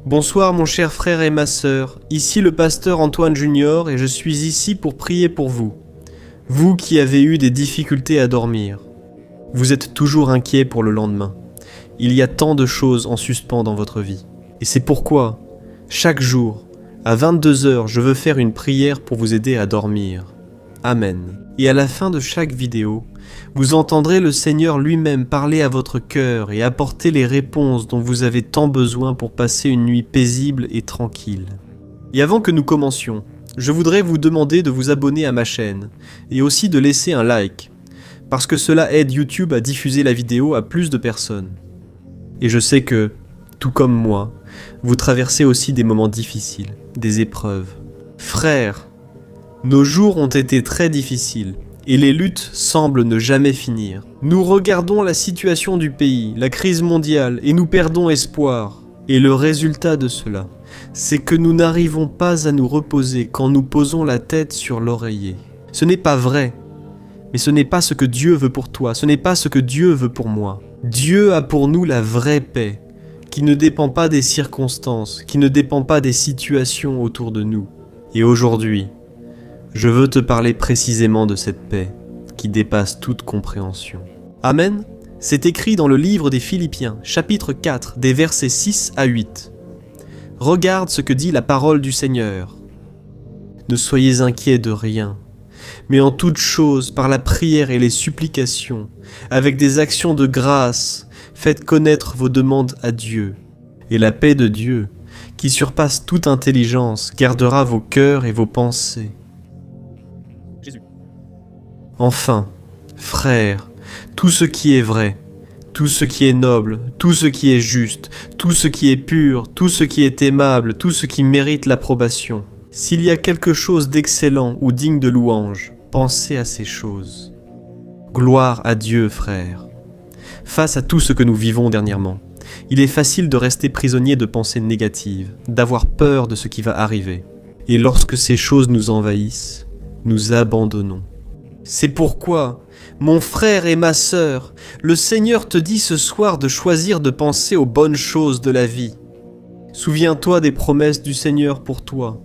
Bonsoir mon cher frère et ma sœur, ici le pasteur Antoine Junior et je suis ici pour prier pour vous. Vous qui avez eu des difficultés à dormir. Vous êtes toujours inquiet pour le lendemain. Il y a tant de choses en suspens dans votre vie. Et c'est pourquoi, chaque jour, à 22 h, je veux faire une prière pour vous aider à dormir. Amen. Et à la fin de chaque vidéo, vous entendrez le Seigneur lui-même parler à votre cœur et apporter les réponses dont vous avez tant besoin pour passer une nuit paisible et tranquille. Et avant que nous commencions, je voudrais vous demander de vous abonner à ma chaîne et aussi de laisser un like, parce que cela aide YouTube à diffuser la vidéo à plus de personnes. Et je sais que, tout comme moi, vous traversez aussi des moments difficiles, des épreuves. Frères, nos jours ont été très difficiles. Et les luttes semblent ne jamais finir. Nous regardons la situation du pays, la crise mondiale, et nous perdons espoir. Et le résultat de cela, c'est que nous n'arrivons pas à nous reposer quand nous posons la tête sur l'oreiller. Ce n'est pas vrai, mais ce n'est pas ce que Dieu veut pour toi, ce n'est pas ce que Dieu veut pour moi. Dieu a pour nous la vraie paix, qui ne dépend pas des circonstances, qui ne dépend pas des situations autour de nous. Et aujourd'hui, je veux te parler précisément de cette paix qui dépasse toute compréhension. Amen. C'est écrit dans le livre des Philippiens, chapitre 4, des versets 6 à 8. Regarde ce que dit la parole du Seigneur. Ne soyez inquiets de rien, mais en toute chose, par la prière et les supplications, avec des actions de grâce, faites connaître vos demandes à Dieu. Et la paix de Dieu, qui surpasse toute intelligence, gardera vos cœurs et vos pensées. Jésus. Enfin, frères, tout ce qui est vrai, tout ce qui est noble, tout ce qui est juste, tout ce qui est pur, tout ce qui est aimable, tout ce qui mérite l'approbation, s'il y a quelque chose d'excellent ou digne de louange, pensez à ces choses. Gloire à Dieu, frères. Face à tout ce que nous vivons dernièrement, il est facile de rester prisonnier de pensées négatives, d'avoir peur de ce qui va arriver. Et lorsque ces choses nous envahissent, nous abandonnons. C'est pourquoi, mon frère et ma sœur, le Seigneur te dit ce soir de choisir de penser aux bonnes choses de la vie. Souviens-toi des promesses du Seigneur pour toi,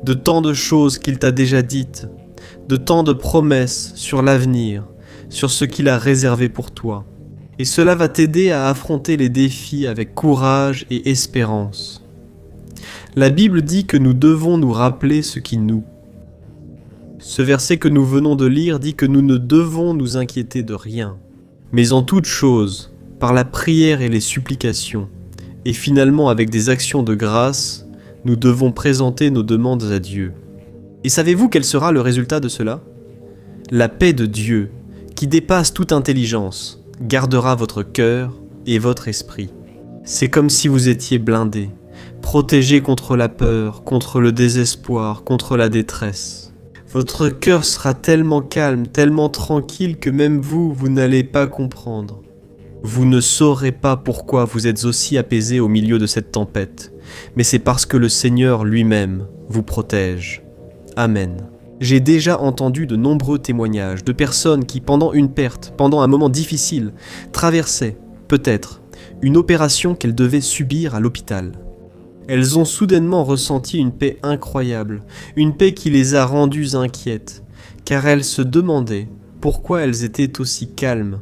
de tant de choses qu'il t'a déjà dites, de tant de promesses sur l'avenir, sur ce qu'il a réservé pour toi. Et cela va t'aider à affronter les défis avec courage et espérance. La Bible dit que nous devons nous rappeler ce qui nous. Ce verset que nous venons de lire dit que nous ne devons nous inquiéter de rien, mais en toute chose, par la prière et les supplications, et finalement avec des actions de grâce, nous devons présenter nos demandes à Dieu. Et savez-vous quel sera le résultat de cela? La paix de Dieu, qui dépasse toute intelligence, gardera votre cœur et votre esprit. C'est comme si vous étiez blindés, protégés contre la peur, contre le désespoir, contre la détresse. Votre cœur sera tellement calme, tellement tranquille que même vous n'allez pas comprendre. Vous ne saurez pas pourquoi vous êtes aussi apaisé au milieu de cette tempête, mais c'est parce que le Seigneur lui-même vous protège. Amen. J'ai déjà entendu de nombreux témoignages de personnes qui, pendant une perte, pendant un moment difficile, traversaient, peut-être, une opération qu'elles devaient subir à l'hôpital. Elles ont soudainement ressenti une paix incroyable, une paix qui les a rendues inquiètes, car elles se demandaient pourquoi elles étaient aussi calmes.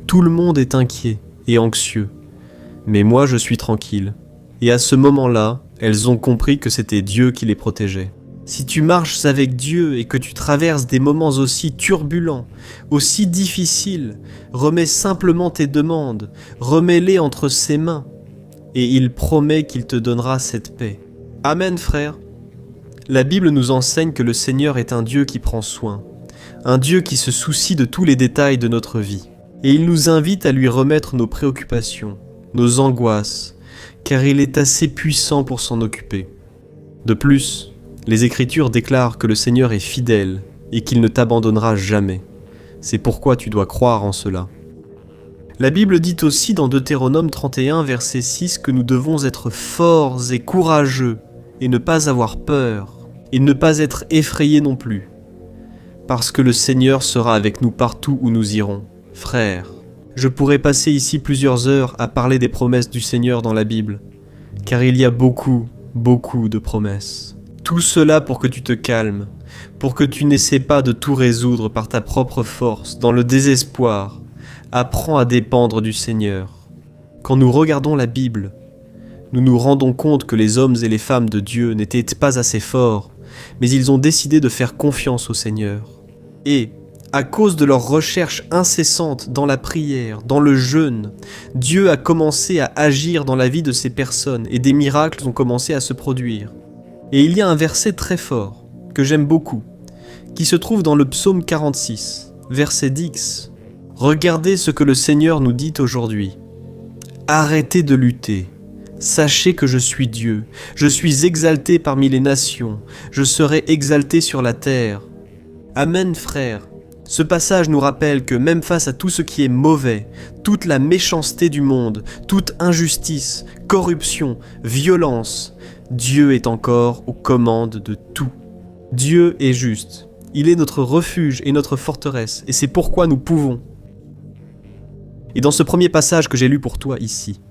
Tout le monde est inquiet et anxieux, mais moi je suis tranquille. Et à ce moment-là, elles ont compris que c'était Dieu qui les protégeait. Si tu marches avec Dieu et que tu traverses des moments aussi turbulents, aussi difficiles, remets simplement tes demandes, remets-les entre ses mains. Et il promet qu'il te donnera cette paix. Amen, frère. La Bible nous enseigne que le Seigneur est un Dieu qui prend soin, un Dieu qui se soucie de tous les détails de notre vie. Et il nous invite à lui remettre nos préoccupations, nos angoisses, car il est assez puissant pour s'en occuper. De plus, les Écritures déclarent que le Seigneur est fidèle et qu'il ne t'abandonnera jamais. C'est pourquoi tu dois croire en cela. La Bible dit aussi dans Deutéronome 31, verset 6, que nous devons être forts et courageux et ne pas avoir peur et ne pas être effrayés non plus, parce que le Seigneur sera avec nous partout où nous irons. Frères, je pourrais passer ici plusieurs heures à parler des promesses du Seigneur dans la Bible, car il y a beaucoup, beaucoup de promesses. Tout cela pour que tu te calmes, pour que tu n'essaies pas de tout résoudre par ta propre force, dans le désespoir. Apprends à dépendre du Seigneur. Quand nous regardons la Bible, nous nous rendons compte que les hommes et les femmes de Dieu n'étaient pas assez forts, mais ils ont décidé de faire confiance au Seigneur. Et, à cause de leur recherche incessante dans la prière, dans le jeûne, Dieu a commencé à agir dans la vie de ces personnes et des miracles ont commencé à se produire. Et il y a un verset très fort, que j'aime beaucoup, qui se trouve dans le psaume 46, verset 10. Regardez ce que le Seigneur nous dit aujourd'hui. Arrêtez de lutter. Sachez que je suis Dieu. Je suis exalté parmi les nations. Je serai exalté sur la terre. Amen, frères. Ce passage nous rappelle que même face à tout ce qui est mauvais, toute la méchanceté du monde, toute injustice, corruption, violence, Dieu est encore aux commandes de tout. Dieu est juste. Il est notre refuge et notre forteresse, et c'est pourquoi nous pouvons. Et dans ce premier passage que j'ai lu pour toi ici,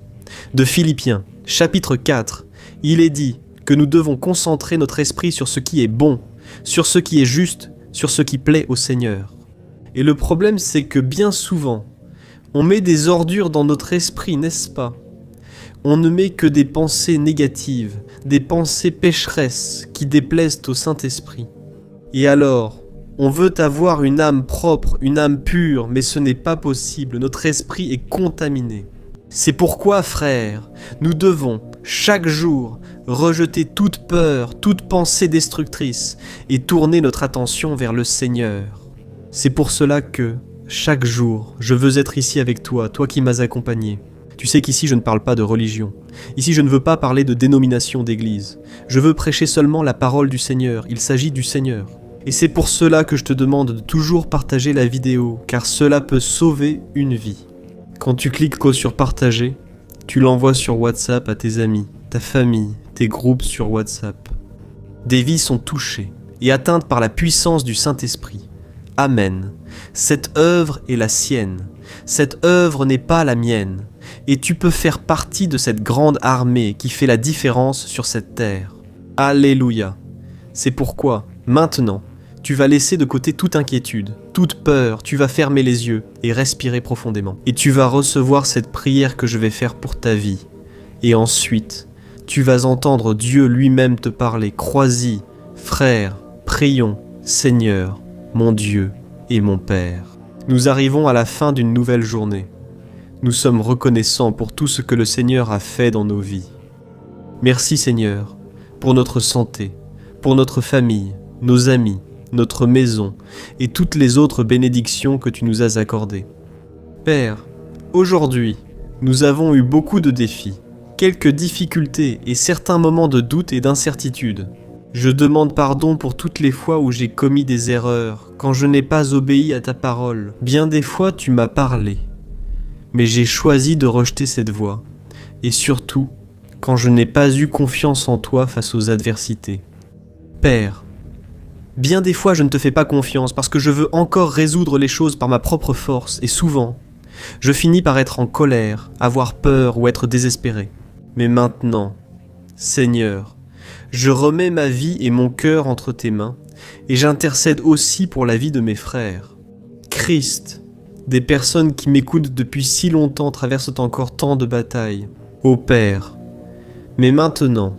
de Philippiens, chapitre 4, il est dit que nous devons concentrer notre esprit sur ce qui est bon, sur ce qui est juste, sur ce qui plaît au Seigneur. Et le problème, c'est que bien souvent, on met des ordures dans notre esprit, n'est-ce pas ? On ne met que des pensées négatives, des pensées pécheresses qui déplaisent au Saint-Esprit. Et alors, on veut avoir une âme propre, une âme pure, mais ce n'est pas possible, notre esprit est contaminé. C'est pourquoi, frères, nous devons, chaque jour, rejeter toute peur, toute pensée destructrice et tourner notre attention vers le Seigneur. C'est pour cela que, chaque jour, je veux être ici avec toi, toi qui m'as accompagné. Tu sais qu'ici je ne parle pas de religion. Ici je ne veux pas parler de dénomination d'église. Je veux prêcher seulement la parole du Seigneur, il s'agit du Seigneur. Et c'est pour cela que je te demande de toujours partager la vidéo, car cela peut sauver une vie. Quand tu cliques sur partager, tu l'envoies sur WhatsApp à tes amis, ta famille, tes groupes sur WhatsApp. Des vies sont touchées et atteintes par la puissance du Saint-Esprit. Amen. Cette œuvre est la sienne. Cette œuvre n'est pas la mienne. Et tu peux faire partie de cette grande armée qui fait la différence sur cette terre. Alléluia. C'est pourquoi, maintenant, tu vas laisser de côté toute inquiétude, toute peur, tu vas fermer les yeux et respirer profondément. Et tu vas recevoir cette prière que je vais faire pour ta vie. Et ensuite, tu vas entendre Dieu lui-même te parler. Crois-y, frère, prions, Seigneur, mon Dieu et mon Père. Nous arrivons à la fin d'une nouvelle journée. Nous sommes reconnaissants pour tout ce que le Seigneur a fait dans nos vies. Merci Seigneur, pour notre santé, pour notre famille, nos amis, notre maison et toutes les autres bénédictions que tu nous as accordées. Père, aujourd'hui, nous avons eu beaucoup de défis, quelques difficultés et certains moments de doute et d'incertitude. Je demande pardon pour toutes les fois où j'ai commis des erreurs, quand je n'ai pas obéi à ta parole. Bien des fois, tu m'as parlé, mais j'ai choisi de rejeter cette voie. Et surtout, quand je n'ai pas eu confiance en toi face aux adversités. Père, bien des fois je ne te fais pas confiance parce que je veux encore résoudre les choses par ma propre force et souvent, je finis par être en colère, avoir peur ou être désespéré. Mais maintenant, Seigneur, je remets ma vie et mon cœur entre tes mains et j'intercède aussi pour la vie de mes frères. Christ, des personnes qui m'écoutent depuis si longtemps traversent encore tant de batailles. Ô Père, mais maintenant,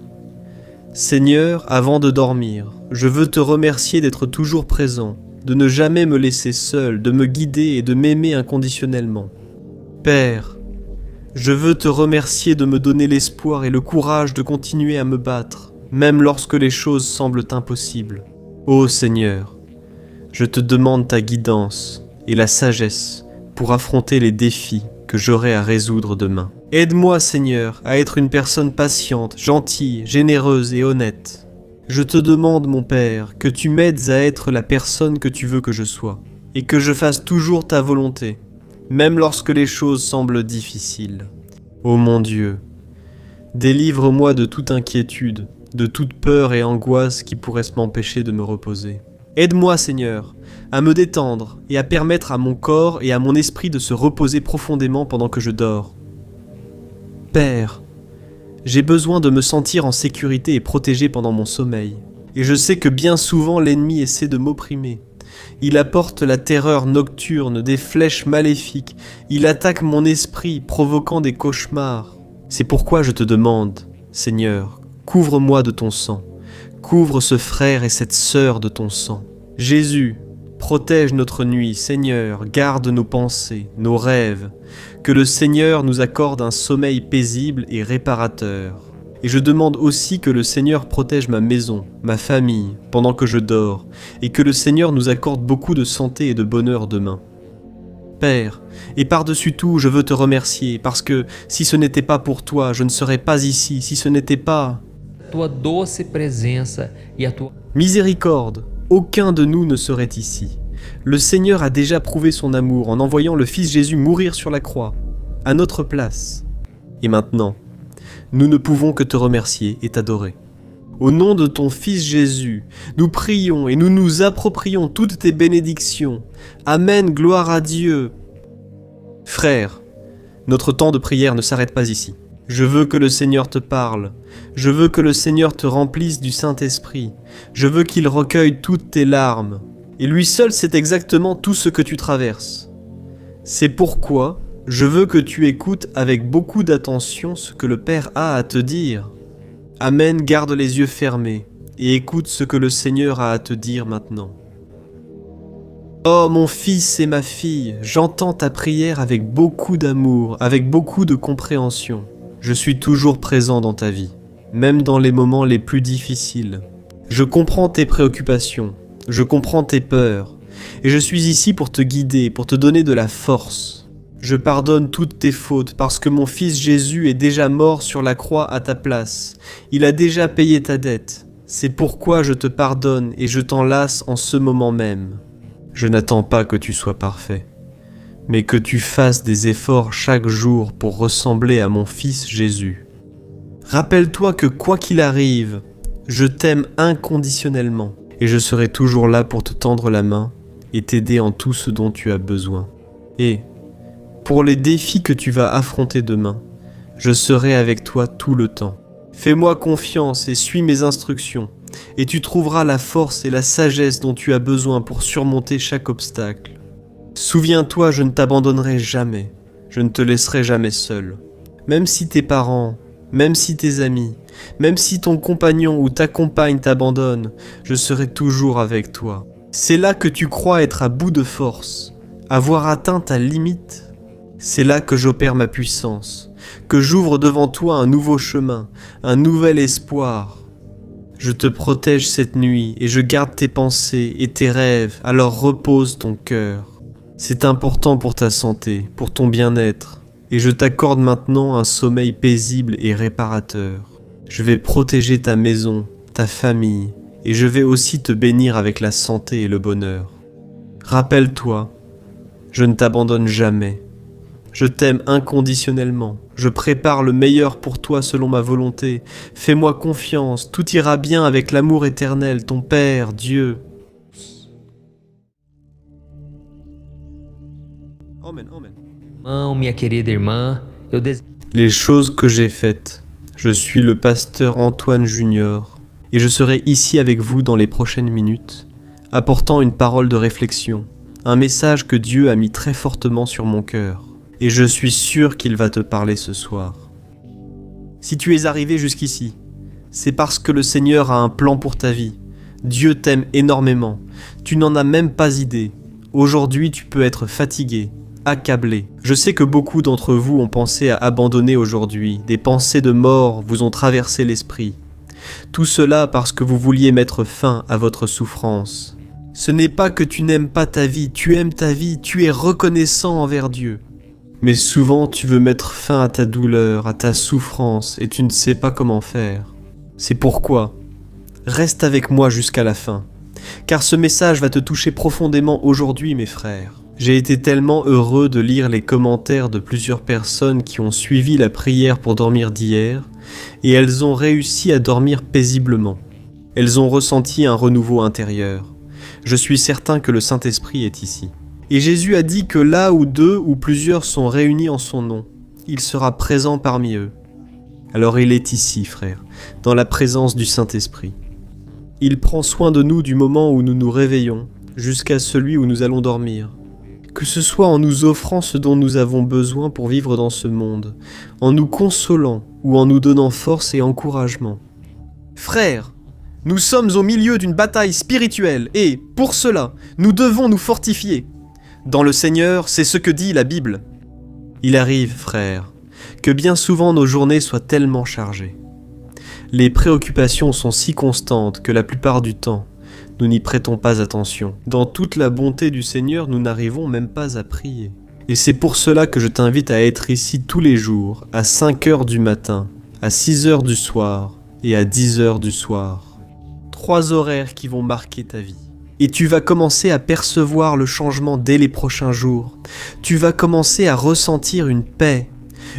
Seigneur, avant de dormir, je veux te remercier d'être toujours présent, de ne jamais me laisser seul, de me guider et de m'aimer inconditionnellement. Père, je veux te remercier de me donner l'espoir et le courage de continuer à me battre, même lorsque les choses semblent impossibles. Ô Seigneur, je te demande ta guidance et la sagesse pour affronter les défis que j'aurai à résoudre demain. Aide-moi, Seigneur, à être une personne patiente, gentille, généreuse et honnête. Je te demande, mon Père, que tu m'aides à être la personne que tu veux que je sois, et que je fasse toujours ta volonté, même lorsque les choses semblent difficiles. Ô mon Dieu, délivre-moi de toute inquiétude, de toute peur et angoisse qui pourraient m'empêcher de me reposer. Aide-moi, Seigneur, à me détendre et à permettre à mon corps et à mon esprit de se reposer profondément pendant que je dors. Père, J'ai besoin de me sentir en sécurité et protégé pendant mon sommeil. Et je sais que bien souvent l'ennemi essaie de m'opprimer. Il apporte la terreur nocturne, des flèches maléfiques. Il attaque mon esprit, provoquant des cauchemars. C'est pourquoi je te demande, Seigneur, couvre-moi de ton sang. Couvre ce frère et cette sœur de ton sang. Jésus, protège notre nuit, Seigneur, garde nos pensées, nos rêves. Que le Seigneur nous accorde un sommeil paisible et réparateur. Et je demande aussi que le Seigneur protège ma maison, ma famille, pendant que je dors, et que le Seigneur nous accorde beaucoup de santé et de bonheur demain. Père, et par-dessus tout, je veux te remercier, parce que si ce n'était pas pour toi, je ne serais pas ici, si ce n'était pas... Tua doce presença e a tua... Miséricorde, aucun de nous ne serait ici. Le Seigneur a déjà prouvé son amour en envoyant le Fils Jésus mourir sur la croix, à notre place. Et maintenant, nous ne pouvons que te remercier et t'adorer. Au nom de ton Fils Jésus, nous prions et nous nous approprions toutes tes bénédictions. Amen, gloire à Dieu. Frères, notre temps de prière ne s'arrête pas ici. Je veux que le Seigneur te parle. Je veux que le Seigneur te remplisse du Saint-Esprit. Je veux qu'il recueille toutes tes larmes. Et lui seul sait exactement tout ce que tu traverses. C'est pourquoi je veux que tu écoutes avec beaucoup d'attention ce que le Père a à te dire. Amen, garde les yeux fermés et écoute ce que le Seigneur a à te dire maintenant. Oh mon fils et ma fille, j'entends ta prière avec beaucoup d'amour, avec beaucoup de compréhension. Je suis toujours présent dans ta vie, même dans les moments les plus difficiles. Je comprends tes préoccupations, je comprends tes peurs, et je suis ici pour te guider, pour te donner de la force. Je pardonne toutes tes fautes parce que mon Fils Jésus est déjà mort sur la croix à ta place. Il a déjà payé ta dette. C'est pourquoi je te pardonne et je t'enlace en ce moment même. Je n'attends pas que tu sois parfait, mais que tu fasses des efforts chaque jour pour ressembler à mon Fils Jésus. Rappelle-toi que quoi qu'il arrive, je t'aime inconditionnellement et je serai toujours là pour te tendre la main et t'aider en tout ce dont tu as besoin. Et pour les défis que tu vas affronter demain, je serai avec toi tout le temps. Fais-moi confiance et suis mes instructions, et tu trouveras la force et la sagesse dont tu as besoin pour surmonter chaque obstacle. Souviens-toi, je ne t'abandonnerai jamais, je ne te laisserai jamais seul. Même si tes parents, même si tes amis, même si ton compagnon ou ta compagne t'abandonne, je serai toujours avec toi. C'est là que tu crois être à bout de force, avoir atteint ta limite. C'est là que j'opère ma puissance, que j'ouvre devant toi un nouveau chemin, un nouvel espoir. Je te protège cette nuit et je garde tes pensées et tes rêves, alors repose ton cœur. C'est important pour ta santé, pour ton bien-être, et je t'accorde maintenant un sommeil paisible et réparateur. Je vais protéger ta maison, ta famille, et je vais aussi te bénir avec la santé et le bonheur. Rappelle-toi, je ne t'abandonne jamais. Je t'aime inconditionnellement. Je prépare le meilleur pour toi selon ma volonté. Fais-moi confiance, tout ira bien avec l'amour éternel, ton Père, Dieu. Amen, amen. Irmão, minha querida irmã, eu desejo... Les choses que j'ai faites. Je suis le pasteur Antoine Junior et je serai ici avec vous dans les prochaines minutes, apportant une parole de réflexion, un message que Dieu a mis très fortement sur mon cœur. Et je suis sûr qu'il va te parler ce soir. Si tu es arrivé jusqu'ici, c'est parce que le Seigneur a un plan pour ta vie. Dieu t'aime énormément. Tu n'en as même pas idée. Aujourd'hui, tu peux être fatigué, accablé. Je sais que beaucoup d'entre vous ont pensé à abandonner aujourd'hui. Des pensées de mort vous ont traversé l'esprit. Tout cela parce que vous vouliez mettre fin à votre souffrance. Ce n'est pas que tu n'aimes pas ta vie, tu aimes ta vie, tu es reconnaissant envers Dieu. Mais souvent tu veux mettre fin à ta douleur, à ta souffrance, et tu ne sais pas comment faire. C'est pourquoi, reste avec moi jusqu'à la fin, car ce message va te toucher profondément aujourd'hui, mes frères. J'ai été tellement heureux de lire les commentaires de plusieurs personnes qui ont suivi la prière pour dormir d'hier, et elles ont réussi à dormir paisiblement. Elles ont ressenti un renouveau intérieur. Je suis certain que le Saint-Esprit est ici. Et Jésus a dit que là où 2 ou plusieurs sont réunis en son nom, il sera présent parmi eux. Alors il est ici, frère, dans la présence du Saint-Esprit. Il prend soin de nous du moment où nous nous réveillons jusqu'à celui où nous allons dormir. Que ce soit en nous offrant ce dont nous avons besoin pour vivre dans ce monde, en nous consolant ou en nous donnant force et encouragement. Frères, nous sommes au milieu d'une bataille spirituelle et, pour cela, nous devons nous fortifier. Dans le Seigneur, c'est ce que dit la Bible. Il arrive, frères, que bien souvent nos journées soient tellement chargées. Les préoccupations sont si constantes que la plupart du temps, nous n'y prêtons pas attention. Dans toute la bonté du Seigneur, nous n'arrivons même pas à prier. Et c'est pour cela que je t'invite à être ici tous les jours, à 5 heures du matin, à 6 heures du soir et à 10 heures du soir. 3 horaires qui vont marquer ta vie. Et tu vas commencer à percevoir le changement dès les prochains jours. Tu vas commencer à ressentir une paix,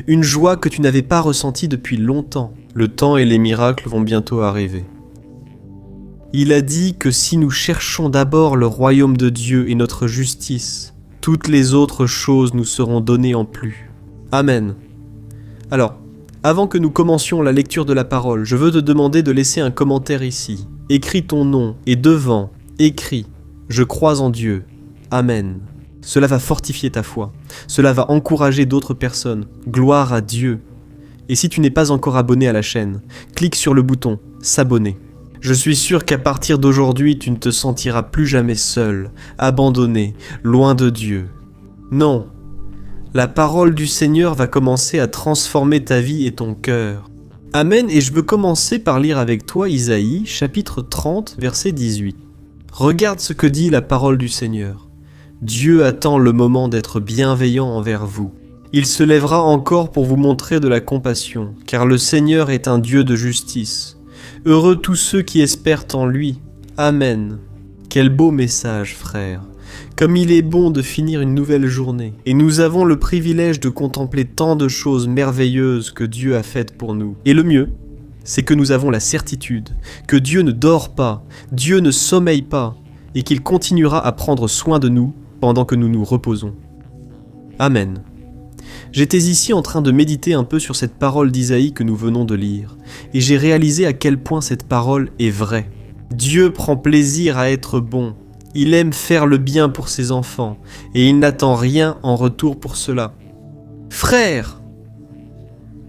une joie que tu n'avais pas ressentie depuis longtemps. Le temps et les miracles vont bientôt arriver. Il a dit que si nous cherchons d'abord le royaume de Dieu et notre justice, toutes les autres choses nous seront données en plus. Amen. Alors, avant que nous commencions la lecture de la parole, je veux te demander de laisser un commentaire ici. Écris ton nom et devant, écris « Je crois en Dieu. Amen ». Cela va fortifier ta foi. Cela va encourager d'autres personnes. Gloire à Dieu. Et si tu n'es pas encore abonné à la chaîne, clique sur le bouton « S'abonner ». Je suis sûr qu'à partir d'aujourd'hui, tu ne te sentiras plus jamais seul, abandonné, loin de Dieu. Non, la parole du Seigneur va commencer à transformer ta vie et ton cœur. Amen, et je veux commencer par lire avec toi Isaïe, chapitre 30, verset 18. Regarde ce que dit la parole du Seigneur. Dieu attend le moment d'être bienveillant envers vous. Il se lèvera encore pour vous montrer de la compassion, car le Seigneur est un Dieu de justice. Heureux tous ceux qui espèrent en lui. Amen. Quel beau message, frère. Comme il est bon de finir une nouvelle journée. Et nous avons le privilège de contempler tant de choses merveilleuses que Dieu a faites pour nous. Et le mieux, c'est que nous avons la certitude que Dieu ne dort pas, Dieu ne sommeille pas, et qu'il continuera à prendre soin de nous pendant que nous nous reposons. Amen. J'étais ici en train de méditer un peu sur cette parole d'Isaïe que nous venons de lire, et j'ai réalisé à quel point cette parole est vraie. Dieu prend plaisir à être bon, il aime faire le bien pour ses enfants, et il n'attend rien en retour pour cela. Frères,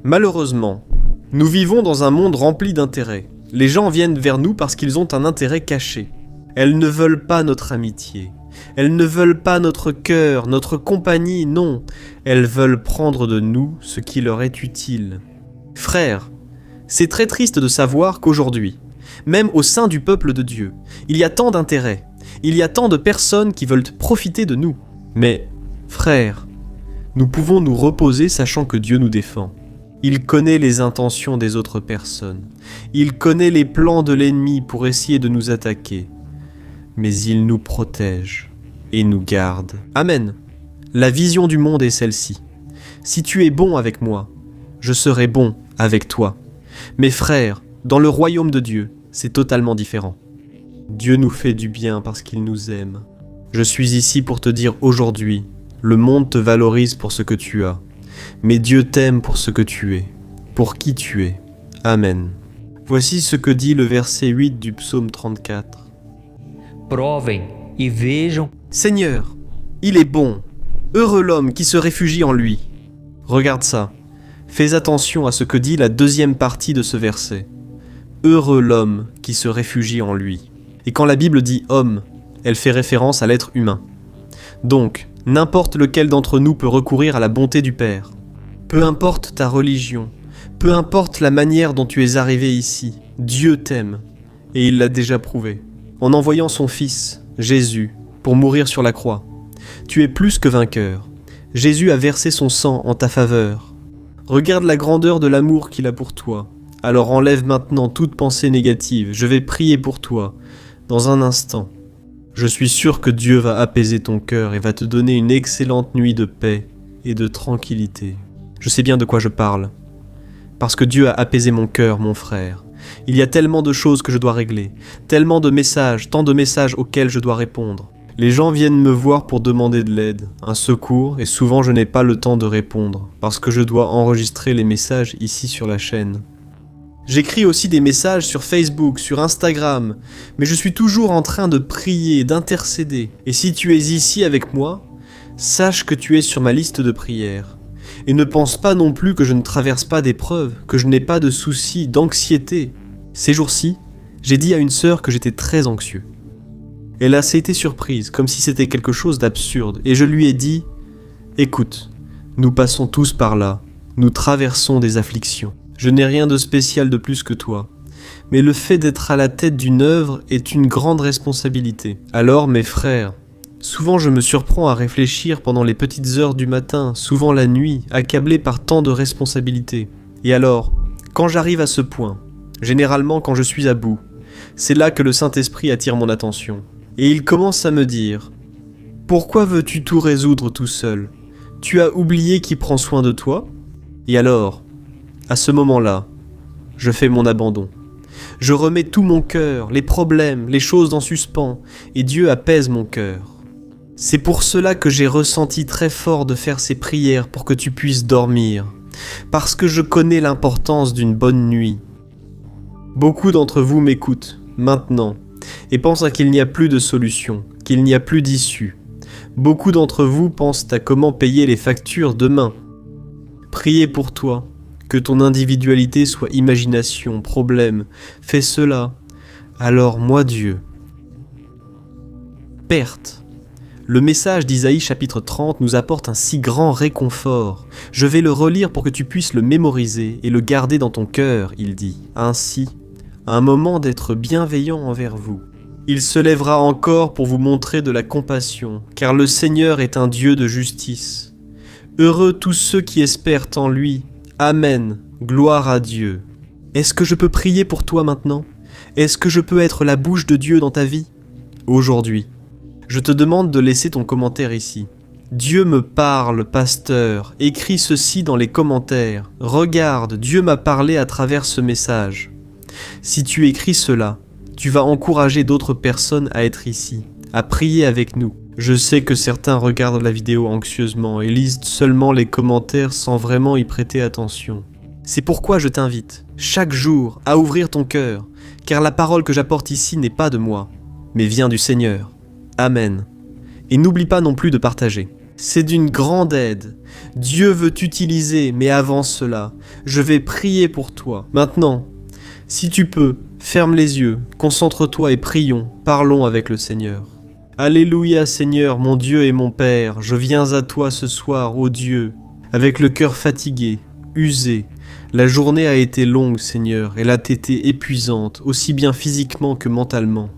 malheureusement, nous vivons dans un monde rempli d'intérêts. Les gens viennent vers nous parce qu'ils ont un intérêt caché. Elles ne veulent pas notre amitié. Elles ne veulent pas notre cœur, notre compagnie, non. Elles veulent prendre de nous ce qui leur est utile. Frères, c'est très triste de savoir qu'aujourd'hui, même au sein du peuple de Dieu, il y a tant d'intérêts, il y a tant de personnes qui veulent profiter de nous. Mais, frères, nous pouvons nous reposer sachant que Dieu nous défend. Il connaît les intentions des autres personnes. Il connaît les plans de l'ennemi pour essayer de nous attaquer. Mais il nous protège et nous garde. Amen. La vision du monde est celle-ci. Si tu es bon avec moi, je serai bon avec toi. Mes frères, dans le royaume de Dieu, c'est totalement différent. Dieu nous fait du bien parce qu'il nous aime. Je suis ici pour te dire aujourd'hui, le monde te valorise pour ce que tu as. Mais Dieu t'aime pour ce que tu es, pour qui tu es. Amen. Voici ce que dit le verset 8 du psaume 34. Provem e vejam. Seigneur, il est bon. Heureux l'homme qui se réfugie en lui. Regarde ça. Fais attention à ce que dit la deuxième partie de ce verset. Heureux l'homme qui se réfugie en lui. Et quand la Bible dit homme, elle fait référence à l'être humain. Donc, n'importe lequel d'entre nous peut recourir à la bonté du Père. Peu importe ta religion, peu importe la manière dont tu es arrivé ici, Dieu t'aime, et il l'a déjà prouvé. En envoyant son Fils, Jésus, pour mourir sur la croix. Tu es plus que vainqueur. Jésus a versé son sang en ta faveur. Regarde la grandeur de l'amour qu'il a pour toi. Alors enlève maintenant toute pensée négative. Je vais prier pour toi, dans un instant. Je suis sûr que Dieu va apaiser ton cœur et va te donner une excellente nuit de paix et de tranquillité. Je sais bien de quoi je parle. Parce que Dieu a apaisé mon cœur, mon frère. Il y a tellement de choses que je dois régler, tellement de messages, tant de messages auxquels je dois répondre. Les gens viennent me voir pour demander de l'aide, un secours, et souvent je n'ai pas le temps de répondre, parce que je dois enregistrer les messages ici sur la chaîne. J'écris aussi des messages sur Facebook, sur Instagram, mais je suis toujours en train de prier, d'intercéder. Et si tu es ici avec moi, sache que tu es sur ma liste de prières. Et ne pense pas non plus que je ne traverse pas d'épreuves, que je n'ai pas de soucis, d'anxiété. Ces jours-ci, j'ai dit à une sœur que j'étais très anxieux. Elle s'est été surprise, comme si c'était quelque chose d'absurde, et je lui ai dit « Écoute, nous passons tous par là, nous traversons des afflictions. Je n'ai rien de spécial de plus que toi, mais le fait d'être à la tête d'une œuvre est une grande responsabilité. Alors, mes frères, souvent je me surprends à réfléchir pendant les petites heures du matin, souvent la nuit, accablé par tant de responsabilités. Et alors, quand j'arrive à ce point, généralement quand je suis à bout, c'est là que le Saint-Esprit attire mon attention. Et il commence à me dire « Pourquoi veux-tu tout résoudre tout seul? Tu as oublié qui prend soin de toi ?» Et alors, à ce moment-là, je fais mon abandon. Je remets tout mon cœur, les problèmes, les choses en suspens, et Dieu apaise mon cœur. C'est pour cela que j'ai ressenti très fort de faire ces prières pour que tu puisses dormir, parce que je connais l'importance d'une bonne nuit. Beaucoup d'entre vous m'écoutent, maintenant, et pensent qu'il n'y a plus de solution, qu'il n'y a plus d'issue. Beaucoup d'entre vous pensent à comment payer les factures demain. Priez pour toi, que ton individualité soit imagination, problème. Fais cela, alors moi Dieu. Perte. Le message d'Isaïe chapitre 30 nous apporte un si grand réconfort. Je vais le relire pour que tu puisses le mémoriser et le garder dans ton cœur, il dit. Ainsi, un moment d'être bienveillant envers vous. Il se lèvera encore pour vous montrer de la compassion, car le Seigneur est un Dieu de justice. Heureux tous ceux qui espèrent en lui. Amen, gloire à Dieu. Est-ce que je peux prier pour toi maintenant? Est-ce que je peux être la bouche de Dieu dans ta vie? Aujourd'hui, je te demande de laisser ton commentaire ici. Dieu me parle, pasteur, écris ceci dans les commentaires. Regarde, Dieu m'a parlé à travers ce message. Si tu écris cela, tu vas encourager d'autres personnes à être ici, à prier avec nous. Je sais que certains regardent la vidéo anxieusement et lisent seulement les commentaires sans vraiment y prêter attention. C'est pourquoi je t'invite, chaque jour, à ouvrir ton cœur, car la parole que j'apporte ici n'est pas de moi, mais vient du Seigneur. Amen. Et n'oublie pas non plus de partager. C'est d'une grande aide. Dieu veut t'utiliser, mais avant cela, je vais prier pour toi. Maintenant, si tu peux, ferme les yeux, concentre-toi et prions, parlons avec le Seigneur. Alléluia Seigneur, mon Dieu et mon Père, je viens à toi ce soir, ô Dieu, avec le cœur fatigué, usé. La journée a été longue, Seigneur, elle a été épuisante, aussi bien physiquement que mentalement.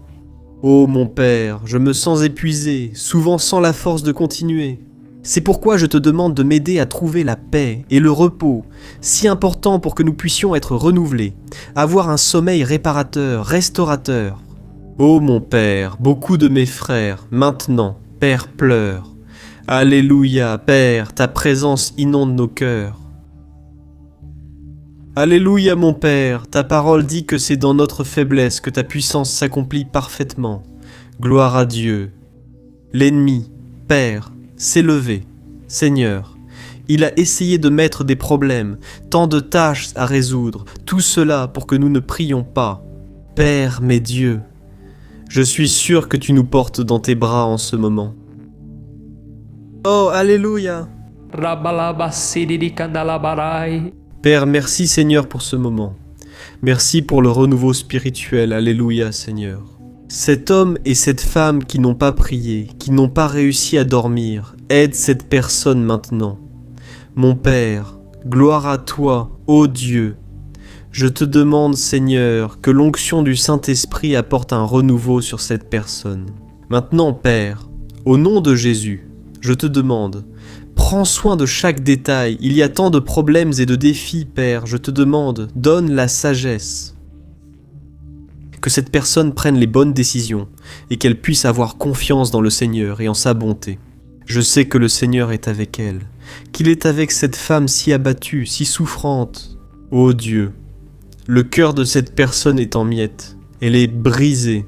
Ô mon Père, je me sens épuisé, souvent sans la force de continuer. C'est pourquoi je te demande de m'aider à trouver la paix et le repos, si important pour que nous puissions être renouvelés, avoir un sommeil réparateur, restaurateur. Ô mon Père, beaucoup de mes frères, maintenant, Père, pleurent. Alléluia, Père, ta présence inonde nos cœurs. Alléluia, mon Père, ta parole dit que c'est dans notre faiblesse que ta puissance s'accomplit parfaitement. Gloire à Dieu. L'ennemi, Père, s'est levé. Seigneur, il a essayé de mettre des problèmes, tant de tâches à résoudre, tout cela pour que nous ne prions pas. Père, mes dieux, je suis sûr que tu nous portes dans tes bras en ce moment. Oh, alléluia! Père, merci Seigneur pour ce moment. Merci pour le renouveau spirituel. Alléluia Seigneur. Cet homme et cette femme qui n'ont pas prié, qui n'ont pas réussi à dormir, aide cette personne maintenant. Mon Père, gloire à toi, ô Dieu. Je te demande, Seigneur, que l'onction du Saint-Esprit apporte un renouveau sur cette personne. Maintenant, Père, au nom de Jésus, je te demande, prends soin de chaque détail. Il y a tant de problèmes et de défis, Père. Je te demande, donne la sagesse. Que cette personne prenne les bonnes décisions et qu'elle puisse avoir confiance dans le Seigneur et en sa bonté. Je sais que le Seigneur est avec elle, qu'il est avec cette femme si abattue, si souffrante. Ô Dieu, le cœur de cette personne est en miettes, elle est brisée.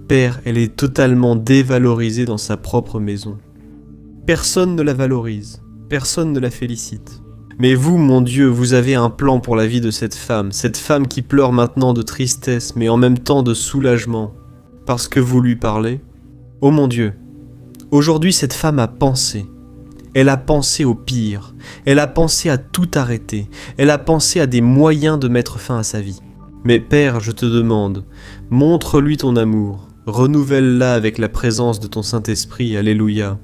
Père, elle est totalement dévalorisée dans sa propre maison. Personne ne la valorise, personne ne la félicite. Mais vous, mon Dieu, vous avez un plan pour la vie de cette femme qui pleure maintenant de tristesse, mais en même temps de soulagement, parce que vous lui parlez. Oh mon Dieu, aujourd'hui cette femme a pensé. Elle a pensé au pire, elle a pensé à tout arrêter, elle a pensé à des moyens de mettre fin à sa vie. Mais Père, je te demande, montre-lui ton amour, renouvelle-la avec la présence de ton Saint-Esprit, alléluia.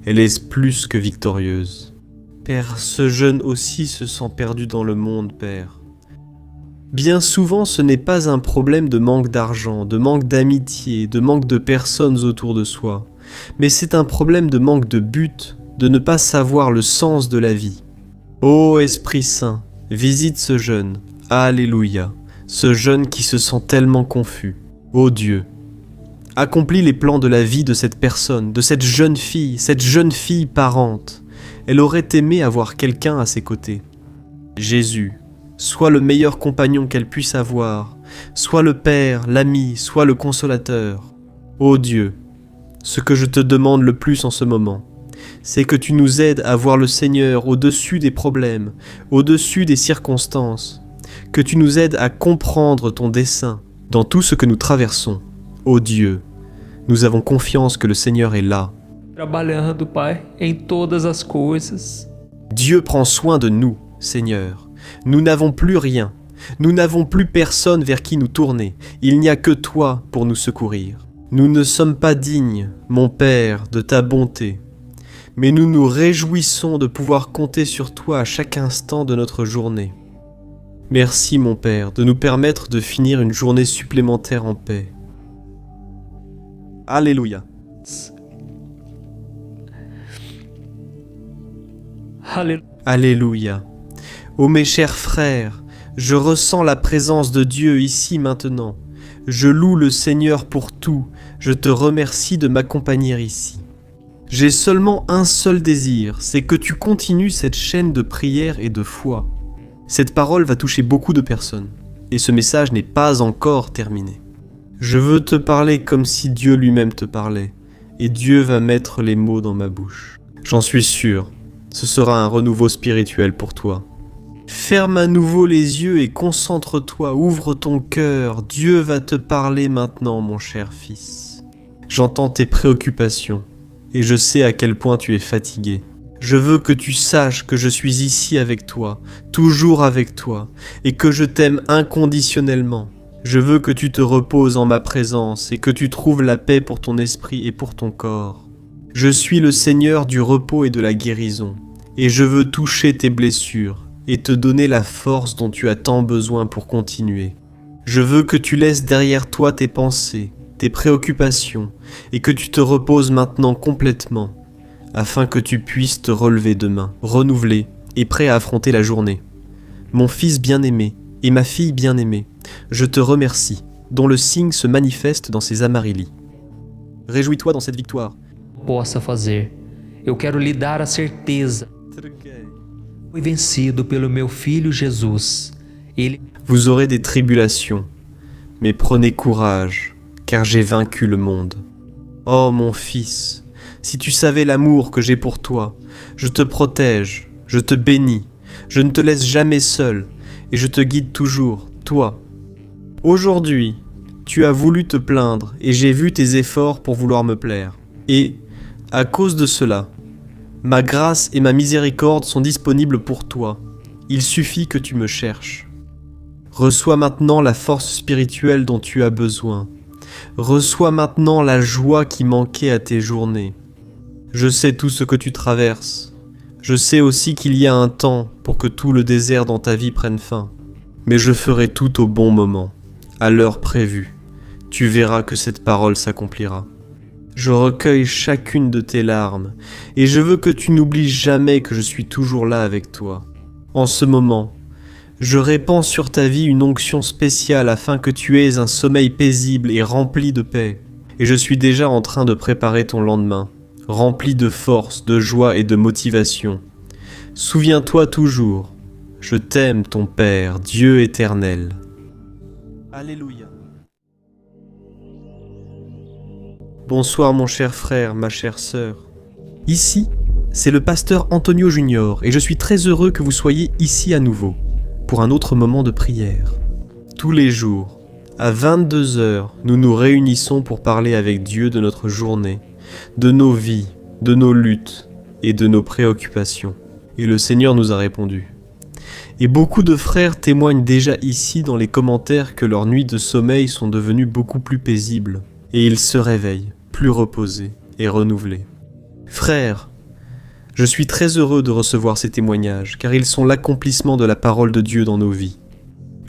Elle est plus que victorieuse. Père, ce jeune aussi se sent perdu dans le monde, Père. Bien souvent, ce n'est pas un problème de manque d'argent, de manque d'amitié, de manque de personnes autour de soi, mais c'est un problème de manque de but, de ne pas savoir le sens de la vie. Ô Esprit Saint, visite ce jeune, alléluia, ce jeune qui se sent tellement confus. Ô Dieu, accomplis les plans de la vie de cette personne, de cette jeune fille parente. Elle aurait aimé avoir quelqu'un à ses côtés. Jésus, sois le meilleur compagnon qu'elle puisse avoir, sois le Père, l'ami, sois le consolateur. Ô Dieu, ce que je te demande le plus en ce moment, c'est que tu nous aides à voir le Seigneur au-dessus des problèmes, au-dessus des circonstances, que tu nous aides à comprendre ton dessein dans tout ce que nous traversons. Ô Dieu, nous avons confiance que le Seigneur est là. Trabalhando, Pai, em todas as coisas. Dieu prend soin de nous, Seigneur. Nous n'avons plus rien. Nous n'avons plus personne vers qui nous tourner. Il n'y a que toi pour nous secourir. Nous ne sommes pas dignes, mon Père, de ta bonté. Mais nous nous réjouissons de pouvoir compter sur toi à chaque instant de notre journée. Merci, mon Père, de nous permettre de finir une journée supplémentaire en paix. Alléluia. Alléluia. Ô mes chers frères, je ressens la présence de Dieu ici maintenant. Je loue le Seigneur pour tout. Je te remercie de m'accompagner ici. J'ai seulement un seul désir, c'est que tu continues cette chaîne de prière et de foi. Cette parole va toucher beaucoup de personnes, et ce message n'est pas encore terminé. Je veux te parler comme si Dieu lui-même te parlait, et Dieu va mettre les mots dans ma bouche. J'en suis sûr, ce sera un renouveau spirituel pour toi. Ferme à nouveau les yeux et concentre-toi, ouvre ton cœur, Dieu va te parler maintenant, mon cher fils. J'entends tes préoccupations, et je sais à quel point tu es fatigué. Je veux que tu saches que je suis ici avec toi, toujours avec toi, et que je t'aime inconditionnellement. Je veux que tu te reposes en ma présence et que tu trouves la paix pour ton esprit et pour ton corps. Je suis le Seigneur du repos et de la guérison, et je veux toucher tes blessures et te donner la force dont tu as tant besoin pour continuer. Je veux que tu laisses derrière toi tes pensées, tes préoccupations, et que tu te reposes maintenant complètement, afin que tu puisses te relever demain, renouvelé et prêt à affronter la journée. Mon fils bien-aimé et ma fille bien-aimée, je te remercie, dont le signe se manifeste dans ces amaryllis. Réjouis-toi dans cette victoire. Possa fazer. Eu quero lhe dar a certeza. Foi vencido pelo meu filho Jesus. Ele... Vous aurez des tribulations, mais prenez courage, car j'ai vaincu le monde. Oh mon fils, si tu savais l'amour que j'ai pour toi, je te protège, je te bénis, je ne te laisse jamais seul, et je te guide toujours, toi. Aujourd'hui, tu as voulu te plaindre, et j'ai vu tes efforts pour vouloir me plaire. Et, à cause de cela, ma grâce et ma miséricorde sont disponibles pour toi. Il suffit que tu me cherches. Reçois maintenant la force spirituelle dont tu as besoin. Reçois maintenant la joie qui manquait à tes journées. Je sais tout ce que tu traverses. Je sais aussi qu'il y a un temps pour que tout le désert dans ta vie prenne fin. Mais je ferai tout au bon moment, à l'heure prévue. Tu verras que cette parole s'accomplira. Je recueille chacune de tes larmes, et je veux que tu n'oublies jamais que je suis toujours là avec toi. En ce moment, je répands sur ta vie une onction spéciale afin que tu aies un sommeil paisible et rempli de paix. Et je suis déjà en train de préparer ton lendemain, rempli de force, de joie et de motivation. Souviens-toi toujours, je t'aime ton Père, Dieu éternel. Alléluia. Bonsoir mon cher frère, ma chère sœur. Ici, c'est le pasteur Antonio Junior et je suis très heureux que vous soyez ici à nouveau pour un autre moment de prière. Tous les jours, à 22 heures, nous nous réunissons pour parler avec Dieu de notre journée, de nos vies, de nos luttes et de nos préoccupations. Et le Seigneur nous a répondu. Et beaucoup de frères témoignent déjà ici dans les commentaires que leurs nuits de sommeil sont devenues beaucoup plus paisibles, et ils se réveillent, plus reposés et renouvelés. Frères, je suis très heureux de recevoir ces témoignages, car ils sont l'accomplissement de la parole de Dieu dans nos vies.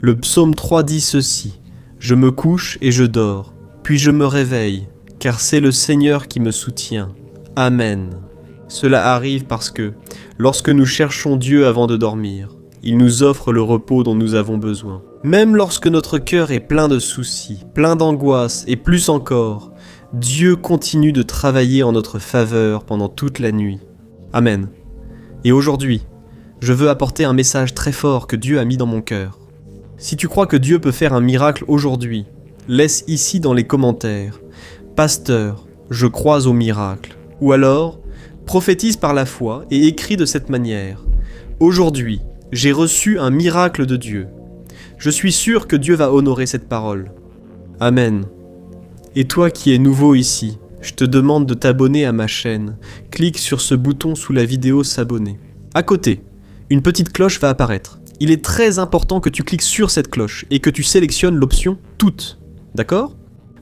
Le psaume 3 dit ceci, « Je me couche et je dors, puis je me réveille, car c'est le Seigneur qui me soutient. Amen. » Cela arrive parce que, lorsque nous cherchons Dieu avant de dormir, il nous offre le repos dont nous avons besoin. Même lorsque notre cœur est plein de soucis, plein d'angoisse et plus encore, Dieu continue de travailler en notre faveur pendant toute la nuit. Amen. Et aujourd'hui, je veux apporter un message très fort que Dieu a mis dans mon cœur. Si tu crois que Dieu peut faire un miracle aujourd'hui, laisse ici dans les commentaires « Pasteur, je crois au miracle » ou alors « Prophétise par la foi et écris de cette manière « Aujourd'hui, j'ai reçu un miracle de Dieu. Je suis sûr que Dieu va honorer cette parole. Amen. Et toi qui es nouveau ici, je te demande de t'abonner à ma chaîne. Clique sur ce bouton sous la vidéo s'abonner. À côté, une petite cloche va apparaître. Il est très important que tu cliques sur cette cloche et que tu sélectionnes l'option toutes. D'accord ?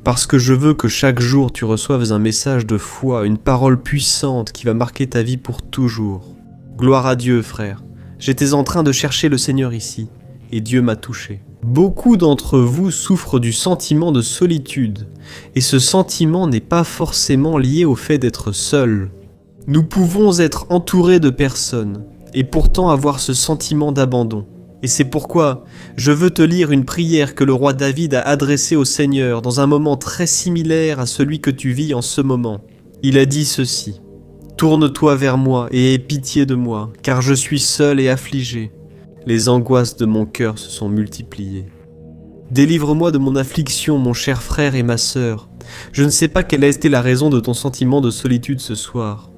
Parce que je veux que chaque jour tu reçoives un message de foi, une parole puissante qui va marquer ta vie pour toujours. Gloire à Dieu, frère. J'étais en train de chercher le Seigneur ici, et Dieu m'a touché. Beaucoup d'entre vous souffrent du sentiment de solitude, et ce sentiment n'est pas forcément lié au fait d'être seul. Nous pouvons être entourés de personnes, et pourtant avoir ce sentiment d'abandon. Et c'est pourquoi je veux te lire une prière que le roi David a adressée au Seigneur dans un moment très similaire à celui que tu vis en ce moment. Il a dit ceci. Tourne-toi vers moi et aie pitié de moi, car je suis seul et affligé. Les angoisses de mon cœur se sont multipliées. Délivre-moi de mon affliction, mon cher frère et ma sœur. Je ne sais pas quelle a été la raison de ton sentiment de solitude ce soir.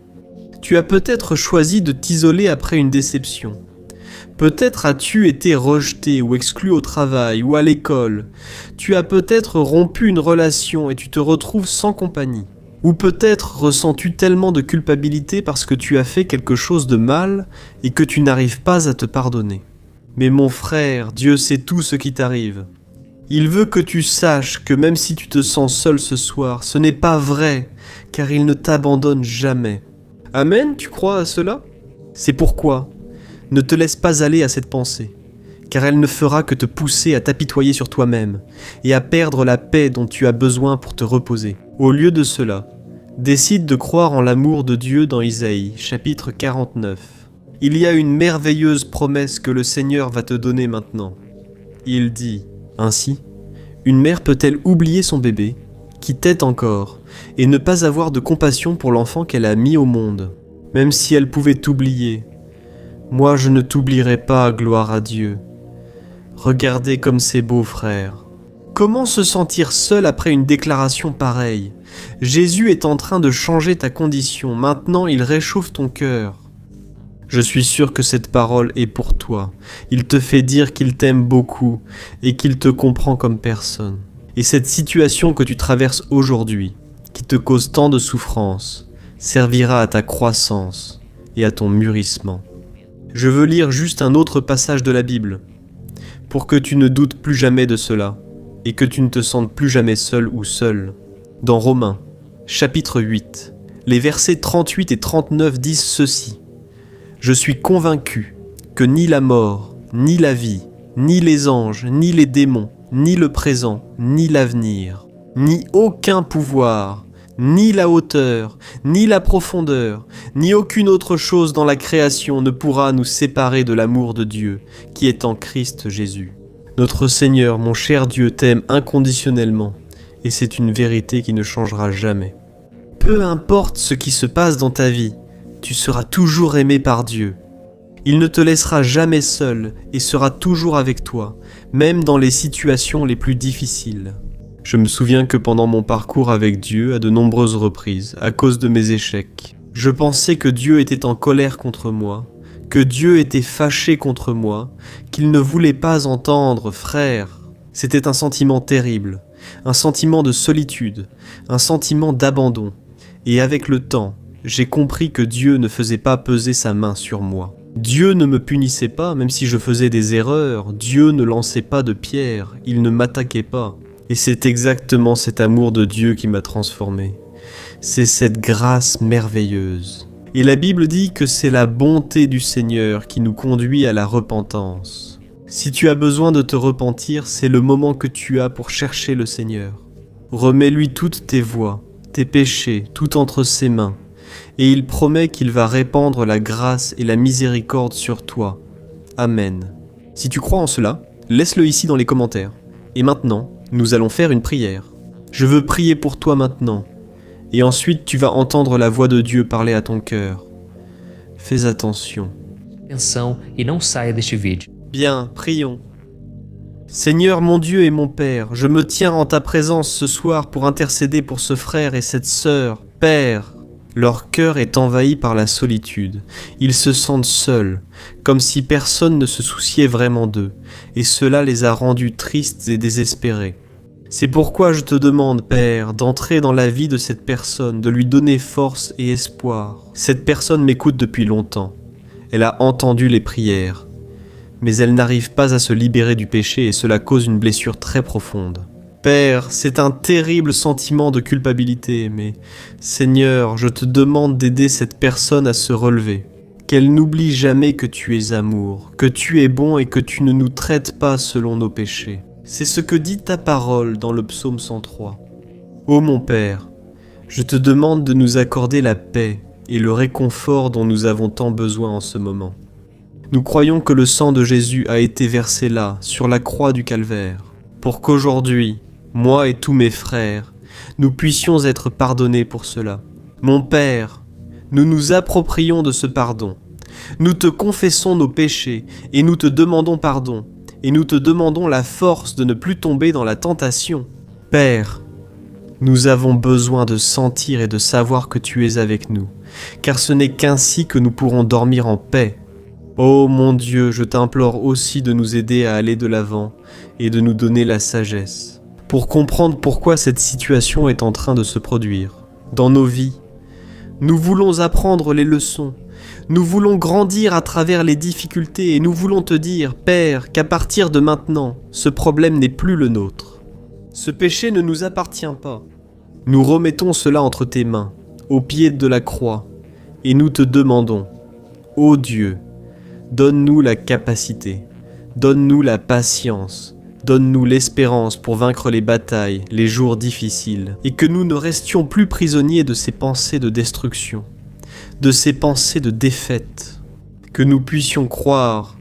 Tu as peut-être choisi de t'isoler après une déception. Peut-être as-tu été rejeté ou exclu au travail ou à l'école. Tu as peut-être rompu une relation et tu te retrouves sans compagnie. Ou peut-être ressens-tu tellement de culpabilité parce que tu as fait quelque chose de mal et que tu n'arrives pas à te pardonner. Mais mon frère, Dieu sait tout ce qui t'arrive. Il veut que tu saches que même si tu te sens seul ce soir, ce n'est pas vrai, car il ne t'abandonne jamais. Amen, tu crois à cela ? C'est pourquoi ne te laisse pas aller à cette pensée, car elle ne fera que te pousser à t'apitoyer sur toi-même et à perdre la paix dont tu as besoin pour te reposer. Au lieu de cela, décide de croire en l'amour de Dieu dans Isaïe, chapitre 49. Il y a une merveilleuse promesse que le Seigneur va te donner maintenant. Il dit, ainsi, une mère peut-elle oublier son bébé, qui tète encore, et ne pas avoir de compassion pour l'enfant qu'elle a mis au monde, même si elle pouvait t'oublier. Moi je ne t'oublierai pas, gloire à Dieu. Regardez comme c'est beau, frère. Comment se sentir seul après une déclaration pareille ? Jésus est en train de changer ta condition, maintenant il réchauffe ton cœur. Je suis sûr que cette parole est pour toi. Il te fait dire qu'il t'aime beaucoup et qu'il te comprend comme personne. Et cette situation que tu traverses aujourd'hui, qui te cause tant de souffrance, servira à ta croissance et à ton mûrissement. Je veux lire juste un autre passage de la Bible, pour que tu ne doutes plus jamais de cela, et que tu ne te sentes plus jamais seul ou seule. Dans Romains, chapitre 8, les versets 38 et 39 disent ceci. « Je suis convaincu que ni la mort, ni la vie, ni les anges, ni les démons, ni le présent, ni l'avenir, ni aucun pouvoir, ni la hauteur, ni la profondeur, ni aucune autre chose dans la création ne pourra nous séparer de l'amour de Dieu qui est en Christ Jésus. Notre Seigneur, mon cher Dieu, t'aime inconditionnellement, et c'est une vérité qui ne changera jamais. Peu importe ce qui se passe dans ta vie, tu seras toujours aimé par Dieu. Il ne te laissera jamais seul et sera toujours avec toi, même dans les situations les plus difficiles. Je me souviens que pendant mon parcours avec Dieu, à de nombreuses reprises, à cause de mes échecs, je pensais que Dieu était en colère contre moi, que Dieu était fâché contre moi, qu'il ne voulait pas entendre, frère. C'était un sentiment terrible, un sentiment de solitude, un sentiment d'abandon. Et avec le temps, j'ai compris que Dieu ne faisait pas peser sa main sur moi. Dieu ne me punissait pas, même si je faisais des erreurs. Dieu ne lançait pas de pierres, il ne m'attaquait pas. Et c'est exactement cet amour de Dieu qui m'a transformé. C'est cette grâce merveilleuse. Et la Bible dit que c'est la bonté du Seigneur qui nous conduit à la repentance. Si tu as besoin de te repentir, c'est le moment que tu as pour chercher le Seigneur. Remets-lui toutes tes voies, tes péchés, tout entre ses mains. Et il promet qu'il va répandre la grâce et la miséricorde sur toi. Amen. Si tu crois en cela, laisse-le ici dans les commentaires. Et maintenant, nous allons faire une prière. Je veux prier pour toi maintenant. Et ensuite, tu vas entendre la voix de Dieu parler à ton cœur. Fais attention. Atenção e não saia deste vídeo. Bien, prions. Seigneur mon Dieu et mon Père, je me tiens en ta présence ce soir pour intercéder pour ce frère et cette sœur. Père, leur cœur est envahi par la solitude. Ils se sentent seuls, comme si personne ne se souciait vraiment d'eux, et cela les a rendus tristes et désespérés. C'est pourquoi je te demande, Père, d'entrer dans la vie de cette personne, de lui donner force et espoir. Cette personne m'écoute depuis longtemps. Elle a entendu les prières, mais elle n'arrive pas à se libérer du péché et cela cause une blessure très profonde. Père, c'est un terrible sentiment de culpabilité, mais Seigneur, je te demande d'aider cette personne à se relever. Qu'elle n'oublie jamais que tu es amour, que tu es bon et que tu ne nous traites pas selon nos péchés. C'est ce que dit ta parole dans le psaume 103. Ô mon Père, je te demande de nous accorder la paix et le réconfort dont nous avons tant besoin en ce moment. Nous croyons que le sang de Jésus a été versé là, sur la croix du Calvaire, pour qu'aujourd'hui, moi et tous mes frères, nous puissions être pardonnés pour cela. Mon Père, nous nous approprions de ce pardon. Nous te confessons nos péchés et nous te demandons pardon. Et nous te demandons la force de ne plus tomber dans la tentation. Père, nous avons besoin de sentir et de savoir que tu es avec nous, car ce n'est qu'ainsi que nous pourrons dormir en paix. Ô mon Dieu, je t'implore aussi de nous aider à aller de l'avant et de nous donner la sagesse, pour comprendre pourquoi cette situation est en train de se produire dans nos vies. Nous voulons apprendre les leçons. Nous voulons grandir à travers les difficultés et nous voulons te dire, Père, qu'à partir de maintenant, ce problème n'est plus le nôtre. Ce péché ne nous appartient pas. Nous remettons cela entre tes mains, au pied de la croix, et nous te demandons, ô Dieu, donne-nous la capacité, donne-nous la patience, donne-nous l'espérance pour vaincre les batailles, les jours difficiles, et que nous ne restions plus prisonniers de ces pensées de destruction, de ces pensées de défaite, que nous puissions croire,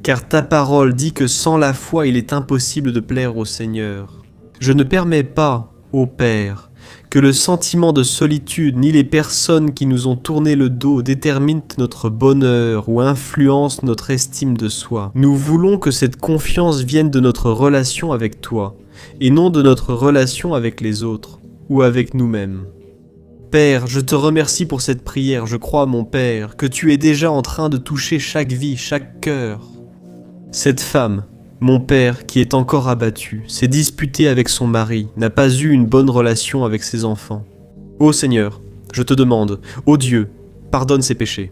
car ta parole dit que sans la foi il est impossible de plaire au Seigneur. Je ne permets pas, ô Père, que le sentiment de solitude ni les personnes qui nous ont tourné le dos déterminent notre bonheur ou influencent notre estime de soi. Nous voulons que cette confiance vienne de notre relation avec toi, et non de notre relation avec les autres, ou avec nous-mêmes. Père, je te remercie pour cette prière, je crois, mon Père, que tu es déjà en train de toucher chaque vie, chaque cœur. Cette femme, mon Père, qui est encore abattue, s'est disputée avec son mari, n'a pas eu une bonne relation avec ses enfants. Ô Seigneur, je te demande, ô Dieu, pardonne ses péchés.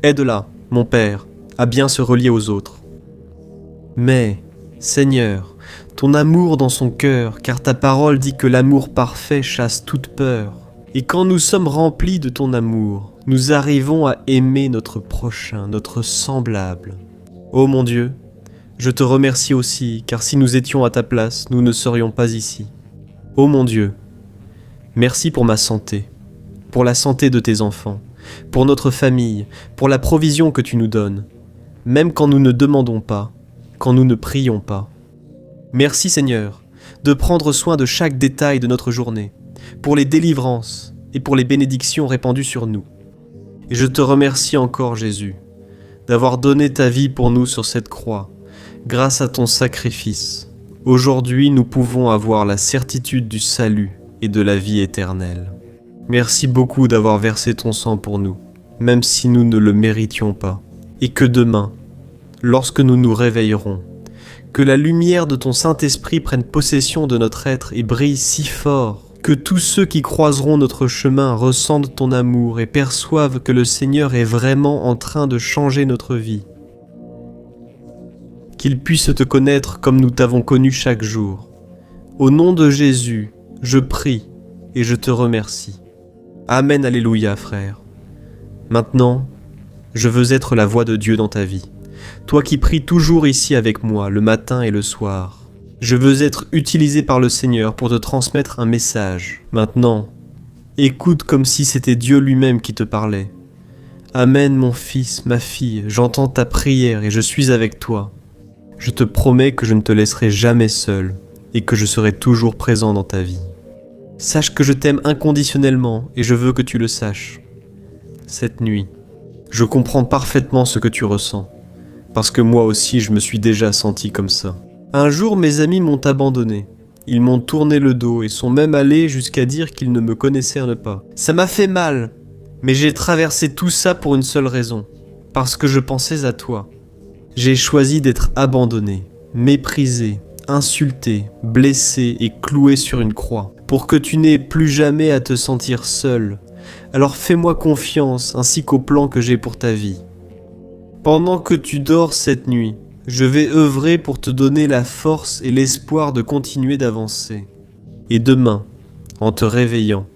Aide-la, mon Père, à bien se relier aux autres. Mais, Seigneur, ton amour dans son cœur, car ta parole dit que l'amour parfait chasse toute peur. Et quand nous sommes remplis de ton amour, nous arrivons à aimer notre prochain, notre semblable. Ô mon Dieu, je te remercie aussi, car si nous étions à ta place, nous ne serions pas ici. Ô mon Dieu, merci pour ma santé, pour la santé de tes enfants, pour notre famille, pour la provision que tu nous donnes, même quand nous ne demandons pas, quand nous ne prions pas. Merci Seigneur, de prendre soin de chaque détail de notre journée, pour les délivrances et pour les bénédictions répandues sur nous. Et je te remercie encore Jésus, d'avoir donné ta vie pour nous sur cette croix, grâce à ton sacrifice. Aujourd'hui, nous pouvons avoir la certitude du salut et de la vie éternelle. Merci beaucoup d'avoir versé ton sang pour nous, même si nous ne le méritions pas. Et que demain, lorsque nous nous réveillerons, que la lumière de ton Saint-Esprit prenne possession de notre être et brille si fort, que tous ceux qui croiseront notre chemin ressentent ton amour et perçoivent que le Seigneur est vraiment en train de changer notre vie. Qu'ils puissent te connaître comme nous t'avons connu chaque jour. Au nom de Jésus, je prie et je te remercie. Amen, alléluia, frère. Maintenant, je veux être la voix de Dieu dans ta vie. Toi qui pries toujours ici avec moi, le matin et le soir. Je veux être utilisé par le Seigneur pour te transmettre un message. Maintenant, écoute comme si c'était Dieu lui-même qui te parlait. Amen, mon fils, ma fille, j'entends ta prière et je suis avec toi. Je te promets que je ne te laisserai jamais seul et que je serai toujours présent dans ta vie. Sache que je t'aime inconditionnellement et je veux que tu le saches. Cette nuit, je comprends parfaitement ce que tu ressens, parce que moi aussi je me suis déjà senti comme ça. Un jour, mes amis m'ont abandonné. Ils m'ont tourné le dos et sont même allés jusqu'à dire qu'ils ne me connaissaient pas. Ça m'a fait mal, mais j'ai traversé tout ça pour une seule raison, parce que je pensais à toi. J'ai choisi d'être abandonné, méprisé, insulté, blessé et cloué sur une croix, pour que tu n'aies plus jamais à te sentir seul. Alors fais-moi confiance ainsi qu'au plan que j'ai pour ta vie. Pendant que tu dors cette nuit, je vais œuvrer pour te donner la force et l'espoir de continuer d'avancer. Et demain, en te réveillant,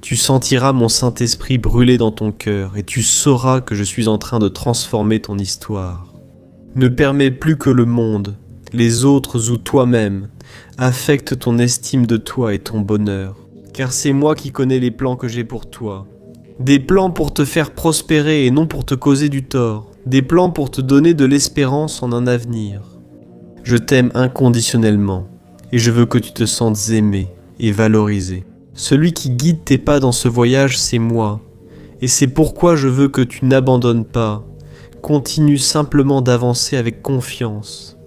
tu sentiras mon Saint-Esprit brûler dans ton cœur et tu sauras que je suis en train de transformer ton histoire. Ne permets plus que le monde, les autres ou toi-même affectent ton estime de toi et ton bonheur. Car c'est moi qui connais les plans que j'ai pour toi. Des plans pour te faire prospérer et non pour te causer du tort. Des plans pour te donner de l'espérance en un avenir. Je t'aime inconditionnellement et je veux que tu te sentes aimé et valorisé. Celui qui guide tes pas dans ce voyage, c'est moi. Et c'est pourquoi je veux que tu n'abandonnes pas. Continue simplement d'avancer avec confiance.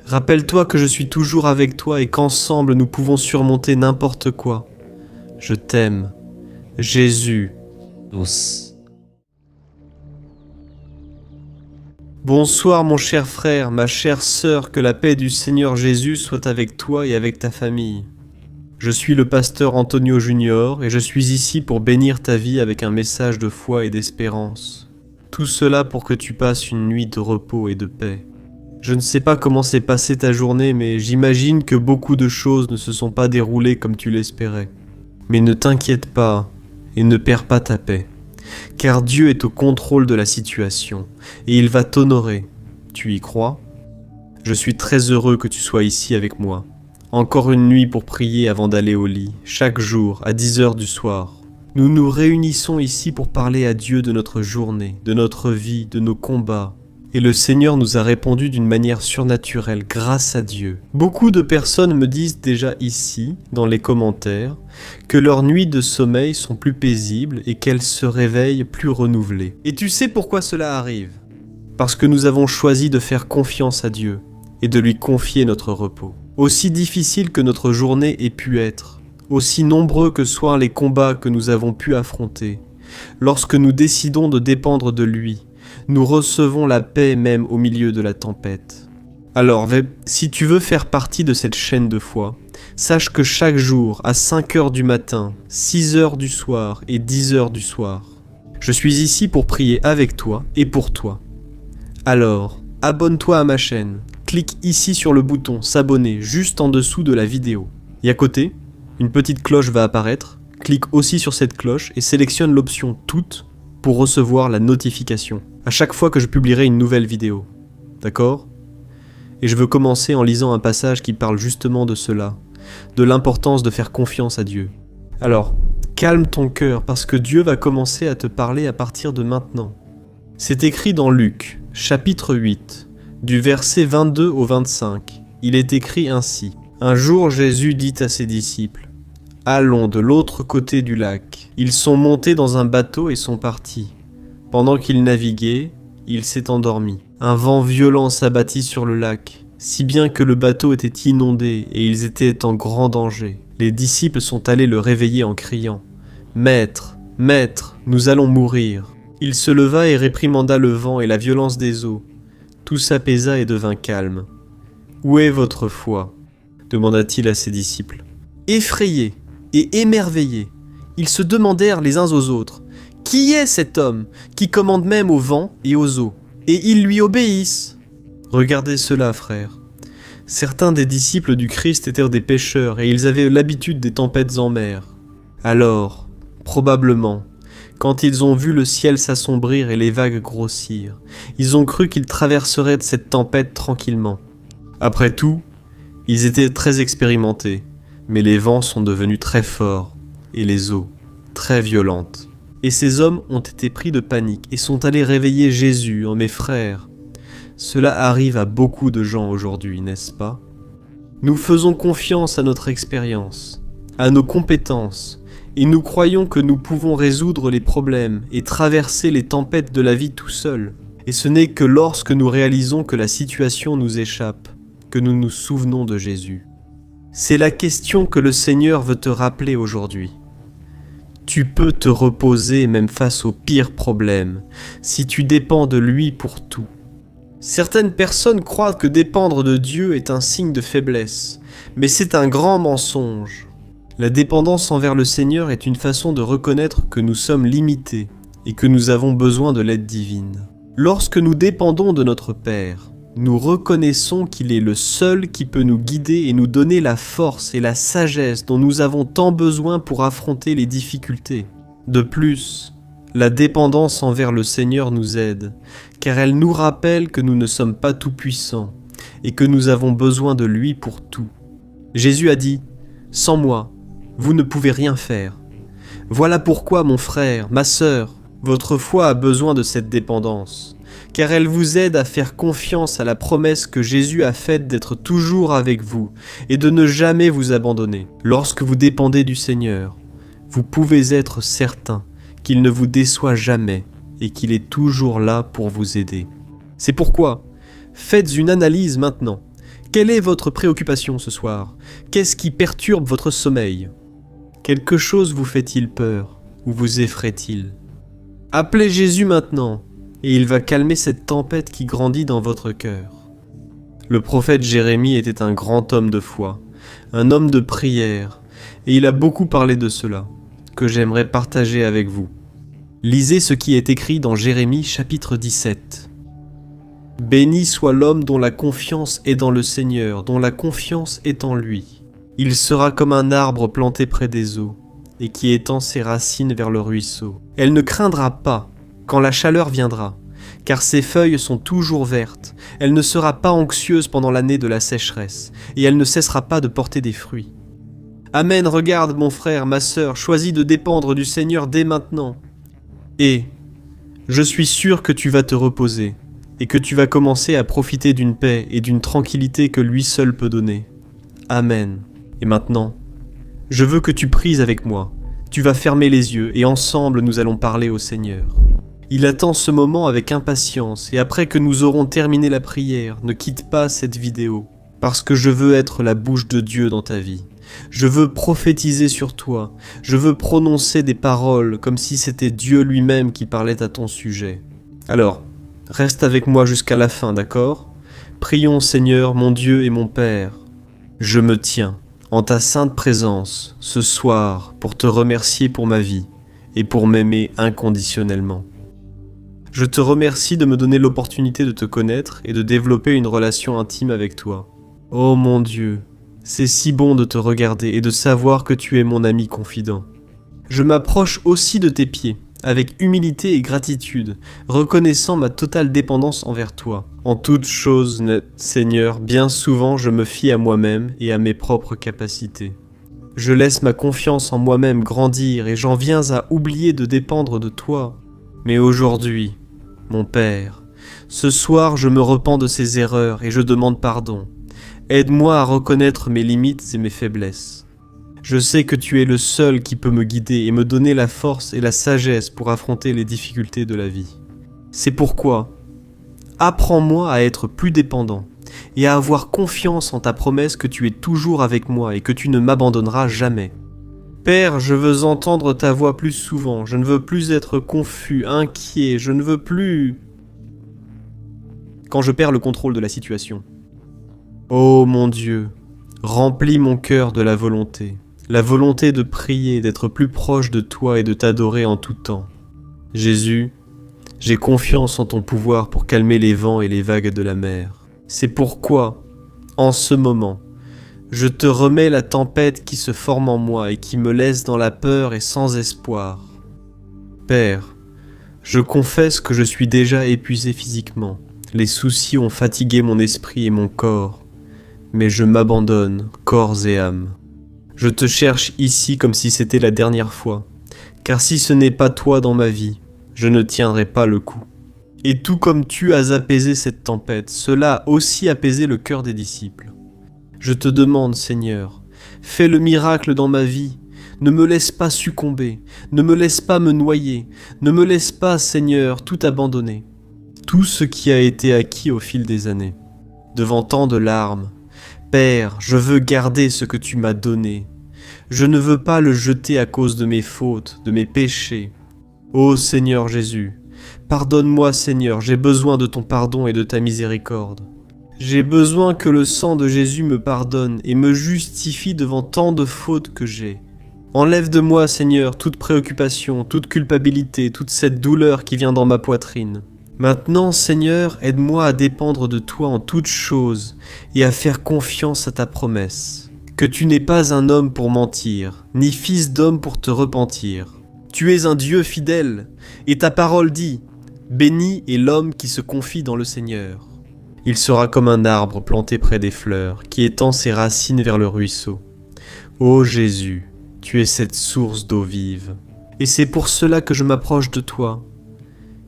Rappelle-toi que je suis toujours avec toi et qu'ensemble nous pouvons surmonter n'importe quoi. Je t'aime, Jésus. Bonsoir mon cher frère, ma chère sœur, que la paix du Seigneur Jésus soit avec toi et avec ta famille. Je suis le pasteur Antonio Junior et je suis ici pour bénir ta vie avec un message de foi et d'espérance. Tout cela pour que tu passes une nuit de repos et de paix. Je ne sais pas comment s'est passée ta journée, mais j'imagine que beaucoup de choses ne se sont pas déroulées comme tu l'espérais. Mais ne t'inquiète pas et ne perds pas ta paix, car Dieu est au contrôle de la situation et il va t'honorer. Tu y crois ? Je suis très heureux que tu sois ici avec moi. Encore une nuit pour prier avant d'aller au lit, chaque jour à 10h du soir. Nous nous réunissons ici pour parler à Dieu de notre journée, de notre vie, de nos combats. Et le Seigneur nous a répondu d'une manière surnaturelle, grâce à Dieu. Beaucoup de personnes me disent déjà ici, dans les commentaires, que leurs nuits de sommeil sont plus paisibles et qu'elles se réveillent plus renouvelées. Et tu sais pourquoi cela arrive ? Parce que nous avons choisi de faire confiance à Dieu et de lui confier notre repos. Aussi difficile que notre journée ait pu être, aussi nombreux que soient les combats que nous avons pu affronter, lorsque nous décidons de dépendre de lui, nous recevons la paix même au milieu de la tempête. Alors, si tu veux faire partie de cette chaîne de foi, sache que chaque jour, à 5h du matin, 6h du soir et 10h du soir, je suis ici pour prier avec toi et pour toi. Alors, abonne-toi à ma chaîne, clique ici sur le bouton s'abonner juste en dessous de la vidéo. Et à côté, une petite cloche va apparaître, clique aussi sur cette cloche et sélectionne l'option toutes pour recevoir la notification à chaque fois que je publierai une nouvelle vidéo. D'accord ? Et je veux commencer en lisant un passage qui parle justement de cela, de l'importance de faire confiance à Dieu. Alors, calme ton cœur parce que Dieu va commencer à te parler à partir de maintenant. C'est écrit dans Luc, chapitre 8, du verset 22 au 25. Il est écrit ainsi. Un jour Jésus dit à ses disciples, « Allons de l'autre côté du lac. » Ils sont montés dans un bateau et sont partis. Pendant qu'il naviguait, il s'est endormi. Un vent violent s'abattit sur le lac. si bien que le bateau était inondé et ils étaient en grand danger. Les disciples sont allés le réveiller en criant « Maître, Maître, nous allons mourir !» Il se leva et réprimanda le vent et la violence des eaux. Tout s'apaisa et devint calme. « Où est votre foi ?» demanda-t-il à ses disciples. Effrayés et émerveillés, ils se demandèrent les uns aux autres « Qui est cet homme qui commande même au vent et aux eaux, et ils lui obéissent ?» Regardez cela, frères. Certains des disciples du Christ étaient des pêcheurs et ils avaient l'habitude des tempêtes en mer. Alors, probablement, quand ils ont vu le ciel s'assombrir et les vagues grossir, ils ont cru qu'ils traverseraient cette tempête tranquillement. Après tout, ils étaient très expérimentés, mais les vents sont devenus très forts et les eaux très violentes. Et ces hommes ont été pris de panique et sont allés réveiller Jésus en « Mes frères ». Cela arrive à beaucoup de gens aujourd'hui, n'est-ce pas? Nous faisons confiance à notre expérience, à nos compétences, et nous croyons que nous pouvons résoudre les problèmes et traverser les tempêtes de la vie tout seuls. Et ce n'est que lorsque nous réalisons que la situation nous échappe, que nous nous souvenons de Jésus. C'est la question que le Seigneur veut te rappeler aujourd'hui. Tu peux te reposer même face aux pires problèmes, si tu dépends de lui pour tout. Certaines personnes croient que dépendre de Dieu est un signe de faiblesse, mais c'est un grand mensonge. La dépendance envers le Seigneur est une façon de reconnaître que nous sommes limités et que nous avons besoin de l'aide divine. Lorsque nous dépendons de notre Père, nous reconnaissons qu'il est le seul qui peut nous guider et nous donner la force et la sagesse dont nous avons tant besoin pour affronter les difficultés. De plus, la dépendance envers le Seigneur nous aide, car elle nous rappelle que nous ne sommes pas tout-puissants et que nous avons besoin de lui pour tout. Jésus a dit « Sans moi, vous ne pouvez rien faire. » Voilà pourquoi, mon frère, ma sœur, votre foi a besoin de cette dépendance, car elle vous aide à faire confiance à la promesse que Jésus a faite d'être toujours avec vous et de ne jamais vous abandonner. Lorsque vous dépendez du Seigneur, vous pouvez être certain qu'il ne vous déçoit jamais et qu'il est toujours là pour vous aider. C'est pourquoi, faites une analyse maintenant. Quelle est votre préoccupation ce soir? Qu'est-ce qui perturbe votre sommeil? Quelque chose vous fait-il peur ou vous effraie-t-il? Appelez Jésus maintenant, et il va calmer cette tempête qui grandit dans votre cœur. Le prophète Jérémie était un grand homme de foi, un homme de prière, et il a beaucoup parlé de cela, que j'aimerais partager avec vous. Lisez ce qui est écrit dans Jérémie chapitre 17. « Béni soit l'homme dont la confiance est dans le Seigneur, dont la confiance est en lui. Il sera comme un arbre planté près des eaux, et qui étend ses racines vers le ruisseau. Elle ne craindra pas quand la chaleur viendra, car ses feuilles sont toujours vertes. Elle ne sera pas anxieuse pendant l'année de la sécheresse, et elle ne cessera pas de porter des fruits. Amen, regarde mon frère, ma sœur, choisis de dépendre du Seigneur dès maintenant. Et je suis sûr que tu vas te reposer, et que tu vas commencer à profiter d'une paix et d'une tranquillité que lui seul peut donner. Amen. Et maintenant, je veux que tu pries avec moi. Tu vas fermer les yeux, et ensemble nous allons parler au Seigneur. Il attend ce moment avec impatience, et après que nous aurons terminé la prière, ne quitte pas cette vidéo, parce que je veux être la bouche de Dieu dans ta vie. Je veux prophétiser sur toi, je veux prononcer des paroles comme si c'était Dieu lui-même qui parlait à ton sujet. Alors, reste avec moi jusqu'à la fin, d'accord? Prions Seigneur, mon Dieu et mon Père. Je me tiens en ta sainte présence ce soir pour te remercier pour ma vie et pour m'aimer inconditionnellement. Je te remercie de me donner l'opportunité de te connaître et de développer une relation intime avec toi. Oh mon Dieu, c'est si bon de te regarder et de savoir que tu es mon ami confident. Je m'approche aussi de tes pieds, avec humilité et gratitude, reconnaissant ma totale dépendance envers toi. En toute chose, Seigneur, bien souvent je me fie à moi-même et à mes propres capacités. Je laisse ma confiance en moi-même grandir et j'en viens à oublier de dépendre de toi. Mais aujourd'hui, mon Père, ce soir je me repens de ces erreurs et je demande pardon. Aide-moi à reconnaître mes limites et mes faiblesses. Je sais que tu es le seul qui peut me guider et me donner la force et la sagesse pour affronter les difficultés de la vie. C'est pourquoi, apprends-moi à être plus dépendant et à avoir confiance en ta promesse que tu es toujours avec moi et que tu ne m'abandonneras jamais. Père, je veux entendre ta voix plus souvent, je ne veux plus être confus, inquiet, je ne veux plus... Quand je perds le contrôle de la situation. Oh mon Dieu, remplis mon cœur de la volonté de prier, d'être plus proche de toi et de t'adorer en tout temps. Jésus, j'ai confiance en ton pouvoir pour calmer les vents et les vagues de la mer. C'est pourquoi, en ce moment, je te remets la tempête qui se forme en moi et qui me laisse dans la peur et sans espoir. Père, je confesse que je suis déjà épuisé physiquement. Les soucis ont fatigué mon esprit et mon corps, mais je m'abandonne, corps et âme. Je te cherche ici comme si c'était la dernière fois, car si ce n'est pas toi dans ma vie, je ne tiendrai pas le coup. Et tout comme tu as apaisé cette tempête, cela a aussi apaisé le cœur des disciples. Je te demande, Seigneur, fais le miracle dans ma vie, ne me laisse pas succomber, ne me laisse pas me noyer, ne me laisse pas, Seigneur, tout abandonner. Tout ce qui a été acquis au fil des années, devant tant de larmes. Père, je veux garder ce que tu m'as donné. Je ne veux pas le jeter à cause de mes fautes, de mes péchés. Ô Seigneur Jésus, pardonne-moi Seigneur, j'ai besoin de ton pardon et de ta miséricorde. J'ai besoin que le sang de Jésus me pardonne et me justifie devant tant de fautes que j'ai. Enlève de moi Seigneur toute préoccupation, toute culpabilité, toute cette douleur qui vient dans ma poitrine. Maintenant, Seigneur, aide-moi à dépendre de toi en toutes choses et à faire confiance à ta promesse. Que tu n'es pas un homme pour mentir, ni fils d'homme pour te repentir. Tu es un Dieu fidèle, et ta parole dit « Béni est l'homme qui se confie dans le Seigneur. Il sera comme un arbre planté près des fleurs, qui étend ses racines vers le ruisseau. Ô Jésus, tu es cette source d'eau vive, et c'est pour cela que je m'approche de toi.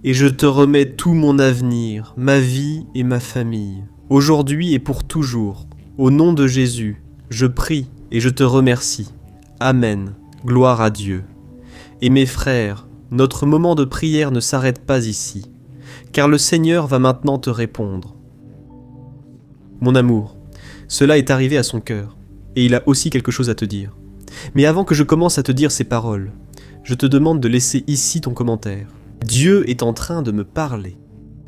Et je te remets tout mon avenir, ma vie et ma famille, aujourd'hui et pour toujours. Au nom de Jésus, je prie et je te remercie. Amen. Gloire à Dieu. Et mes frères, notre moment de prière ne s'arrête pas ici, car le Seigneur va maintenant te répondre. Mon amour, cela est arrivé à son cœur, et il a aussi quelque chose à te dire. Mais avant que je commence à te dire ces paroles, je te demande de laisser ici ton commentaire. Dieu est en train de me parler.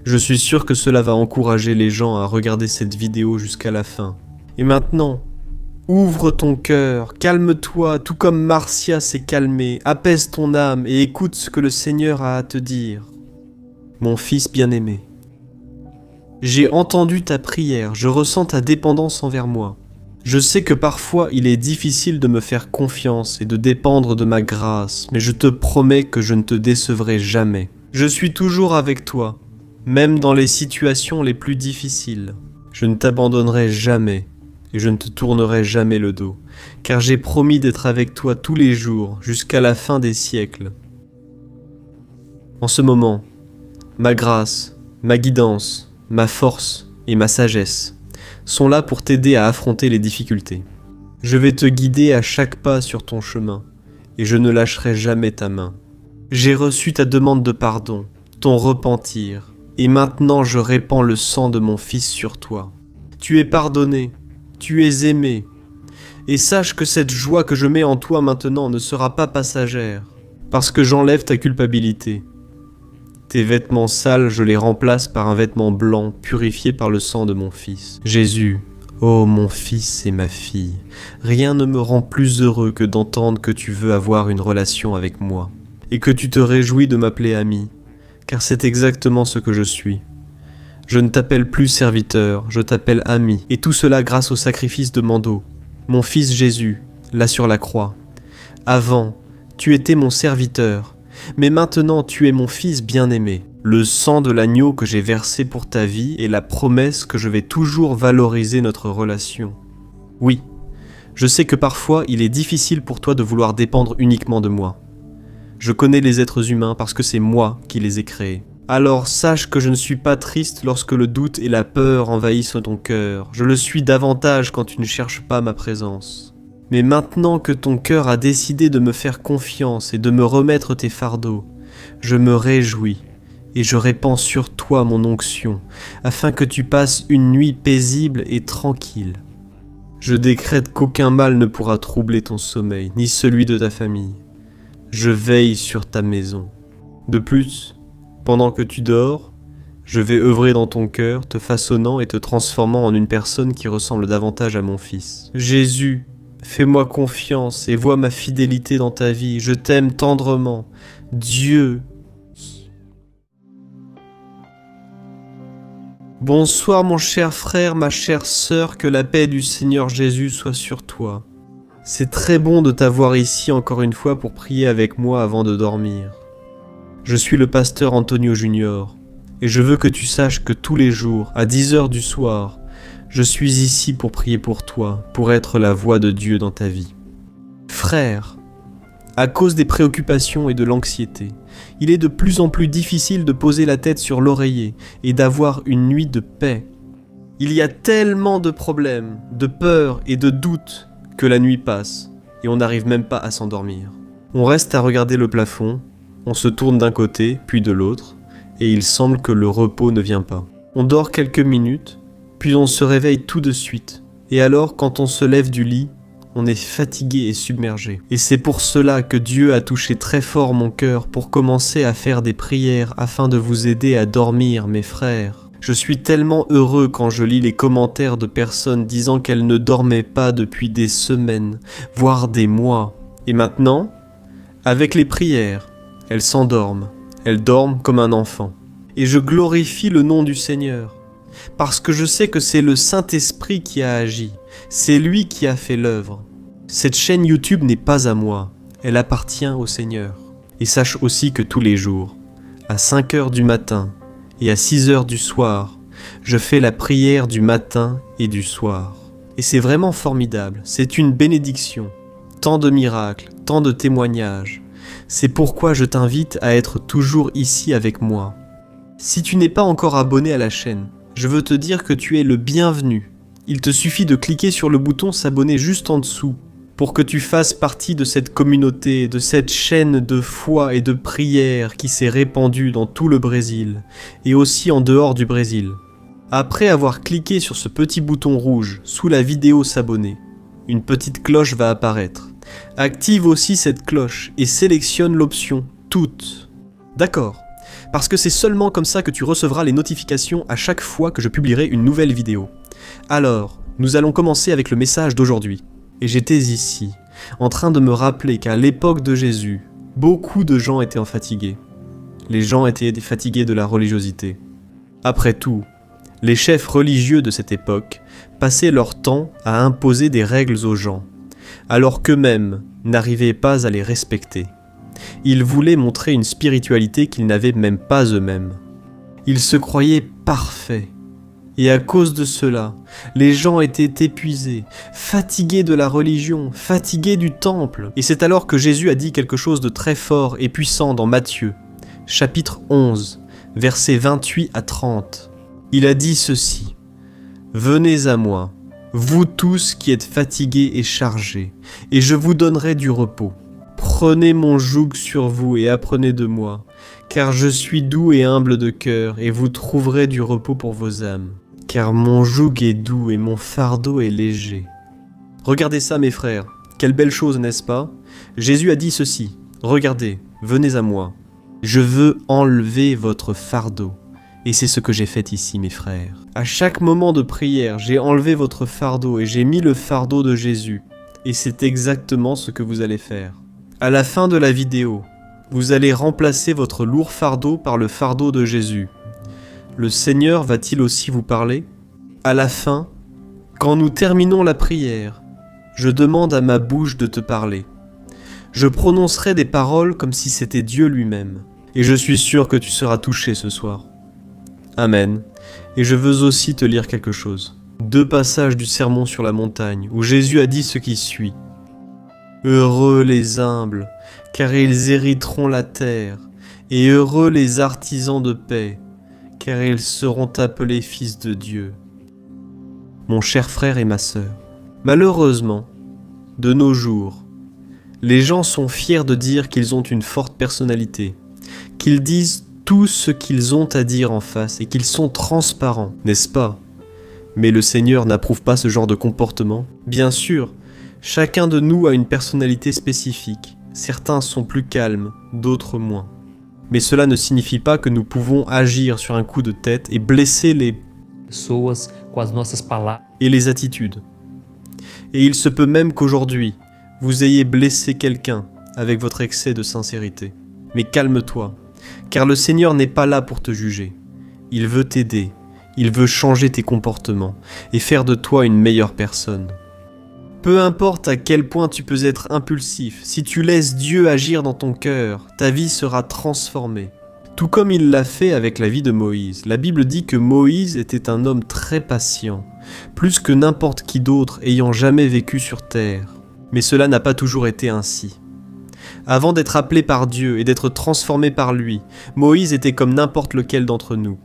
Je suis sûr que cela va encourager les gens à regarder cette vidéo jusqu'à la fin. Et maintenant, ouvre ton cœur, calme-toi, tout comme Marcia s'est calmée, apaise ton âme et écoute ce que le Seigneur a à te dire. Mon fils bien-aimé, j'ai entendu ta prière, je ressens ta dépendance envers moi. Je sais que parfois il est difficile de me faire confiance et de dépendre de ma grâce, mais je te promets que je ne te décevrai jamais. Je suis toujours avec toi, même dans les situations les plus difficiles. Je ne t'abandonnerai jamais et je ne te tournerai jamais le dos, car j'ai promis d'être avec toi tous les jours jusqu'à la fin des siècles. En ce moment, ma grâce, ma guidance, ma force et ma sagesse sont là pour t'aider à affronter les difficultés. Je vais te guider à chaque pas sur ton chemin, et je ne lâcherai jamais ta main. J'ai reçu ta demande de pardon, ton repentir, et maintenant je répands le sang de mon Fils sur toi. Tu es pardonné, tu es aimé, et sache que cette joie que je mets en toi maintenant ne sera pas passagère, parce que j'enlève ta culpabilité. Tes vêtements sales, je les remplace par un vêtement blanc, purifié par le sang de mon Fils. Jésus, ô mon Fils et ma fille, rien ne me rend plus heureux que d'entendre que tu veux avoir une relation avec moi, et que tu te réjouis de m'appeler ami, car c'est exactement ce que je suis. Je ne t'appelle plus serviteur, je t'appelle ami, et tout cela grâce au sacrifice de Mando, mon Fils Jésus, là sur la croix. Avant, tu étais mon serviteur, mais maintenant tu es mon Fils bien-aimé. Le sang de l'agneau que j'ai versé pour ta vie est la promesse que je vais toujours valoriser notre relation. Oui, je sais que parfois il est difficile pour toi de vouloir dépendre uniquement de moi. Je connais les êtres humains parce que c'est moi qui les ai créés. Alors sache que je ne suis pas triste lorsque le doute et la peur envahissent ton cœur. Je le suis davantage quand tu ne cherches pas ma présence. Mais maintenant que ton cœur a décidé de me faire confiance et de me remettre tes fardeaux, je me réjouis et je répands sur toi mon onction, afin que tu passes une nuit paisible et tranquille. Je décrète qu'aucun mal ne pourra troubler ton sommeil, ni celui de ta famille. Je veille sur ta maison. De plus, pendant que tu dors, je vais œuvrer dans ton cœur, te façonnant et te transformant en une personne qui ressemble davantage à mon Fils. Jésus, fais-moi confiance et vois ma fidélité dans ta vie. Je t'aime tendrement. Dieu. Bonsoir mon cher frère, ma chère sœur, que la paix du Seigneur Jésus soit sur toi. C'est très bon de t'avoir ici encore une fois pour prier avec moi avant de dormir. Je suis le pasteur Antonio Junior, et je veux que tu saches que tous les jours, à 10h du soir, je suis ici pour prier pour toi, pour être la voix de Dieu dans ta vie. Frère, à cause des préoccupations et de l'anxiété, il est de plus en plus difficile de poser la tête sur l'oreiller et d'avoir une nuit de paix. Il y a tellement de problèmes, de peurs et de doutes que la nuit passe et on n'arrive même pas à s'endormir. On reste à regarder le plafond, on se tourne d'un côté puis de l'autre et il semble que le repos ne vient pas. On dort quelques minutes, puis on se réveille tout de suite. Et alors, quand on se lève du lit, on est fatigué et submergé. Et c'est pour cela que Dieu a touché très fort mon cœur pour commencer à faire des prières afin de vous aider à dormir, mes frères. Je suis tellement heureux quand je lis les commentaires de personnes disant qu'elles ne dormaient pas depuis des semaines, voire des mois. Et maintenant, avec les prières, elles s'endorment. Elles dorment comme un enfant. Et je glorifie le nom du Seigneur. Parce que je sais que c'est le Saint-Esprit qui a agi. C'est lui qui a fait l'œuvre. Cette chaîne YouTube n'est pas à moi. Elle appartient au Seigneur. Et sache aussi que tous les jours, à 5h du matin et à 6h du soir, je fais la prière du matin et du soir. Et c'est vraiment formidable. C'est une bénédiction. Tant de miracles, tant de témoignages. C'est pourquoi je t'invite à être toujours ici avec moi. Si tu n'es pas encore abonné à la chaîne, je veux te dire que tu es le bienvenu. Il te suffit de cliquer sur le bouton s'abonner juste en dessous pour que tu fasses partie de cette communauté, de cette chaîne de foi et de prière qui s'est répandue dans tout le Brésil et aussi en dehors du Brésil. Après avoir cliqué sur ce petit bouton rouge sous la vidéo s'abonner, une petite cloche va apparaître. Active aussi cette cloche et sélectionne l'option « Toutes ». D'accord, parce que c'est seulement comme ça que tu recevras les notifications à chaque fois que je publierai une nouvelle vidéo. Alors, nous allons commencer avec le message d'aujourd'hui. Et j'étais ici, en train de me rappeler qu'à l'époque de Jésus, beaucoup de gens étaient fatigués. Les gens étaient fatigués de la religiosité. Après tout, les chefs religieux de cette époque passaient leur temps à imposer des règles aux gens, alors qu'eux-mêmes n'arrivaient pas à les respecter. Ils voulaient montrer une spiritualité qu'ils n'avaient même pas eux-mêmes. Ils se croyaient parfaits. Et à cause de cela, les gens étaient épuisés, fatigués de la religion, fatigués du temple. Et c'est alors que Jésus a dit quelque chose de très fort et puissant dans Matthieu, chapitre 11, versets 28 à 30. Il a dit ceci: « Venez à moi, vous tous qui êtes fatigués et chargés, et je vous donnerai du repos. Prenez mon joug sur vous et apprenez de moi, car je suis doux et humble de cœur, et vous trouverez du repos pour vos âmes. Car mon joug est doux et mon fardeau est léger. » Regardez ça mes frères, quelle belle chose, n'est-ce pas? Jésus a dit ceci: « Regardez, venez à moi, je veux enlever votre fardeau. » Et c'est ce que j'ai fait ici mes frères. À chaque moment de prière, j'ai enlevé votre fardeau et j'ai mis le fardeau de Jésus. Et c'est exactement ce que vous allez faire. À la fin de la vidéo, vous allez remplacer votre lourd fardeau par le fardeau de Jésus. Le Seigneur va-t-il aussi vous parler? À la fin, quand nous terminons la prière, je demande à ma bouche de te parler. Je prononcerai des paroles comme si c'était Dieu lui-même. Et je suis sûr que tu seras touché ce soir. Amen. Et je veux aussi te lire quelque chose. 2 passages du Sermon sur la montagne, où Jésus a dit ce qui suit. « Heureux les humbles, car ils hériteront la terre, et heureux les artisans de paix, car ils seront appelés fils de Dieu. » Mon cher frère et ma sœur, malheureusement, de nos jours, les gens sont fiers de dire qu'ils ont une forte personnalité, qu'ils disent tout ce qu'ils ont à dire en face et qu'ils sont transparents, n'est-ce pas? Mais le Seigneur n'approuve pas ce genre de comportement. Bien sûr, chacun de nous a une personnalité spécifique. Certains sont plus calmes, d'autres moins. Mais cela ne signifie pas que nous pouvons agir sur un coup de tête et blesser les pessoas com as nossas palavras. Et les attitudes. Et il se peut même qu'aujourd'hui, vous ayez blessé quelqu'un avec votre excès de sincérité. Mais calme-toi, car le Seigneur n'est pas là pour te juger. Il veut t'aider, il veut changer tes comportements et faire de toi une meilleure personne. Peu importe à quel point tu peux être impulsif, si tu laisses Dieu agir dans ton cœur, ta vie sera transformée. Tout comme il l'a fait avec la vie de Moïse. La Bible dit que Moïse était un homme très patient, plus que n'importe qui d'autre ayant jamais vécu sur terre. Mais cela n'a pas toujours été ainsi. Avant d'être appelé par Dieu et d'être transformé par lui, Moïse était comme n'importe lequel d'entre nous.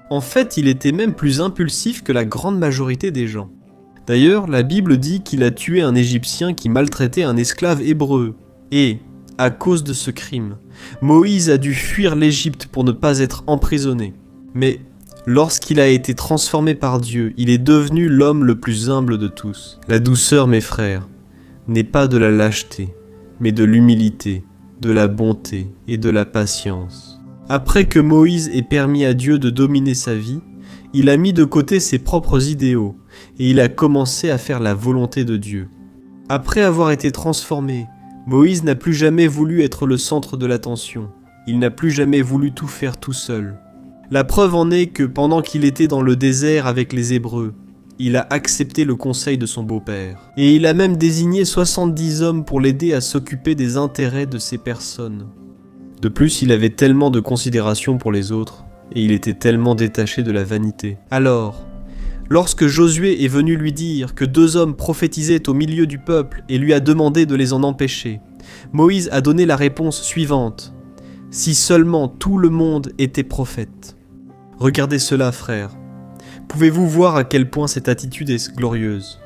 En fait, il était même plus impulsif que la grande majorité des gens. D'ailleurs, la Bible dit qu'il a tué un Égyptien qui maltraitait un esclave hébreu. Et, à cause de ce crime, Moïse a dû fuir l'Égypte pour ne pas être emprisonné. Mais, lorsqu'il a été transformé par Dieu, il est devenu l'homme le plus humble de tous. La douceur, mes frères, n'est pas de la lâcheté, mais de l'humilité, de la bonté et de la patience. Après que Moïse ait permis à Dieu de dominer sa vie, il a mis de côté ses propres idéaux et il a commencé à faire la volonté de Dieu. Après avoir été transformé, Moïse n'a plus jamais voulu être le centre de l'attention. Il n'a plus jamais voulu tout faire tout seul. La preuve en est que pendant qu'il était dans le désert avec les Hébreux, il a accepté le conseil de son beau-père. Et il a même désigné 70 hommes pour l'aider à s'occuper des intérêts de ces personnes. De plus, il avait tellement de considération pour les autres, et il était tellement détaché de la vanité. Alors, lorsque Josué est venu lui dire que 2 hommes prophétisaient au milieu du peuple et lui a demandé de les en empêcher, Moïse a donné la réponse suivante: « Si seulement tout le monde était prophète. » Regardez cela, frères. Pouvez-vous voir à quel point cette attitude est glorieuse?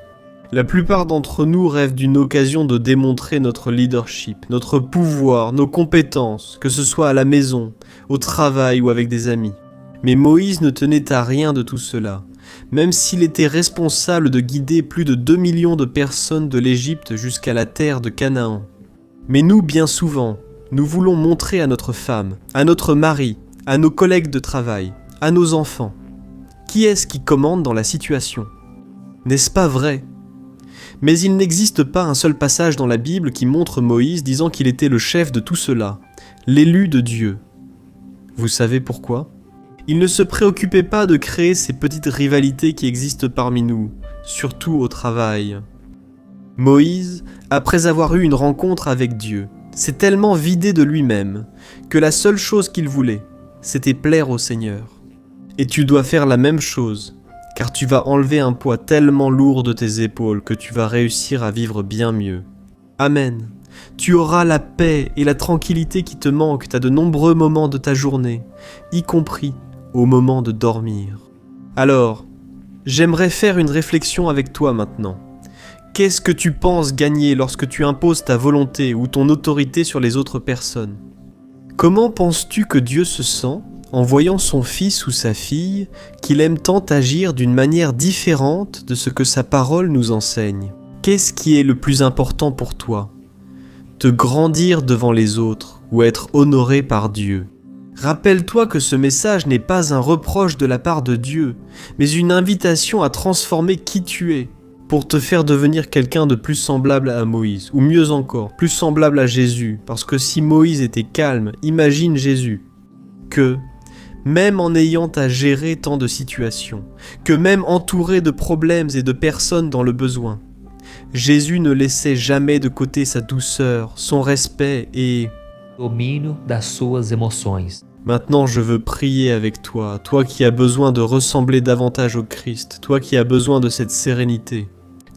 La plupart d'entre nous rêvent d'une occasion de démontrer notre leadership, notre pouvoir, nos compétences, que ce soit à la maison, au travail ou avec des amis. Mais Moïse ne tenait à rien de tout cela, même s'il était responsable de guider plus de 2 millions de personnes de l'Égypte jusqu'à la terre de Canaan. Mais nous, bien souvent, nous voulons montrer à notre femme, à notre mari, à nos collègues de travail, à nos enfants, qui est-ce qui commande dans la situation? N'est-ce pas vrai? Mais il n'existe pas un seul passage dans la Bible qui montre Moïse disant qu'il était le chef de tout cela, l'élu de Dieu. Vous savez pourquoi? Il ne se préoccupait pas de créer ces petites rivalités qui existent parmi nous, surtout au travail. Moïse, après avoir eu une rencontre avec Dieu, s'est tellement vidé de lui-même que la seule chose qu'il voulait, c'était plaire au Seigneur. Et tu dois faire la même chose, car tu vas enlever un poids tellement lourd de tes épaules que tu vas réussir à vivre bien mieux. Amen. Tu auras la paix et la tranquillité qui te manquent à de nombreux moments de ta journée, y compris au moment de dormir. Alors, j'aimerais faire une réflexion avec toi maintenant. Qu'est-ce que tu penses gagner lorsque tu imposes ta volonté ou ton autorité sur les autres personnes? Comment penses-tu que Dieu se sent en voyant son fils ou sa fille qu'il aime tant agir d'une manière différente de ce que sa parole nous enseigne? Qu'est-ce qui est le plus important pour toi? Te grandir devant les autres ou être honoré par Dieu? Rappelle-toi que ce message n'est pas un reproche de la part de Dieu, mais une invitation à transformer qui tu es, pour te faire devenir quelqu'un de plus semblable à Moïse, ou mieux encore, plus semblable à Jésus, parce que si Moïse était calme, imagine Jésus, que, même en ayant à gérer tant de situations, que même entouré de problèmes et de personnes dans le besoin, Jésus ne laissait jamais de côté sa douceur, son respect et domínio das suas emoções. Maintenant, je veux prier avec toi, toi qui as besoin de ressembler davantage au Christ, toi qui as besoin de cette sérénité.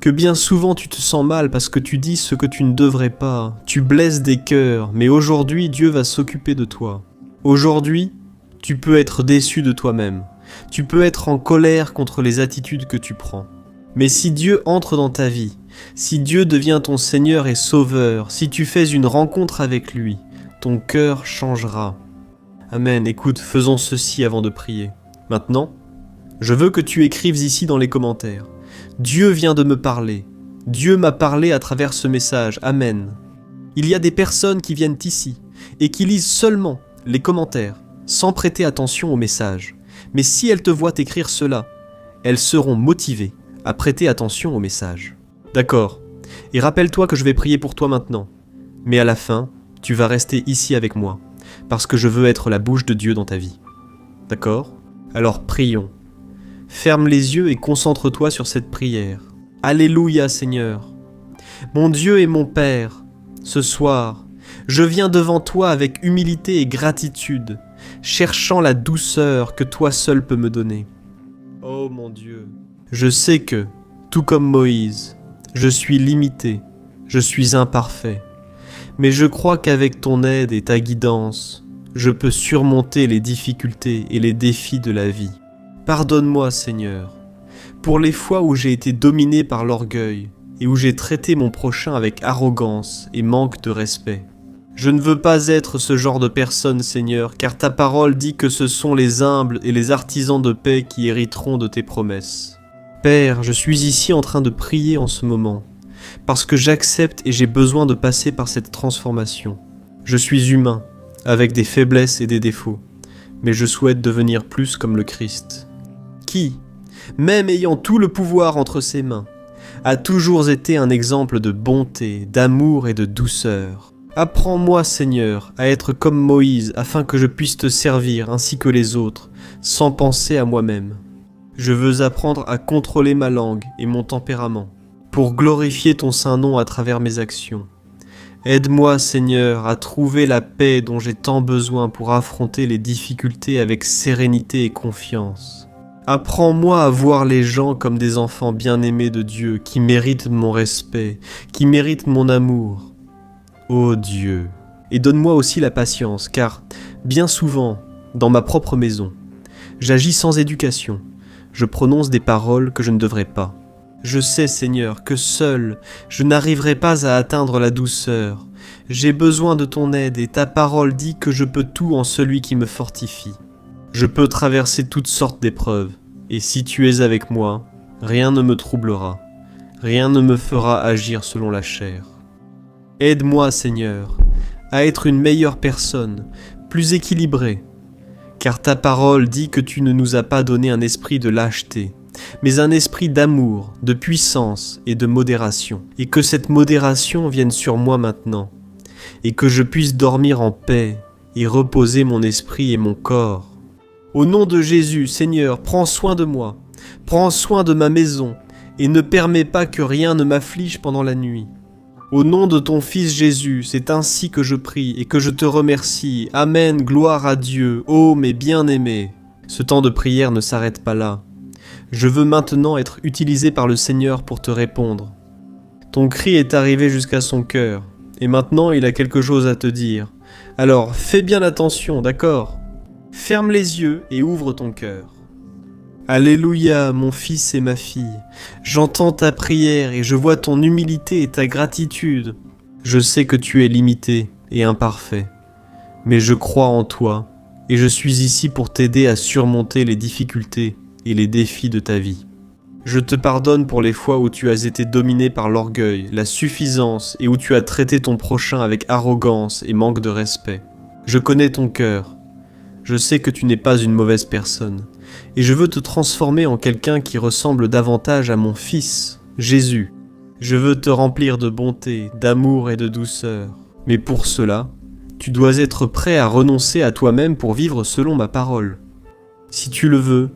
Que bien souvent tu te sens mal parce que tu dis ce que tu ne devrais pas, tu blesses des cœurs, mais aujourd'hui Dieu va s'occuper de toi. Aujourd'hui, tu peux être déçu de toi-même, tu peux être en colère contre les attitudes que tu prends. Mais si Dieu entre dans ta vie, si Dieu devient ton Seigneur et Sauveur, si tu fais une rencontre avec lui, ton cœur changera. Amen. Écoute, faisons ceci avant de prier. Maintenant, je veux que tu écrives ici dans les commentaires. Dieu vient de me parler. Dieu m'a parlé à travers ce message. Amen. Il y a des personnes qui viennent ici et qui lisent seulement les commentaires sans prêter attention au message. Mais si elles te voient écrire cela, elles seront motivées à prêter attention au message. D'accord. Et rappelle-toi que je vais prier pour toi maintenant. Mais à la fin, tu vas rester ici avec moi, parce que je veux être la bouche de Dieu dans ta vie. D'accord ? Alors prions. Ferme les yeux et concentre-toi sur cette prière. Alléluia Seigneur. Mon Dieu et mon Père, ce soir, je viens devant toi avec humilité et gratitude, cherchant la douceur que toi seul peux me donner. Oh mon Dieu, je sais que, tout comme Moïse, je suis limité, je suis imparfait, mais je crois qu'avec ton aide et ta guidance, je peux surmonter les difficultés et les défis de la vie. Pardonne-moi, Seigneur, pour les fois où j'ai été dominé par l'orgueil et où j'ai traité mon prochain avec arrogance et manque de respect. Je ne veux pas être ce genre de personne, Seigneur, car ta parole dit que ce sont les humbles et les artisans de paix qui hériteront de tes promesses. Père, je suis ici en train de prier en ce moment, parce que j'accepte et j'ai besoin de passer par cette transformation. Je suis humain, avec des faiblesses et des défauts, mais je souhaite devenir plus comme le Christ, qui, même ayant tout le pouvoir entre ses mains, a toujours été un exemple de bonté, d'amour et de douceur. Apprends-moi, Seigneur, à être comme Moïse, afin que je puisse te servir ainsi que les autres, sans penser à moi-même. Je veux apprendre à contrôler ma langue et mon tempérament, pour glorifier ton saint nom à travers mes actions. Aide-moi, Seigneur, à trouver la paix dont j'ai tant besoin pour affronter les difficultés avec sérénité et confiance. Apprends-moi à voir les gens comme des enfants bien-aimés de Dieu, qui méritent mon respect, qui méritent mon amour. Ô Dieu, et donne-moi aussi la patience, car bien souvent, dans ma propre maison, j'agis sans éducation, je prononce des paroles que je ne devrais pas. Je sais, Seigneur, que seul, je n'arriverai pas à atteindre la douceur. J'ai besoin de ton aide et ta parole dit que je peux tout en celui qui me fortifie. Je peux traverser toutes sortes d'épreuves, et si tu es avec moi, rien ne me troublera, rien ne me fera agir selon la chair. Aide-moi, Seigneur, à être une meilleure personne, plus équilibrée, car ta parole dit que tu ne nous as pas donné un esprit de lâcheté, mais un esprit d'amour, de puissance et de modération, et que cette modération vienne sur moi maintenant, et que je puisse dormir en paix et reposer mon esprit et mon corps. Au nom de Jésus, Seigneur, prends soin de moi, prends soin de ma maison, et ne permets pas que rien ne m'afflige pendant la nuit. Au nom de ton Fils Jésus, c'est ainsi que je prie et que je te remercie. Amen, gloire à Dieu, ô mes bien-aimés. Ce temps de prière ne s'arrête pas là. Je veux maintenant être utilisé par le Seigneur pour te répondre. Ton cri est arrivé jusqu'à son cœur, et maintenant il a quelque chose à te dire. Alors fais bien attention, d'accord ? Ferme les yeux et ouvre ton cœur. Alléluia, mon fils et ma fille, j'entends ta prière et je vois ton humilité et ta gratitude. Je sais que tu es limité et imparfait, mais je crois en toi et je suis ici pour t'aider à surmonter les difficultés et les défis de ta vie. Je te pardonne pour les fois où tu as été dominé par l'orgueil, la suffisance et où tu as traité ton prochain avec arrogance et manque de respect. Je connais ton cœur. Je sais que tu n'es pas une mauvaise personne, et je veux te transformer en quelqu'un qui ressemble davantage à mon Fils, Jésus. Je veux te remplir de bonté, d'amour et de douceur. Mais pour cela, tu dois être prêt à renoncer à toi-même pour vivre selon ma parole. Si tu le veux,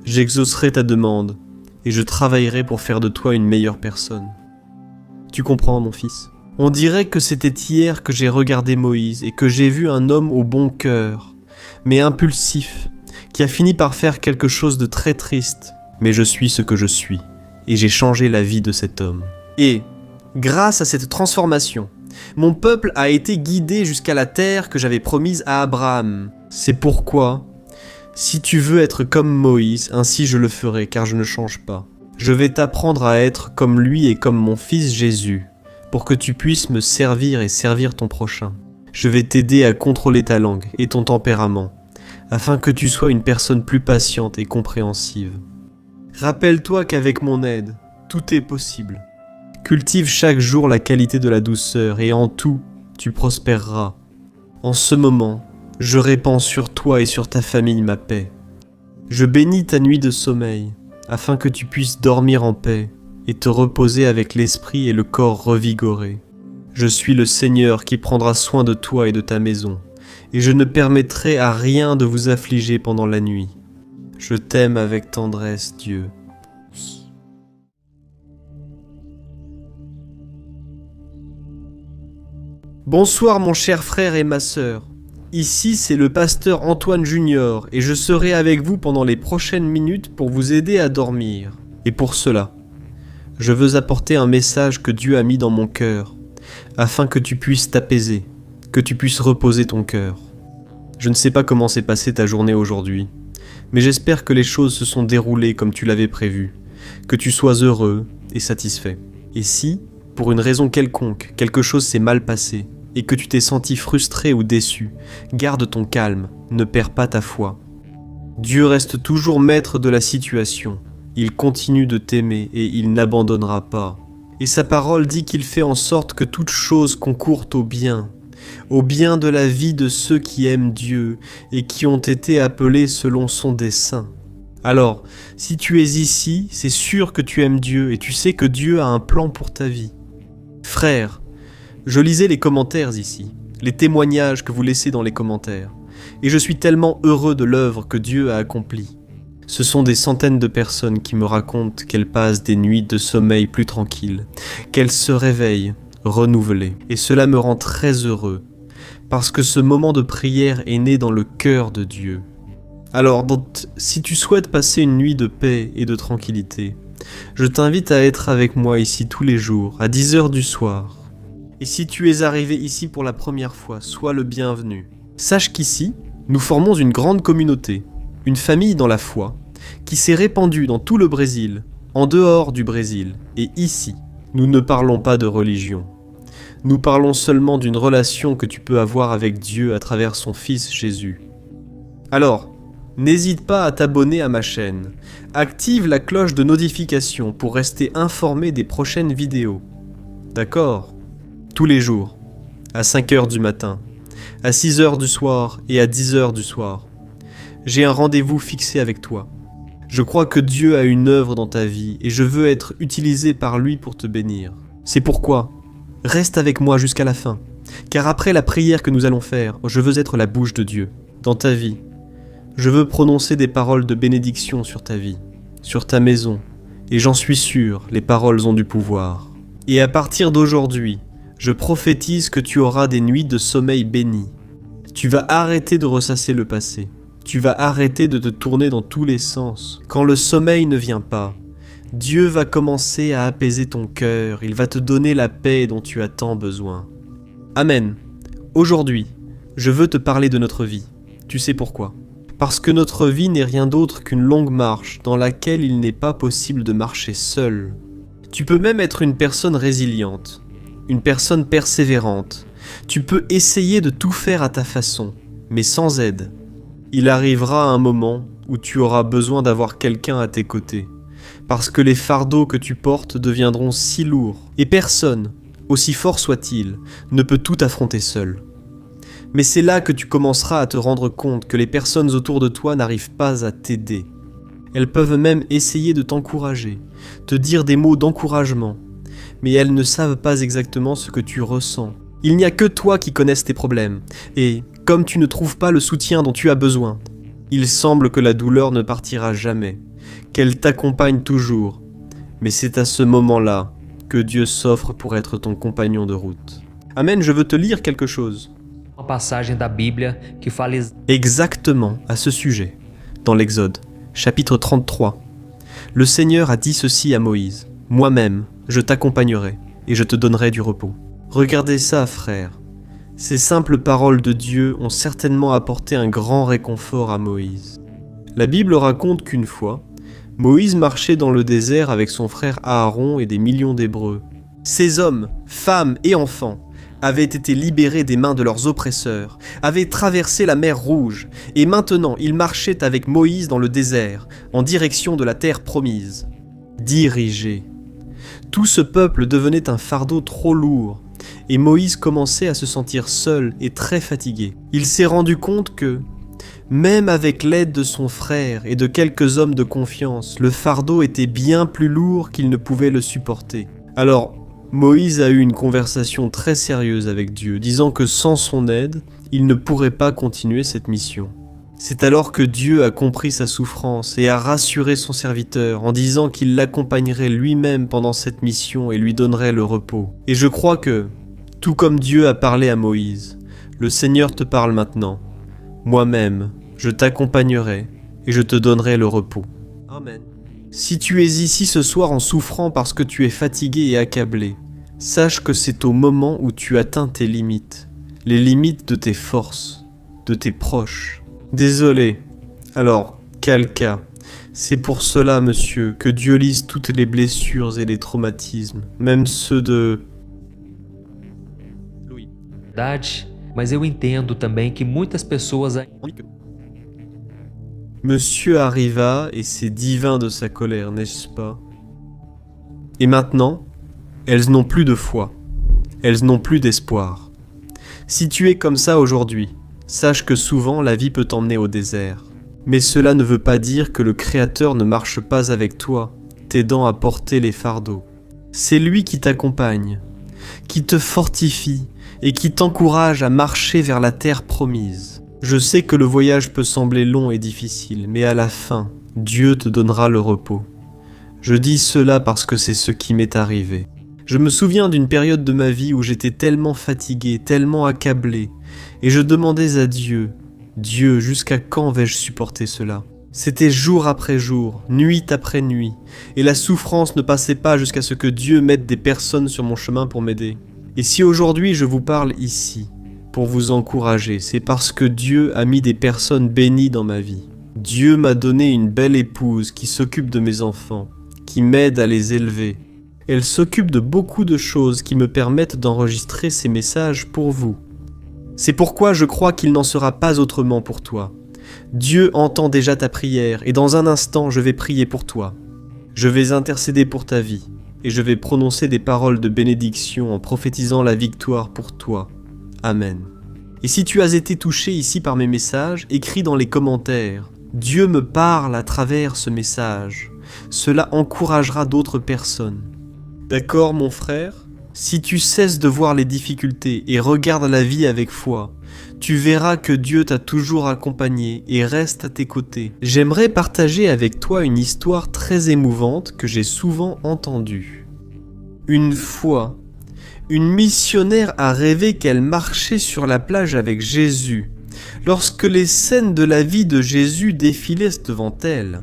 j'exaucerai ta demande, et je travaillerai pour faire de toi une meilleure personne. Tu comprends, mon fils ? On dirait que c'était hier que j'ai regardé Moïse et que j'ai vu un homme au bon cœur, mais impulsif, qui a fini par faire quelque chose de très triste. Mais je suis ce que je suis, et j'ai changé la vie de cet homme. Et, grâce à cette transformation, mon peuple a été guidé jusqu'à la terre que j'avais promise à Abraham. C'est pourquoi, si tu veux être comme Moïse, ainsi je le ferai, car je ne change pas. Je vais t'apprendre à être comme lui et comme mon fils Jésus, pour que tu puisses me servir et servir ton prochain. Je vais t'aider à contrôler ta langue et ton tempérament, afin que tu sois une personne plus patiente et compréhensive. Rappelle-toi qu'avec mon aide, tout est possible. Cultive chaque jour la qualité de la douceur et en tout, tu prospéreras. En ce moment, je répands sur toi et sur ta famille ma paix. Je bénis ta nuit de sommeil, afin que tu puisses dormir en paix et te reposer avec l'esprit et le corps revigorés. Je suis le Seigneur qui prendra soin de toi et de ta maison, et je ne permettrai à rien de vous affliger pendant la nuit. Je t'aime avec tendresse, Dieu. Bonsoir mon cher frère et ma sœur. Ici c'est le pasteur Antoine Junior et je serai avec vous pendant les prochaines minutes pour vous aider à dormir. Et pour cela, je veux apporter un message que Dieu a mis dans mon cœur, afin que tu puisses t'apaiser, que tu puisses reposer ton cœur. Je ne sais pas comment s'est passée ta journée aujourd'hui, mais j'espère que les choses se sont déroulées comme tu l'avais prévu, que tu sois heureux et satisfait. Et si, pour une raison quelconque, quelque chose s'est mal passé, et que tu t'es senti frustré ou déçu, garde ton calme, ne perds pas ta foi. Dieu reste toujours maître de la situation, il continue de t'aimer et il n'abandonnera pas. Et sa parole dit qu'il fait en sorte que toute chose concourt au bien de la vie de ceux qui aiment Dieu et qui ont été appelés selon son dessein. Alors, si tu es ici, c'est sûr que tu aimes Dieu et tu sais que Dieu a un plan pour ta vie. Frère, je lisais les commentaires ici, les témoignages que vous laissez dans les commentaires, et je suis tellement heureux de l'œuvre que Dieu a accomplie. Ce sont des centaines de personnes qui me racontent qu'elles passent des nuits de sommeil plus tranquilles, qu'elles se réveillent, renouvelées, et cela me rend très heureux, parce que ce moment de prière est né dans le cœur de Dieu. Alors, si tu souhaites passer une nuit de paix et de tranquillité, je t'invite à être avec moi ici tous les jours, à 10h du soir. Et si tu es arrivé ici pour la première fois, sois le bienvenu. Sache qu'ici, nous formons une grande communauté, une famille dans la foi, qui s'est répandue dans tout le Brésil, en dehors du Brésil, et ici, nous ne parlons pas de religion. Nous parlons seulement d'une relation que tu peux avoir avec Dieu à travers son Fils Jésus. Alors, n'hésite pas à t'abonner à ma chaîne. Active la cloche de notification pour rester informé des prochaines vidéos. D'accord ? Tous les jours, à 5h du matin, à 6h du soir et à 10h du soir. J'ai un rendez-vous fixé avec toi. Je crois que Dieu a une œuvre dans ta vie et je veux être utilisé par lui pour te bénir. C'est pourquoi, reste avec moi jusqu'à la fin, car après la prière que nous allons faire, je veux être la bouche de Dieu dans ta vie. Je veux prononcer des paroles de bénédiction sur ta vie, sur ta maison, et j'en suis sûr, les paroles ont du pouvoir. Et à partir d'aujourd'hui, je prophétise que tu auras des nuits de sommeil bénies. Tu vas arrêter de ressasser le passé. Tu vas arrêter de te tourner dans tous les sens. Quand le sommeil ne vient pas, Dieu va commencer à apaiser ton cœur. Il va te donner la paix dont tu as tant besoin. Amen. Aujourd'hui, je veux te parler de notre vie. Tu sais pourquoi ? Parce que notre vie n'est rien d'autre qu'une longue marche dans laquelle il n'est pas possible de marcher seul. Tu peux même être une personne résiliente. Une personne persévérante. Tu peux essayer de tout faire à ta façon, mais sans aide. Il arrivera un moment où tu auras besoin d'avoir quelqu'un à tes côtés, parce que les fardeaux que tu portes deviendront si lourds, et personne, aussi fort soit-il, ne peut tout affronter seul. Mais c'est là que tu commenceras à te rendre compte que les personnes autour de toi n'arrivent pas à t'aider. Elles peuvent même essayer de t'encourager, te dire des mots d'encouragement, mais elles ne savent pas exactement ce que tu ressens. Il n'y a que toi qui connaisses tes problèmes, et comme tu ne trouves pas le soutien dont tu as besoin, il semble que la douleur ne partira jamais, qu'elle t'accompagne toujours, mais c'est à ce moment-là que Dieu s'offre pour être ton compagnon de route. Amen, je veux te lire quelque chose. Uma passagem da Bíblia que fala Exactement à ce sujet, dans l'Exode, chapitre 33. Le Seigneur a dit ceci à Moïse, « Moi-même, je t'accompagnerai et je te donnerai du repos. » Regardez ça, frère. Ces simples paroles de Dieu ont certainement apporté un grand réconfort à Moïse. La Bible raconte qu'une fois, Moïse marchait dans le désert avec son frère Aaron et des millions d'Hébreux. Ces hommes, femmes et enfants avaient été libérés des mains de leurs oppresseurs, avaient traversé la mer Rouge, et maintenant ils marchaient avec Moïse dans le désert, en direction de la terre promise. Dirigés. Tout ce peuple devenait un fardeau trop lourd, et Moïse commençait à se sentir seul et très fatigué. Il s'est rendu compte que, même avec l'aide de son frère et de quelques hommes de confiance, le fardeau était bien plus lourd qu'il ne pouvait le supporter. Alors, Moïse a eu une conversation très sérieuse avec Dieu, disant que sans son aide, il ne pourrait pas continuer cette mission. C'est alors que Dieu a compris sa souffrance et a rassuré son serviteur en disant qu'il l'accompagnerait lui-même pendant cette mission et lui donnerait le repos. Et je crois que, tout comme Dieu a parlé à Moïse, le Seigneur te parle maintenant. Moi-même, je t'accompagnerai et je te donnerai le repos. Amen. Si tu es ici ce soir en souffrant parce que tu es fatigué et accablé, sache que c'est au moment où tu atteins tes limites, les limites de tes forces, de tes proches. Désolé. Alors, quel cas? C'est pour cela, monsieur, que Dieu lise toutes les blessures et les traumatismes, même ceux de... Louis. Verdade, mas eu entendo também que muitas pessoas Monsieur arriva et c'est divin de sa colère, n'est-ce pas? Et maintenant, elles n'ont plus de foi, elles n'ont plus d'espoir. Si tu es comme ça aujourd'hui, sache que souvent la vie peut t'emmener au désert. Mais cela ne veut pas dire que le Créateur ne marche pas avec toi, t'aidant à porter les fardeaux. C'est lui qui t'accompagne, qui te fortifie et qui t'encourage à marcher vers la terre promise. Je sais que le voyage peut sembler long et difficile, mais à la fin, Dieu te donnera le repos. Je dis cela parce que c'est ce qui m'est arrivé. Je me souviens d'une période de ma vie où j'étais tellement fatigué, tellement accablé, et je demandais à Dieu, « Dieu, jusqu'à quand vais-je supporter cela ?» C'était jour après jour, nuit après nuit, et la souffrance ne passait pas jusqu'à ce que Dieu mette des personnes sur mon chemin pour m'aider. Et si aujourd'hui je vous parle ici, pour vous encourager, c'est parce que Dieu a mis des personnes bénies dans ma vie. Dieu m'a donné une belle épouse qui s'occupe de mes enfants, qui m'aide à les élever. Elle s'occupe de beaucoup de choses qui me permettent d'enregistrer ces messages pour vous. C'est pourquoi je crois qu'il n'en sera pas autrement pour toi. Dieu entend déjà ta prière et dans un instant je vais prier pour toi. Je vais intercéder pour ta vie et je vais prononcer des paroles de bénédiction en prophétisant la victoire pour toi. Amen. Et si tu as été touché ici par mes messages, écris dans les commentaires. Dieu me parle à travers ce message. Cela encouragera d'autres personnes. D'accord, mon frère? Si tu cesses de voir les difficultés et regardes la vie avec foi, tu verras que Dieu t'a toujours accompagné et reste à tes côtés. J'aimerais partager avec toi une histoire très émouvante que j'ai souvent entendue. Une fois, une missionnaire a rêvé qu'elle marchait sur la plage avec Jésus, lorsque les scènes de la vie de Jésus défilaient devant elle.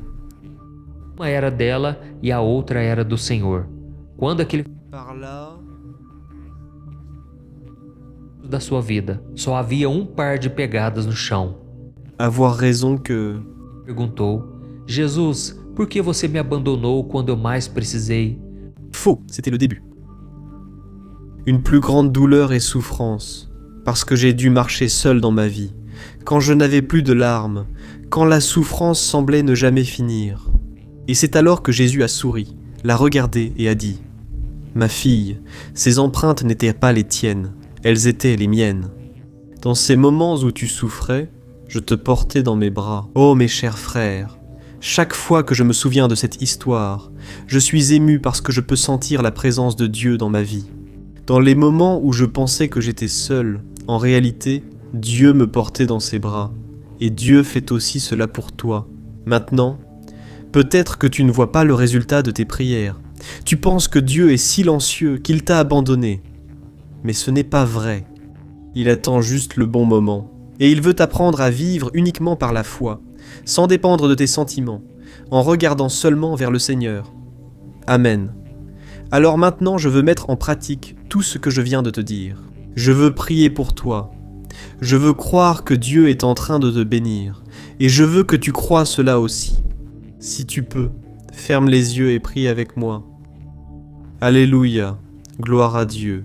uma era dela e a outra era do Senhor. Quando aquele Par là, da sua vida só havia par de pegadas no chão. avoir raison que... Perguntou: Jesus, por que você me abandonou quando eu mais precisei? Faux, c'était le début. Une plus grande douleur et souffrance, parce que j'ai dû marcher seul dans ma vie, quand je n'avais plus de larmes, quand la souffrance semblait ne jamais finir. Et c'est alors que Jésus a souri, l'a regardé et a dit « Ma fille, ces empreintes n'étaient pas les tiennes, elles étaient les miennes. Dans ces moments où tu souffrais, je te portais dans mes bras. Oh mes chers frères, chaque fois que je me souviens de cette histoire, je suis ému parce que je peux sentir la présence de Dieu dans ma vie. Dans les moments où je pensais que j'étais seul, en réalité, Dieu me portait dans ses bras. Et Dieu fait aussi cela pour toi. Maintenant, peut-être que tu ne vois pas le résultat de tes prières. Tu penses que Dieu est silencieux, qu'il t'a abandonné. Mais ce n'est pas vrai. Il attend juste le bon moment. Et il veut t'apprendre à vivre uniquement par la foi, sans dépendre de tes sentiments, en regardant seulement vers le Seigneur. Amen. Alors maintenant, je veux mettre en pratique tout ce que je viens de te dire. Je veux prier pour toi. Je veux croire que Dieu est en train de te bénir. Et je veux que tu croies cela aussi. Si tu peux, ferme les yeux et prie avec moi. Alléluia, gloire à Dieu.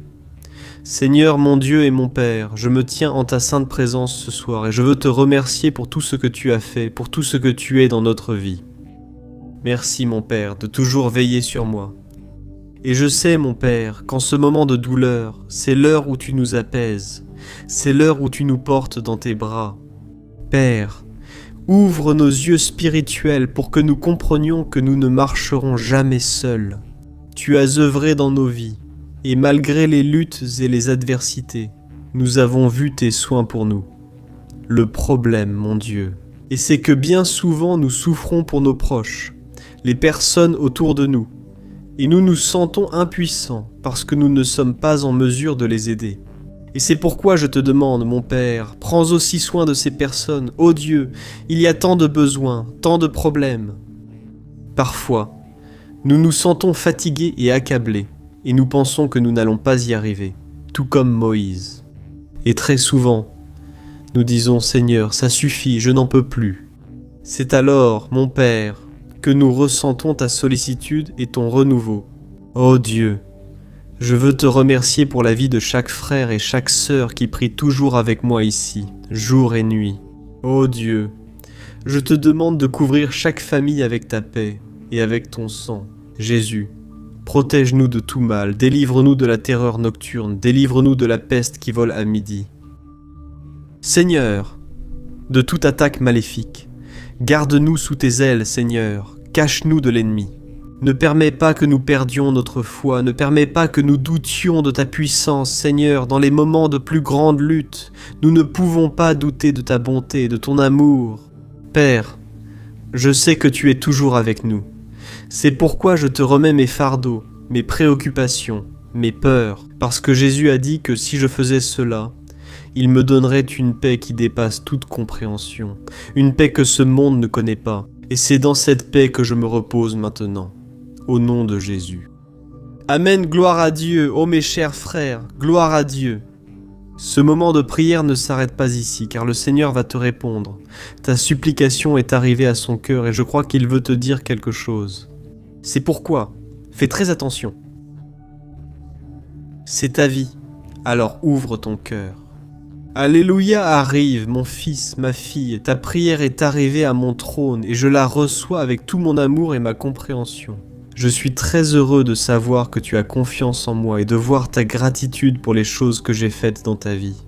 Seigneur mon Dieu et mon Père, je me tiens en ta sainte présence ce soir et je veux te remercier pour tout ce que tu as fait, pour tout ce que tu es dans notre vie. Merci mon Père de toujours veiller sur moi. Et je sais mon Père qu'en ce moment de douleur, c'est l'heure où tu nous apaises, c'est l'heure où tu nous portes dans tes bras. Père, ouvre nos yeux spirituels pour que nous comprenions que nous ne marcherons jamais seuls. Tu as œuvré dans nos vies, et malgré les luttes et les adversités, nous avons vu tes soins pour nous. Le problème, mon Dieu, et c'est que bien souvent nous souffrons pour nos proches, les personnes autour de nous, et nous nous sentons impuissants parce que nous ne sommes pas en mesure de les aider. Et c'est pourquoi je te demande, mon Père, prends aussi soin de ces personnes. Ô Dieu, il y a tant de besoins, tant de problèmes. Parfois, nous nous sentons fatigués et accablés, et nous pensons que nous n'allons pas y arriver, tout comme Moïse. Et très souvent, nous disons, Seigneur, ça suffit, je n'en peux plus. C'est alors, mon Père, que nous ressentons ta sollicitude et ton renouveau. Ô Dieu, je veux te remercier pour la vie de chaque frère et chaque sœur qui prie toujours avec moi ici, jour et nuit. Ô Dieu, je te demande de couvrir chaque famille avec ta paix et avec ton sang. Jésus, protège-nous de tout mal, délivre-nous de la terreur nocturne, délivre-nous de la peste qui vole à midi. Seigneur, de toute attaque maléfique, garde-nous sous tes ailes, Seigneur, cache-nous de l'ennemi. Ne permets pas que nous perdions notre foi, ne permets pas que nous doutions de ta puissance, Seigneur, dans les moments de plus grande lutte. Nous ne pouvons pas douter de ta bonté, de ton amour. Père, je sais que tu es toujours avec nous. C'est pourquoi je te remets mes fardeaux, mes préoccupations, mes peurs, parce que Jésus a dit que si je faisais cela, il me donnerait une paix qui dépasse toute compréhension, une paix que ce monde ne connaît pas, et c'est dans cette paix que je me repose maintenant, au nom de Jésus. Amen, gloire à Dieu, ô mes chers frères, gloire à Dieu. Ce moment de prière ne s'arrête pas ici, car le Seigneur va te répondre. Ta supplication est arrivée à son cœur, et je crois qu'il veut te dire quelque chose. C'est pourquoi, fais très attention. C'est ta vie, alors ouvre ton cœur. Alléluia arrive, mon fils, ma fille, ta prière est arrivée à mon trône et je la reçois avec tout mon amour et ma compréhension. Je suis très heureux de savoir que tu as confiance en moi et de voir ta gratitude pour les choses que j'ai faites dans ta vie.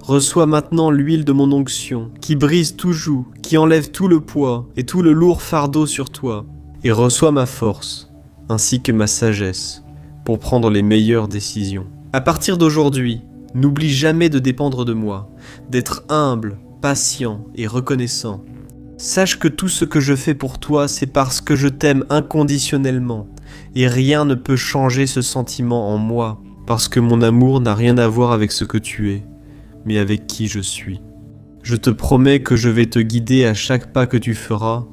Reçois maintenant l'huile de mon onction, qui brise tout joug, qui enlève tout le poids et tout le lourd fardeau sur toi, et reçois ma force, ainsi que ma sagesse, pour prendre les meilleures décisions. À partir d'aujourd'hui, n'oublie jamais de dépendre de moi, d'être humble, patient et reconnaissant. Sache que tout ce que je fais pour toi, c'est parce que je t'aime inconditionnellement, et rien ne peut changer ce sentiment en moi, parce que mon amour n'a rien à voir avec ce que tu es, mais avec qui je suis. Je te promets que je vais te guider à chaque pas que tu feras,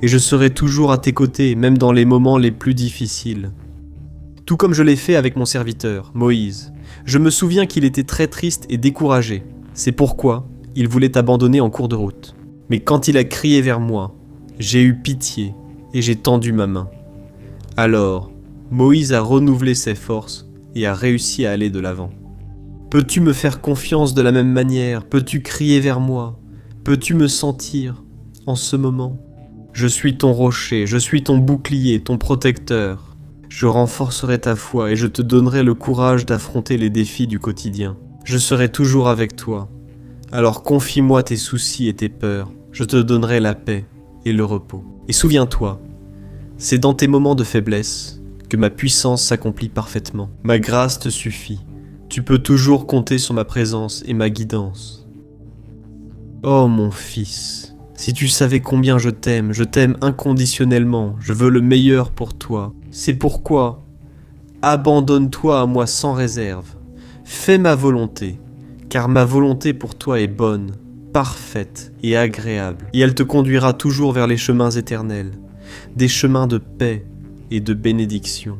et je serai toujours à tes côtés, même dans les moments les plus difficiles. Tout comme je l'ai fait avec mon serviteur, Moïse. Je me souviens qu'il était très triste et découragé. C'est pourquoi il voulait abandonner en cours de route. Mais quand il a crié vers moi, j'ai eu pitié et j'ai tendu ma main. Alors, Moïse a renouvelé ses forces et a réussi à aller de l'avant. Peux-tu me faire confiance de la même manière? Peux-tu crier vers moi? Peux-tu me sentir en ce moment? Je suis ton rocher, je suis ton bouclier, ton protecteur. Je renforcerai ta foi et je te donnerai le courage d'affronter les défis du quotidien. Je serai toujours avec toi. Alors confie-moi tes soucis et tes peurs. Je te donnerai la paix et le repos. Et souviens-toi, c'est dans tes moments de faiblesse que ma puissance s'accomplit parfaitement. Ma grâce te suffit. Tu peux toujours compter sur ma présence et ma guidance. Oh mon fils, si tu savais combien je t'aime inconditionnellement, je veux le meilleur pour toi. C'est pourquoi, abandonne-toi à moi sans réserve. Fais ma volonté, car ma volonté pour toi est bonne, parfaite et agréable, et elle te conduira toujours vers les chemins éternels, des chemins de paix et de bénédiction.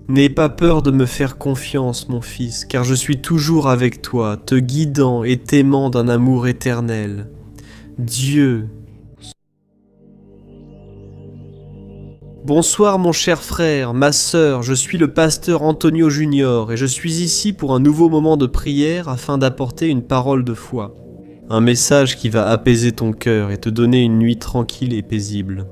N'aie pas peur de me faire confiance, mon fils, car je suis toujours avec toi, te guidant et t'aimant d'un amour éternel. Dieu Bonsoir mon cher frère, ma sœur, je suis le pasteur Antonio Junior et je suis ici pour un nouveau moment de prière afin d'apporter une parole de foi. Un message qui va apaiser ton cœur et te donner une nuit tranquille et paisible.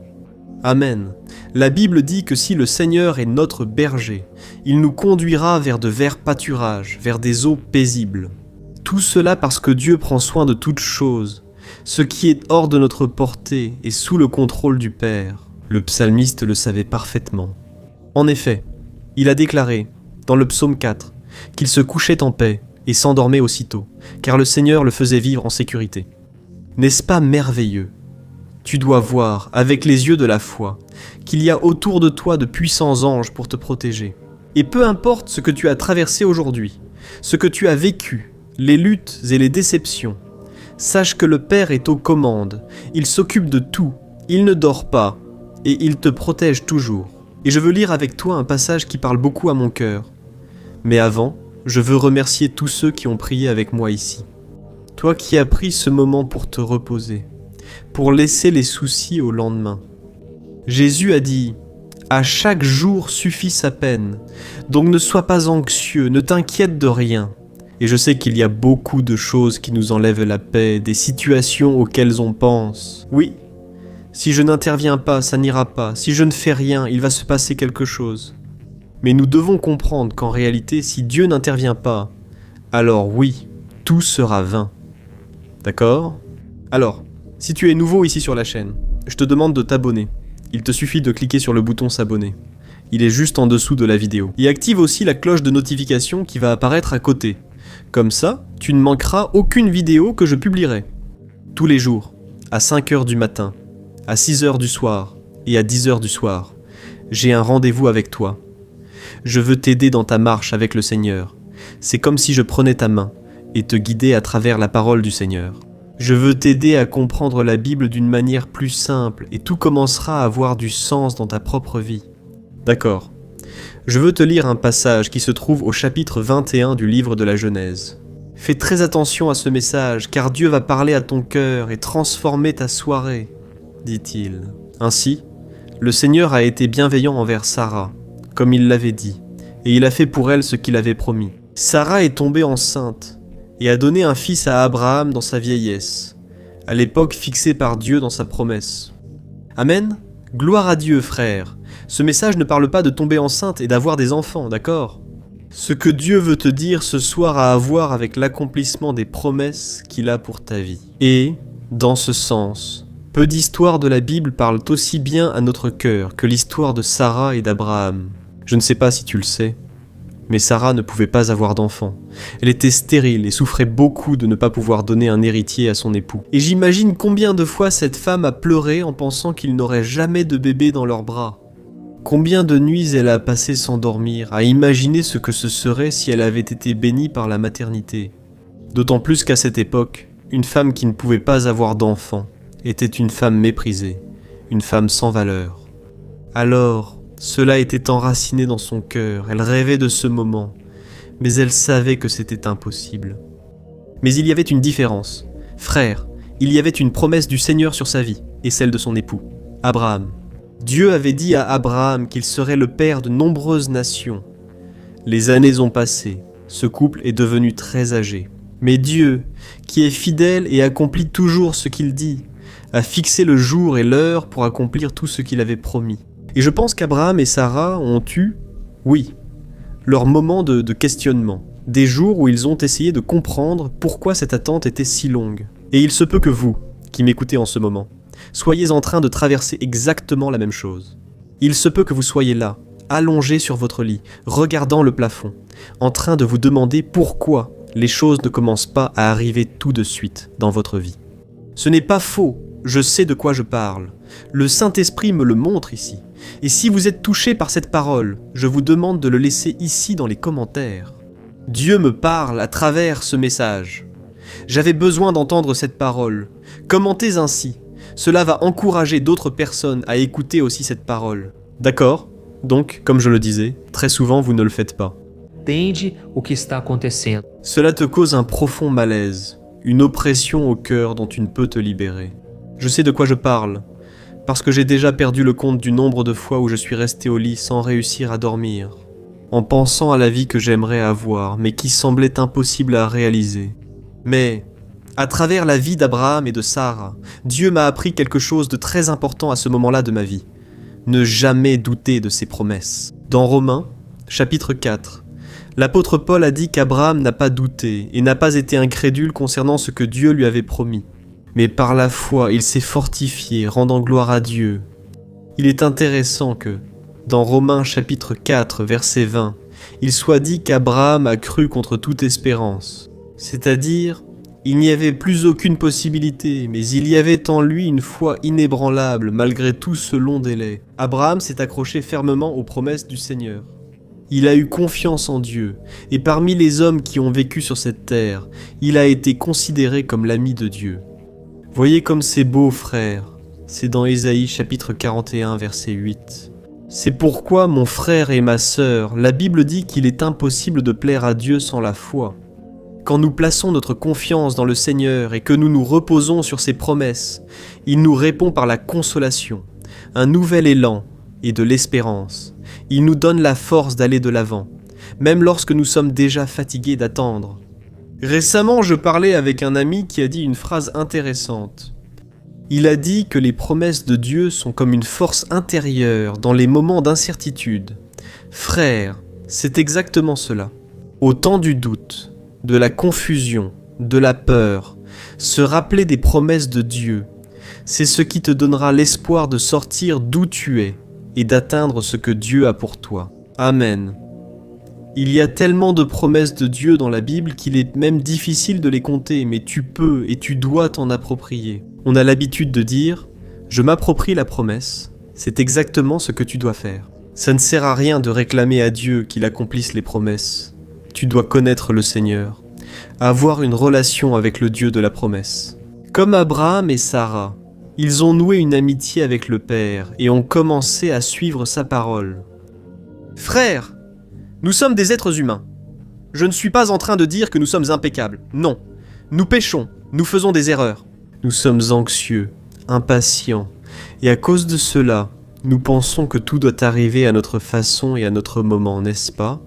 Amen. La Bible dit que si le Seigneur est notre berger, il nous conduira vers de verts pâturages, vers des eaux paisibles. Tout cela parce que Dieu prend soin de toutes choses. Ce qui est hors de notre portée est sous le contrôle du Père. Le psalmiste le savait parfaitement. En effet, il a déclaré, dans le psaume 4, qu'il se couchait en paix et s'endormait aussitôt, car le Seigneur le faisait vivre en sécurité. N'est-ce pas merveilleux ? Tu dois voir, avec les yeux de la foi, qu'il y a autour de toi de puissants anges pour te protéger. Et peu importe ce que tu as traversé aujourd'hui, ce que tu as vécu, les luttes et les déceptions, sache que le Père est aux commandes, il s'occupe de tout, il ne dort pas, et il te protège toujours. Et je veux lire avec toi un passage qui parle beaucoup à mon cœur. Mais avant, je veux remercier tous ceux qui ont prié avec moi ici. Toi qui as pris ce moment pour te reposer, pour laisser les soucis au lendemain. Jésus a dit « À chaque jour suffit sa peine, donc ne sois pas anxieux, ne t'inquiète de rien. » Et je sais qu'il y a beaucoup de choses qui nous enlèvent la paix, des situations auxquelles on pense. Oui, si je n'interviens pas, ça n'ira pas. Si je ne fais rien, il va se passer quelque chose. Mais nous devons comprendre qu'en réalité, si Dieu n'intervient pas, alors oui, tout sera vain. D'accord ? Alors, si tu es nouveau ici sur la chaîne, je te demande de t'abonner. Il te suffit de cliquer sur le bouton s'abonner. Il est juste en dessous de la vidéo. Et active aussi la cloche de notification qui va apparaître à côté. Comme ça, tu ne manqueras aucune vidéo que je publierai. Tous les jours, à 5h du matin, à 6h du soir et à 10h du soir, j'ai un rendez-vous avec toi. Je veux t'aider dans ta marche avec le Seigneur. C'est comme si je prenais ta main et te guidais à travers la parole du Seigneur. Je veux t'aider à comprendre la Bible d'une manière plus simple et tout commencera à avoir du sens dans ta propre vie. D'accord. Je veux te lire un passage qui se trouve au chapitre 21 du livre de la Genèse. Fais très attention à ce message, car Dieu va parler à ton cœur et transformer ta soirée, dit-il. Ainsi, le Seigneur a été bienveillant envers Sarah, comme il l'avait dit, et il a fait pour elle ce qu'il avait promis. Sarah est tombée enceinte et a donné un fils à Abraham dans sa vieillesse, à l'époque fixée par Dieu dans sa promesse. Amen ? Gloire à Dieu, frère. Ce message ne parle pas de tomber enceinte et d'avoir des enfants, d'accord ? Ce que Dieu veut te dire ce soir a à voir avec l'accomplissement des promesses qu'il a pour ta vie. Et, dans ce sens, peu d'histoires de la Bible parlent aussi bien à notre cœur que l'histoire de Sarah et d'Abraham. Je ne sais pas si tu le sais, mais Sarah ne pouvait pas avoir d'enfant. Elle était stérile et souffrait beaucoup de ne pas pouvoir donner un héritier à son époux. Et j'imagine combien de fois cette femme a pleuré en pensant qu'il n'aurait jamais de bébé dans leurs bras. Combien de nuits elle a passé sans dormir, à imaginer ce que ce serait si elle avait été bénie par la maternité. D'autant plus qu'à cette époque, une femme qui ne pouvait pas avoir d'enfant était une femme méprisée, une femme sans valeur. Alors, cela était enraciné dans son cœur, elle rêvait de ce moment, mais elle savait que c'était impossible. Mais il y avait une différence. Frère, il y avait une promesse du Seigneur sur sa vie, et celle de son époux, Abraham. Dieu avait dit à Abraham qu'il serait le père de nombreuses nations. Les années ont passé, ce couple est devenu très âgé. Mais Dieu, qui est fidèle et accomplit toujours ce qu'il dit, a fixé le jour et l'heure pour accomplir tout ce qu'il avait promis. Et je pense qu'Abraham et Sarah ont eu, oui, leur moment de questionnement, des jours où ils ont essayé de comprendre pourquoi cette attente était si longue. Et il se peut que vous, qui m'écoutez en ce moment, soyez en train de traverser exactement la même chose. Il se peut que vous soyez là, allongé sur votre lit, regardant le plafond, en train de vous demander pourquoi les choses ne commencent pas à arriver tout de suite dans votre vie. Ce n'est pas faux, je sais de quoi je parle. Le Saint-Esprit me le montre ici. Et si vous êtes touché par cette parole, je vous demande de le laisser ici dans les commentaires. Dieu me parle à travers ce message. J'avais besoin d'entendre cette parole. Commentez ainsi. Cela va encourager d'autres personnes à écouter aussi cette parole. D'accord ? Donc, comme je le disais, très souvent vous ne le faites pas. Entende o que está acontecendo. Cela te cause un profond malaise, une oppression au cœur dont tu ne peux te libérer. Je sais de quoi je parle, parce que j'ai déjà perdu le compte du nombre de fois où je suis resté au lit sans réussir à dormir, en pensant à la vie que j'aimerais avoir, mais qui semblait impossible à réaliser. Mais, à travers la vie d'Abraham et de Sarah, Dieu m'a appris quelque chose de très important à ce moment-là de ma vie. Ne jamais douter de ses promesses. Dans Romains, chapitre 4, l'apôtre Paul a dit qu'Abraham n'a pas douté et n'a pas été incrédule concernant ce que Dieu lui avait promis. Mais par la foi, il s'est fortifié, rendant gloire à Dieu. Il est intéressant que, dans Romains chapitre 4, verset 20, il soit dit qu'Abraham a cru contre toute espérance. C'est-à-dire, il n'y avait plus aucune possibilité, mais il y avait en lui une foi inébranlable malgré tout ce long délai. Abraham s'est accroché fermement aux promesses du Seigneur. Il a eu confiance en Dieu, et parmi les hommes qui ont vécu sur cette terre, il a été considéré comme l'ami de Dieu. Voyez comme c'est beau, frère. C'est dans Ésaïe chapitre 41, verset 8. C'est pourquoi, mon frère et ma sœur, la Bible dit qu'il est impossible de plaire à Dieu sans la foi. Quand nous plaçons notre confiance dans le Seigneur et que nous nous reposons sur ses promesses, il nous répond par la consolation, un nouvel élan et de l'espérance. Il nous donne la force d'aller de l'avant, même lorsque nous sommes déjà fatigués d'attendre. Récemment, je parlais avec un ami qui a dit une phrase intéressante. Il a dit que les promesses de Dieu sont comme une force intérieure dans les moments d'incertitude. Frère, c'est exactement cela. Au temps du doute, de la confusion, de la peur, se rappeler des promesses de Dieu, c'est ce qui te donnera l'espoir de sortir d'où tu es et d'atteindre ce que Dieu a pour toi. Amen. Il y a tellement de promesses de Dieu dans la Bible qu'il est même difficile de les compter, mais tu peux et tu dois t'en approprier. On a l'habitude de dire « Je m'approprie la promesse », c'est exactement ce que tu dois faire. Ça ne sert à rien de réclamer à Dieu qu'il accomplisse les promesses. Tu dois connaître le Seigneur, avoir une relation avec le Dieu de la promesse. Comme Abraham et Sarah, ils ont noué une amitié avec le Père et ont commencé à suivre sa parole. Frères, nous sommes des êtres humains. Je ne suis pas en train de dire que nous sommes impeccables. Non. Nous péchons, nous faisons des erreurs. Nous sommes anxieux, impatients, et à cause de cela, nous pensons que tout doit arriver à notre façon et à notre moment, n'est-ce pas?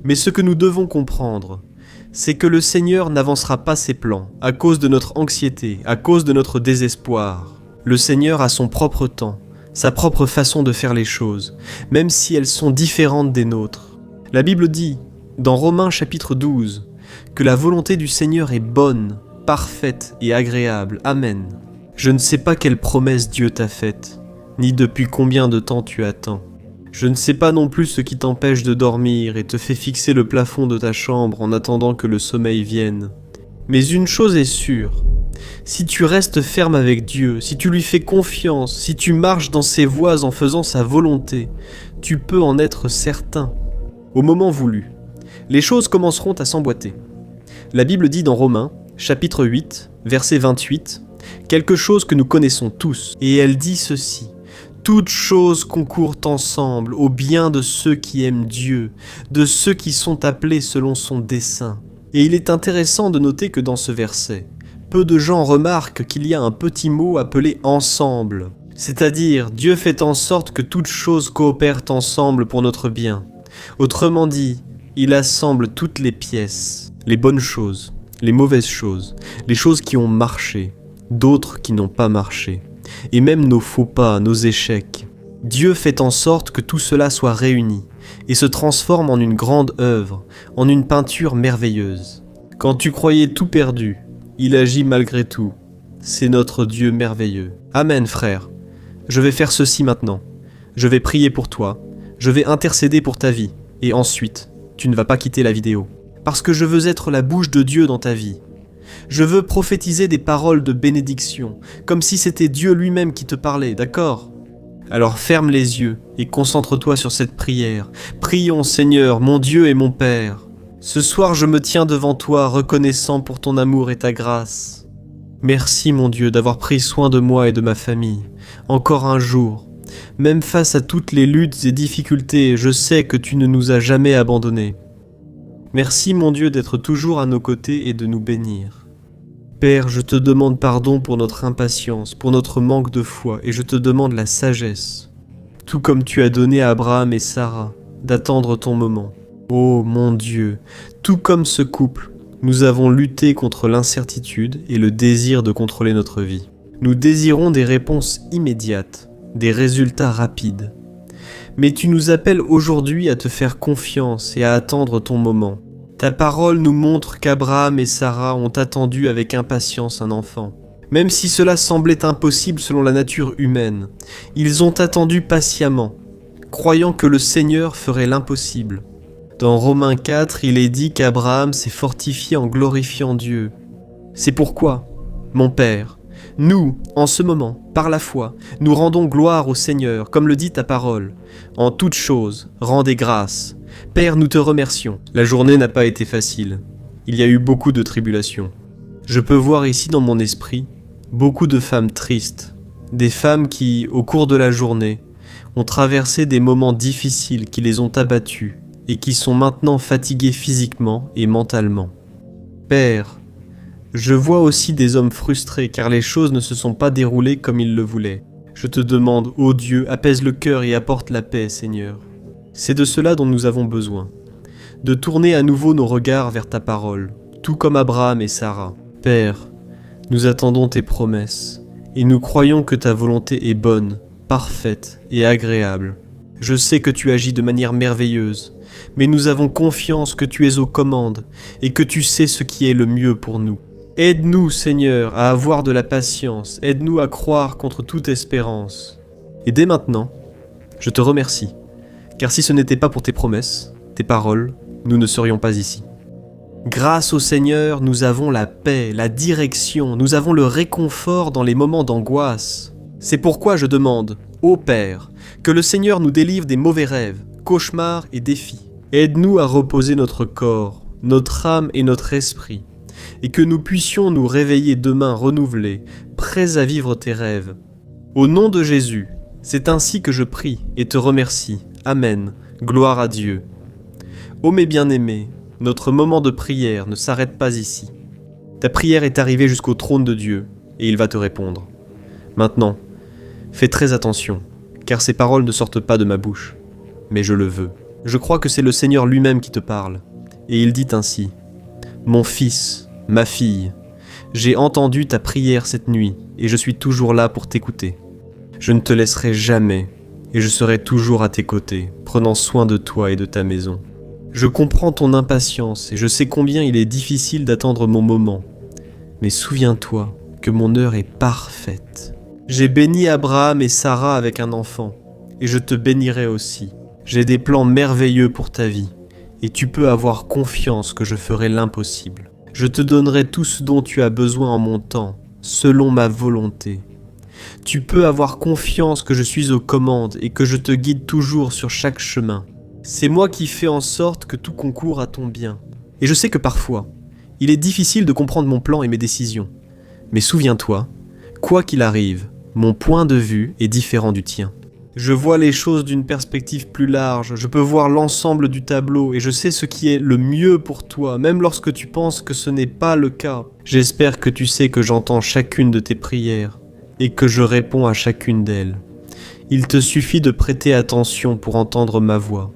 Mais ce que nous devons comprendre, c'est que le Seigneur n'avancera pas ses plans à cause de notre anxiété, à cause de notre désespoir. Le Seigneur a son propre temps, sa propre façon de faire les choses, même si elles sont différentes des nôtres. La Bible dit, dans Romains chapitre 12, que la volonté du Seigneur est bonne, parfaite et agréable. Amen. Je ne sais pas quelle promesse Dieu t'a faite, ni depuis combien de temps tu attends. Je ne sais pas non plus ce qui t'empêche de dormir et te fait fixer le plafond de ta chambre en attendant que le sommeil vienne. Mais une chose est sûre, si tu restes ferme avec Dieu, si tu lui fais confiance, si tu marches dans ses voies en faisant sa volonté, tu peux en être certain. Au moment voulu, les choses commenceront à s'emboîter. La Bible dit dans Romains, chapitre 8, verset 28, quelque chose que nous connaissons tous, et elle dit ceci. Toutes choses concourent ensemble au bien de ceux qui aiment Dieu, de ceux qui sont appelés selon son dessein. Et il est intéressant de noter que dans ce verset, peu de gens remarquent qu'il y a un petit mot appelé « ensemble ». C'est-à-dire, Dieu fait en sorte que toutes choses coopèrent ensemble pour notre bien. Autrement dit, il assemble toutes les pièces, les bonnes choses, les mauvaises choses, les choses qui ont marché, d'autres qui n'ont pas marché, et même nos faux pas, nos échecs. Dieu fait en sorte que tout cela soit réuni et se transforme en une grande œuvre, en une peinture merveilleuse. Quand tu croyais tout perdu, il agit malgré tout. C'est notre Dieu merveilleux. Amen, frère. Je vais faire ceci maintenant. Je vais prier pour toi. Je vais intercéder pour ta vie. Et ensuite, tu ne vas pas quitter la vidéo. Parce que je veux être la bouche de Dieu dans ta vie. Je veux prophétiser des paroles de bénédiction, comme si c'était Dieu lui-même qui te parlait, d'accord? Alors ferme les yeux et concentre-toi sur cette prière. Prions, Seigneur, mon Dieu et mon Père. Ce soir, je me tiens devant toi, reconnaissant pour ton amour et ta grâce. Merci, mon Dieu, d'avoir pris soin de moi et de ma famille. Encore un jour. Même face à toutes les luttes et difficultés, je sais que tu ne nous as jamais abandonnés. Merci, mon Dieu, d'être toujours à nos côtés et de nous bénir. Père, je te demande pardon pour notre impatience, pour notre manque de foi, et je te demande la sagesse, tout comme tu as donné à Abraham et Sarah, d'attendre ton moment. Ô mon Dieu, tout comme ce couple, nous avons lutté contre l'incertitude et le désir de contrôler notre vie. Nous désirons des réponses immédiates, des résultats rapides. Mais tu nous appelles aujourd'hui à te faire confiance et à attendre ton moment. Ta parole nous montre qu'Abraham et Sarah ont attendu avec impatience un enfant. Même si cela semblait impossible selon la nature humaine, ils ont attendu patiemment, croyant que le Seigneur ferait l'impossible. Dans Romains 4, il est dit qu'Abraham s'est fortifié en glorifiant Dieu. C'est pourquoi, mon Père, nous, en ce moment, par la foi, nous rendons gloire au Seigneur, comme le dit ta parole. En toutes choses, rendez grâce. Père, nous te remercions. La journée n'a pas été facile. Il y a eu beaucoup de tribulations. Je peux voir ici dans mon esprit beaucoup de femmes tristes, des femmes qui, au cours de la journée, ont traversé des moments difficiles qui les ont abattues et qui sont maintenant fatiguées physiquement et mentalement. Père, je vois aussi des hommes frustrés car les choses ne se sont pas déroulées comme ils le voulaient. Je te demande, ô Dieu, apaise le cœur et apporte la paix, Seigneur. C'est de cela dont nous avons besoin, de tourner à nouveau nos regards vers ta parole, tout comme Abraham et Sarah. Père, nous attendons tes promesses, et nous croyons que ta volonté est bonne, parfaite et agréable. Je sais que tu agis de manière merveilleuse, mais nous avons confiance que tu es aux commandes, et que tu sais ce qui est le mieux pour nous. Aide-nous, Seigneur, à avoir de la patience, aide-nous à croire contre toute espérance. Et dès maintenant, je te remercie, car si ce n'était pas pour tes promesses, tes paroles, nous ne serions pas ici. Grâce au Seigneur, nous avons la paix, la direction, nous avons le réconfort dans les moments d'angoisse. C'est pourquoi je demande, ô Père, que le Seigneur nous délivre des mauvais rêves, cauchemars et défis. Aide-nous à reposer notre corps, notre âme et notre esprit, et que nous puissions nous réveiller demain renouvelés, prêts à vivre tes rêves. Au nom de Jésus, c'est ainsi que je prie et te remercie. Amen. Gloire à Dieu. Ô mes bien-aimés, notre moment de prière ne s'arrête pas ici. Ta prière est arrivée jusqu'au trône de Dieu, et il va te répondre. Maintenant, fais très attention, car ces paroles ne sortent pas de ma bouche, mais je le veux. Je crois que c'est le Seigneur lui-même qui te parle, et il dit ainsi, « Mon fils, ma fille, j'ai entendu ta prière cette nuit, et je suis toujours là pour t'écouter. Je ne te laisserai jamais, et je serai toujours à tes côtés, prenant soin de toi et de ta maison. Je comprends ton impatience, et je sais combien il est difficile d'attendre mon moment. Mais souviens-toi que mon heure est parfaite. J'ai béni Abraham et Sarah avec un enfant, et je te bénirai aussi. J'ai des plans merveilleux pour ta vie, et tu peux avoir confiance que je ferai l'impossible. Je te donnerai tout ce dont tu as besoin en mon temps, selon ma volonté. Tu peux avoir confiance que je suis aux commandes et que je te guide toujours sur chaque chemin. C'est moi qui fais en sorte que tout concourt à ton bien. Et je sais que parfois, il est difficile de comprendre mon plan et mes décisions. Mais souviens-toi, quoi qu'il arrive, mon point de vue est différent du tien. Je vois les choses d'une perspective plus large, je peux voir l'ensemble du tableau et je sais ce qui est le mieux pour toi, même lorsque tu penses que ce n'est pas le cas. J'espère que tu sais que j'entends chacune de tes prières et que je réponds à chacune d'elles. Il te suffit de prêter attention pour entendre ma voix.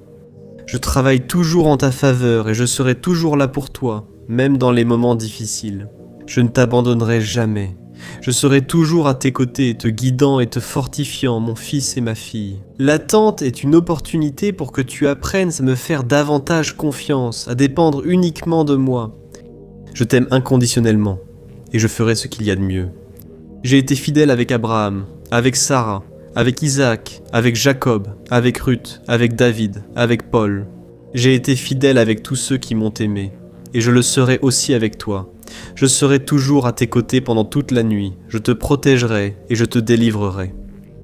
Je travaille toujours en ta faveur et je serai toujours là pour toi, même dans les moments difficiles. Je ne t'abandonnerai jamais. Je serai toujours à tes côtés, te guidant et te fortifiant, mon fils et ma fille. L'attente est une opportunité pour que tu apprennes à me faire davantage confiance, à dépendre uniquement de moi. Je t'aime inconditionnellement, et je ferai ce qu'il y a de mieux. J'ai été fidèle avec Abraham, avec Sarah, avec Isaac, avec Jacob, avec Ruth, avec David, avec Paul. J'ai été fidèle avec tous ceux qui m'ont aimé, et je le serai aussi avec toi. Je serai toujours à tes côtés pendant toute la nuit, je te protégerai et je te délivrerai.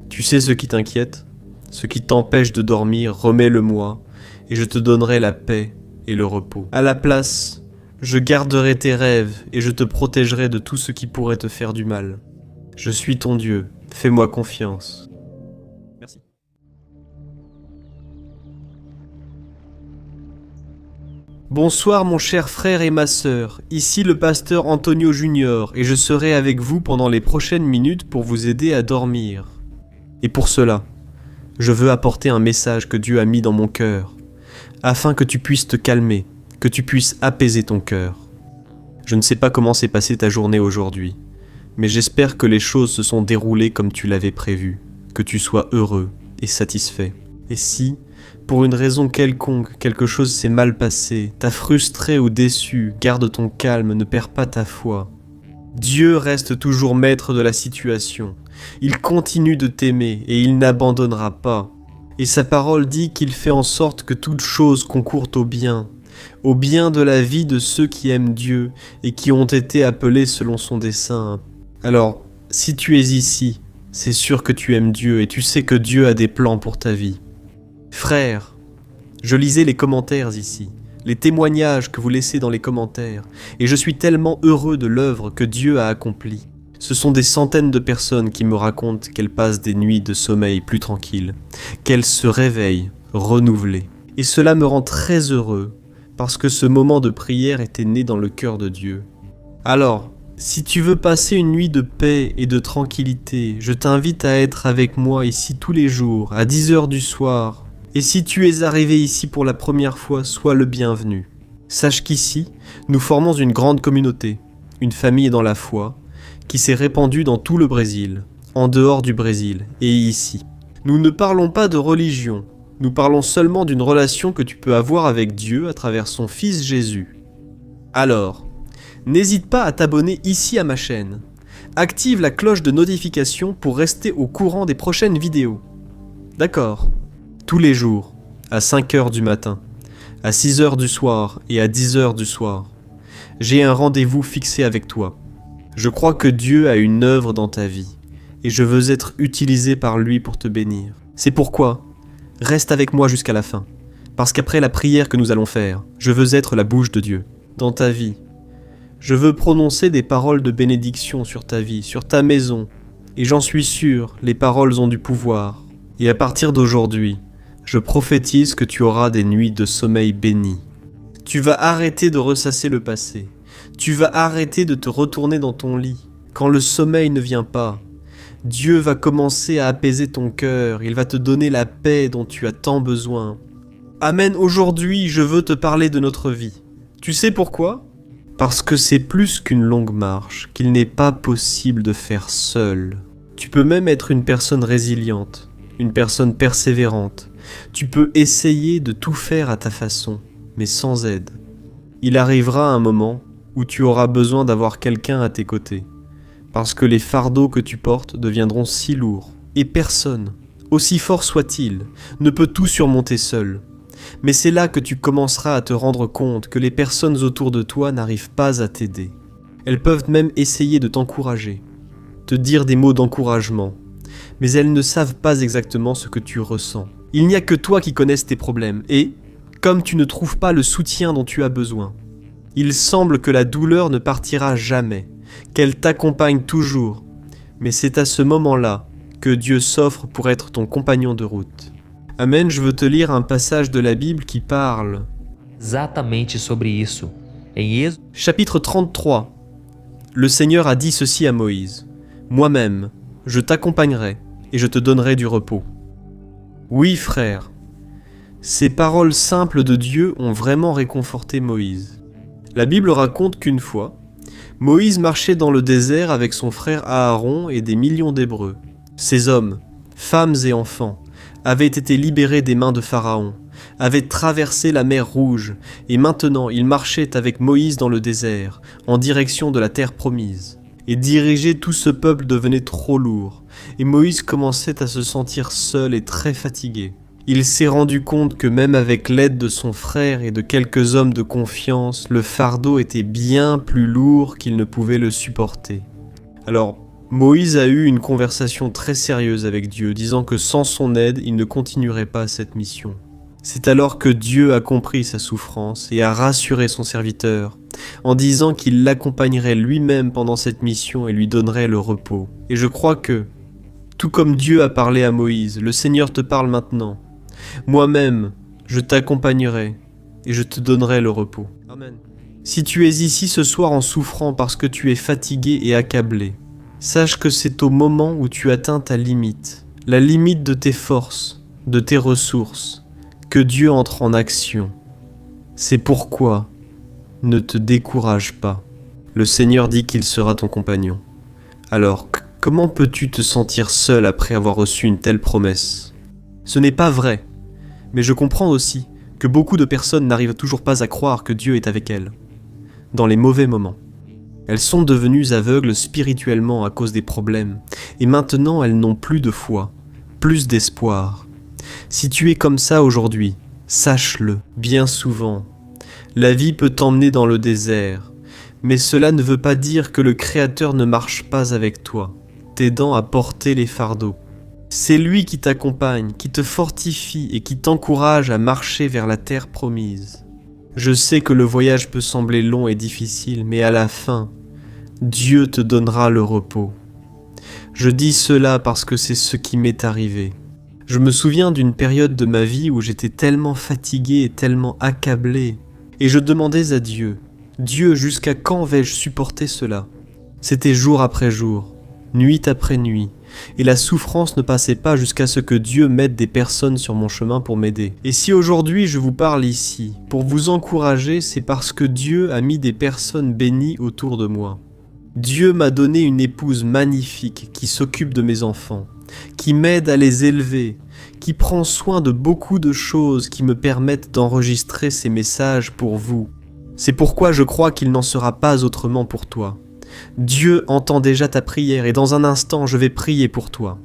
Tu sais ce qui t'inquiète, ce qui t'empêche de dormir, remets-le-moi, et je te donnerai la paix et le repos. À la place, je garderai tes rêves et je te protégerai de tout ce qui pourrait te faire du mal. Je suis ton Dieu, fais-moi confiance. Merci. Bonsoir mon cher frère et ma sœur, ici le pasteur Antonio Junior et je serai avec vous pendant les prochaines minutes pour vous aider à dormir. Et pour cela, je veux apporter un message que Dieu a mis dans mon cœur, afin que tu puisses te calmer, que tu puisses apaiser ton cœur. Je ne sais pas comment s'est passée ta journée aujourd'hui, mais j'espère que les choses se sont déroulées comme tu l'avais prévu, que tu sois heureux et satisfait. Et si, pour une raison quelconque, quelque chose s'est mal passé, t'as frustré ou déçu, garde ton calme, ne perds pas ta foi. Dieu reste toujours maître de la situation. Il continue de t'aimer et il n'abandonnera pas. Et sa parole dit qu'il fait en sorte que toute chose concourt au bien de la vie de ceux qui aiment Dieu et qui ont été appelés selon son dessein. Alors, si tu es ici, c'est sûr que tu aimes Dieu et tu sais que Dieu a des plans pour ta vie. Frère, je lisais les commentaires ici, les témoignages que vous laissez dans les commentaires, et je suis tellement heureux de l'œuvre que Dieu a accomplie. Ce sont des centaines de personnes qui me racontent qu'elles passent des nuits de sommeil plus tranquilles, qu'elles se réveillent renouvelées. Et cela me rend très heureux, parce que ce moment de prière était né dans le cœur de Dieu. Alors, si tu veux passer une nuit de paix et de tranquillité, je t'invite à être avec moi ici tous les jours, à 10h du soir. Et si tu es arrivé ici pour la première fois, sois le bienvenu. Sache qu'ici, nous formons une grande communauté, une famille dans la foi, qui s'est répandue dans tout le Brésil, en dehors du Brésil et ici. Nous ne parlons pas de religion, nous parlons seulement d'une relation que tu peux avoir avec Dieu à travers son Fils Jésus. Alors, n'hésite pas à t'abonner ici à ma chaîne. Active la cloche de notification pour rester au courant des prochaines vidéos. D'accord ? Tous les jours, à 5h du matin, à 6h du soir et à 10h du soir, j'ai un rendez-vous fixé avec toi. Je crois que Dieu a une œuvre dans ta vie et je veux être utilisé par lui pour te bénir. C'est pourquoi, reste avec moi jusqu'à la fin, parce qu'après la prière que nous allons faire, je veux être la bouche de Dieu dans ta vie. Je veux prononcer des paroles de bénédiction sur ta vie, sur ta maison, et j'en suis sûr, les paroles ont du pouvoir. Et à partir d'aujourd'hui, je prophétise que tu auras des nuits de sommeil bénies. Tu vas arrêter de ressasser le passé. Tu vas arrêter de te retourner dans ton lit. Quand le sommeil ne vient pas, Dieu va commencer à apaiser ton cœur. Il va te donner la paix dont tu as tant besoin. Amen, aujourd'hui, je veux te parler de notre vie. Tu sais pourquoi ? Parce que c'est plus qu'une longue marche, qu'il n'est pas possible de faire seul. Tu peux même être une personne résiliente, une personne persévérante. Tu peux essayer de tout faire à ta façon, mais sans aide. Il arrivera un moment où tu auras besoin d'avoir quelqu'un à tes côtés, parce que les fardeaux que tu portes deviendront si lourds, et personne, aussi fort soit-il, ne peut tout surmonter seul. Mais c'est là que tu commenceras à te rendre compte que les personnes autour de toi n'arrivent pas à t'aider. Elles peuvent même essayer de t'encourager, te dire des mots d'encouragement, mais elles ne savent pas exactement ce que tu ressens. Il n'y a que toi qui connaisses tes problèmes et, comme tu ne trouves pas le soutien dont tu as besoin, il semble que la douleur ne partira jamais, qu'elle t'accompagne toujours, mais c'est à ce moment-là que Dieu s'offre pour être ton compagnon de route. Amen, je veux te lire un passage de la Bible qui parle. Exatamente sobre isso. Em Êxodo, Chapitre 33. Le Seigneur a dit ceci à Moïse. Moi-même, je t'accompagnerai et je te donnerai du repos. Oui, frère, ces paroles simples de Dieu ont vraiment réconforté Moïse. La Bible raconte qu'une fois, Moïse marchait dans le désert avec son frère Aaron et des millions d'Hébreux. Ces hommes, femmes et enfants, avaient été libérés des mains de Pharaon, avaient traversé la mer Rouge, et maintenant ils marchaient avec Moïse dans le désert, en direction de la terre promise. Et diriger tout ce peuple devenait trop lourd, et Moïse commençait à se sentir seul et très fatigué. Il s'est rendu compte que même avec l'aide de son frère et de quelques hommes de confiance, le fardeau était bien plus lourd qu'il ne pouvait le supporter. Alors, Moïse a eu une conversation très sérieuse avec Dieu, disant que sans son aide, il ne continuerait pas cette mission. C'est alors que Dieu a compris sa souffrance et a rassuré son serviteur, en disant qu'il l'accompagnerait lui-même pendant cette mission et lui donnerait le repos. Et je crois que, tout comme Dieu a parlé à Moïse, le Seigneur te parle maintenant. Moi-même, je t'accompagnerai et je te donnerai le repos. Amen. Si tu es ici ce soir en souffrant parce que tu es fatigué et accablé, sache que c'est au moment où tu atteins ta limite, la limite de tes forces, de tes ressources, que Dieu entre en action. C'est pourquoi ne te décourage pas. Le Seigneur dit qu'il sera ton compagnon. Alors, comment peux-tu te sentir seul après avoir reçu une telle promesse? Ce n'est pas vrai, mais je comprends aussi que beaucoup de personnes n'arrivent toujours pas à croire que Dieu est avec elles, dans les mauvais moments. Elles sont devenues aveugles spirituellement à cause des problèmes, et maintenant elles n'ont plus de foi, plus d'espoir. Si tu es comme ça aujourd'hui, sache-le, bien souvent, la vie peut t'emmener dans le désert, mais cela ne veut pas dire que le Créateur ne marche pas avec toi, t'aidant à porter les fardeaux. C'est lui qui t'accompagne, qui te fortifie et qui t'encourage à marcher vers la terre promise. Je sais que le voyage peut sembler long et difficile, mais à la fin, Dieu te donnera le repos. Je dis cela parce que c'est ce qui m'est arrivé. Je me souviens d'une période de ma vie où j'étais tellement fatigué et tellement accablé, et je demandais à Dieu, « Dieu, jusqu'à quand vais-je supporter cela ?» C'était jour après jour, nuit après nuit, et la souffrance ne passait pas jusqu'à ce que Dieu mette des personnes sur mon chemin pour m'aider. Et si aujourd'hui je vous parle ici, pour vous encourager, c'est parce que Dieu a mis des personnes bénies autour de moi. Dieu m'a donné une épouse magnifique qui s'occupe de mes enfants, qui m'aide à les élever, qui prend soin de beaucoup de choses qui me permettent d'enregistrer ces messages pour vous. C'est pourquoi je crois qu'il n'en sera pas autrement pour toi. Dieu entend déjà ta prière et dans un instant je vais prier pour toi.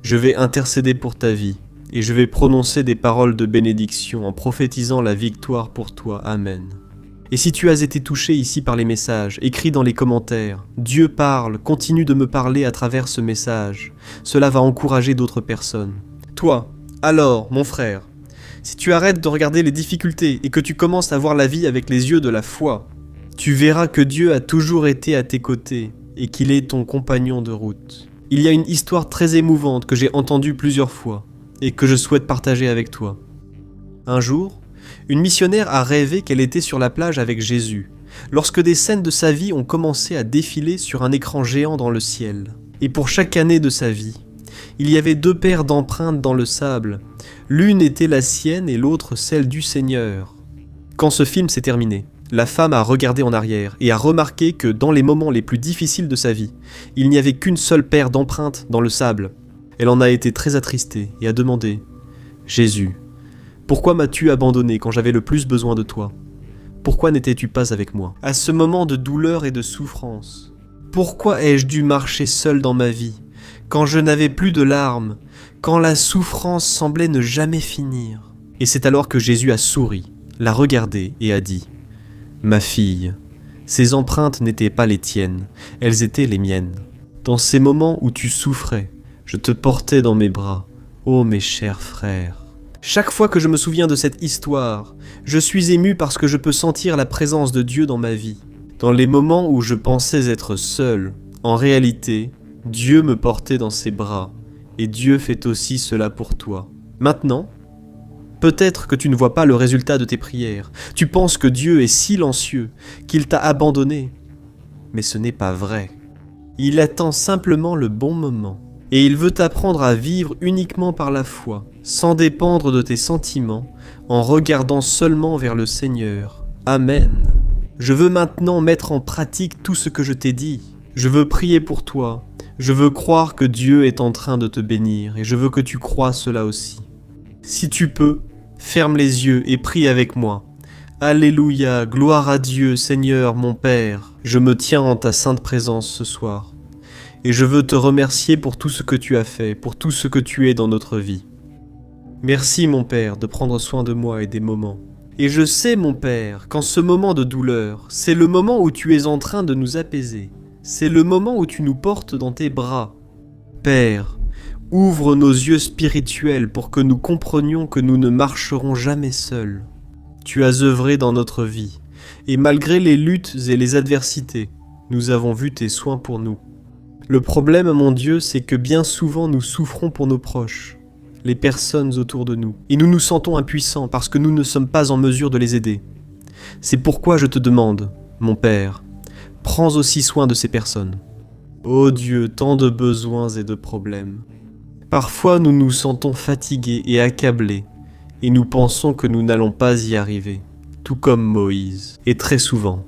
Je vais intercéder pour ta vie et je vais prononcer des paroles de bénédiction en prophétisant la victoire pour toi. Amen. Et si tu as été touché ici par les messages, écris dans les commentaires. Dieu parle, continue de me parler à travers ce message. Cela va encourager d'autres personnes. Toi, alors, mon frère, si tu arrêtes de regarder les difficultés et que tu commences à voir la vie avec les yeux de la foi, tu verras que Dieu a toujours été à tes côtés et qu'il est ton compagnon de route. Il y a une histoire très émouvante que j'ai entendue plusieurs fois et que je souhaite partager avec toi. Un jour, une missionnaire a rêvé qu'elle était sur la plage avec Jésus, lorsque des scènes de sa vie ont commencé à défiler sur un écran géant dans le ciel. Et pour chaque année de sa vie, il y avait 2 paires d'empreintes dans le sable. L'une était la sienne et l'autre celle du Seigneur. Quand ce film s'est terminé, la femme a regardé en arrière et a remarqué que dans les moments les plus difficiles de sa vie, il n'y avait qu'une seule paire d'empreintes dans le sable. Elle en a été très attristée et a demandé « Jésus, pourquoi m'as-tu abandonné quand j'avais le plus besoin de toi? Pourquoi n'étais-tu pas avec moi? À ce moment de douleur et de souffrance, pourquoi ai-je dû marcher seul dans ma vie, quand je n'avais plus de larmes, quand la souffrance semblait ne jamais finir ?» Et c'est alors que Jésus a souri, l'a regardé et a dit « Ma fille, ces empreintes n'étaient pas les tiennes, elles étaient les miennes. Dans ces moments où tu souffrais, je te portais dans mes bras, ô mes chers frères. » Chaque fois que je me souviens de cette histoire, je suis ému parce que je peux sentir la présence de Dieu dans ma vie. Dans les moments où je pensais être seul, en réalité, Dieu me portait dans ses bras, et Dieu fait aussi cela pour toi. Maintenant, peut-être que tu ne vois pas le résultat de tes prières. Tu penses que Dieu est silencieux, qu'il t'a abandonné. Mais ce n'est pas vrai. Il attend simplement le bon moment. Et il veut t'apprendre à vivre uniquement par la foi, sans dépendre de tes sentiments, en regardant seulement vers le Seigneur. Amen. Je veux maintenant mettre en pratique tout ce que je t'ai dit. Je veux prier pour toi. Je veux croire que Dieu est en train de te bénir, et je veux que tu croies cela aussi. Si tu peux, ferme les yeux et prie avec moi. Alléluia, gloire à Dieu, Seigneur, mon Père. Je me tiens en ta sainte présence ce soir. Et je veux te remercier pour tout ce que tu as fait, pour tout ce que tu es dans notre vie. Merci, mon Père, de prendre soin de moi et des moments. Et je sais, mon Père, qu'en ce moment de douleur, c'est le moment où tu es en train de nous apaiser. C'est le moment où tu nous portes dans tes bras. Père, ouvre nos yeux spirituels pour que nous comprenions que nous ne marcherons jamais seuls. Tu as œuvré dans notre vie, et malgré les luttes et les adversités, nous avons vu tes soins pour nous. Le problème, mon Dieu, c'est que bien souvent nous souffrons pour nos proches. les personnes autour de nous, et nous nous sentons impuissants parce que nous ne sommes pas en mesure de les aider. C'est pourquoi je te demande, mon Père, prends aussi soin de ces personnes. Ô Dieu, tant de besoins et de problèmes. Parfois nous nous sentons fatigués et accablés, et nous pensons que nous n'allons pas y arriver, tout comme Moïse. Et très souvent,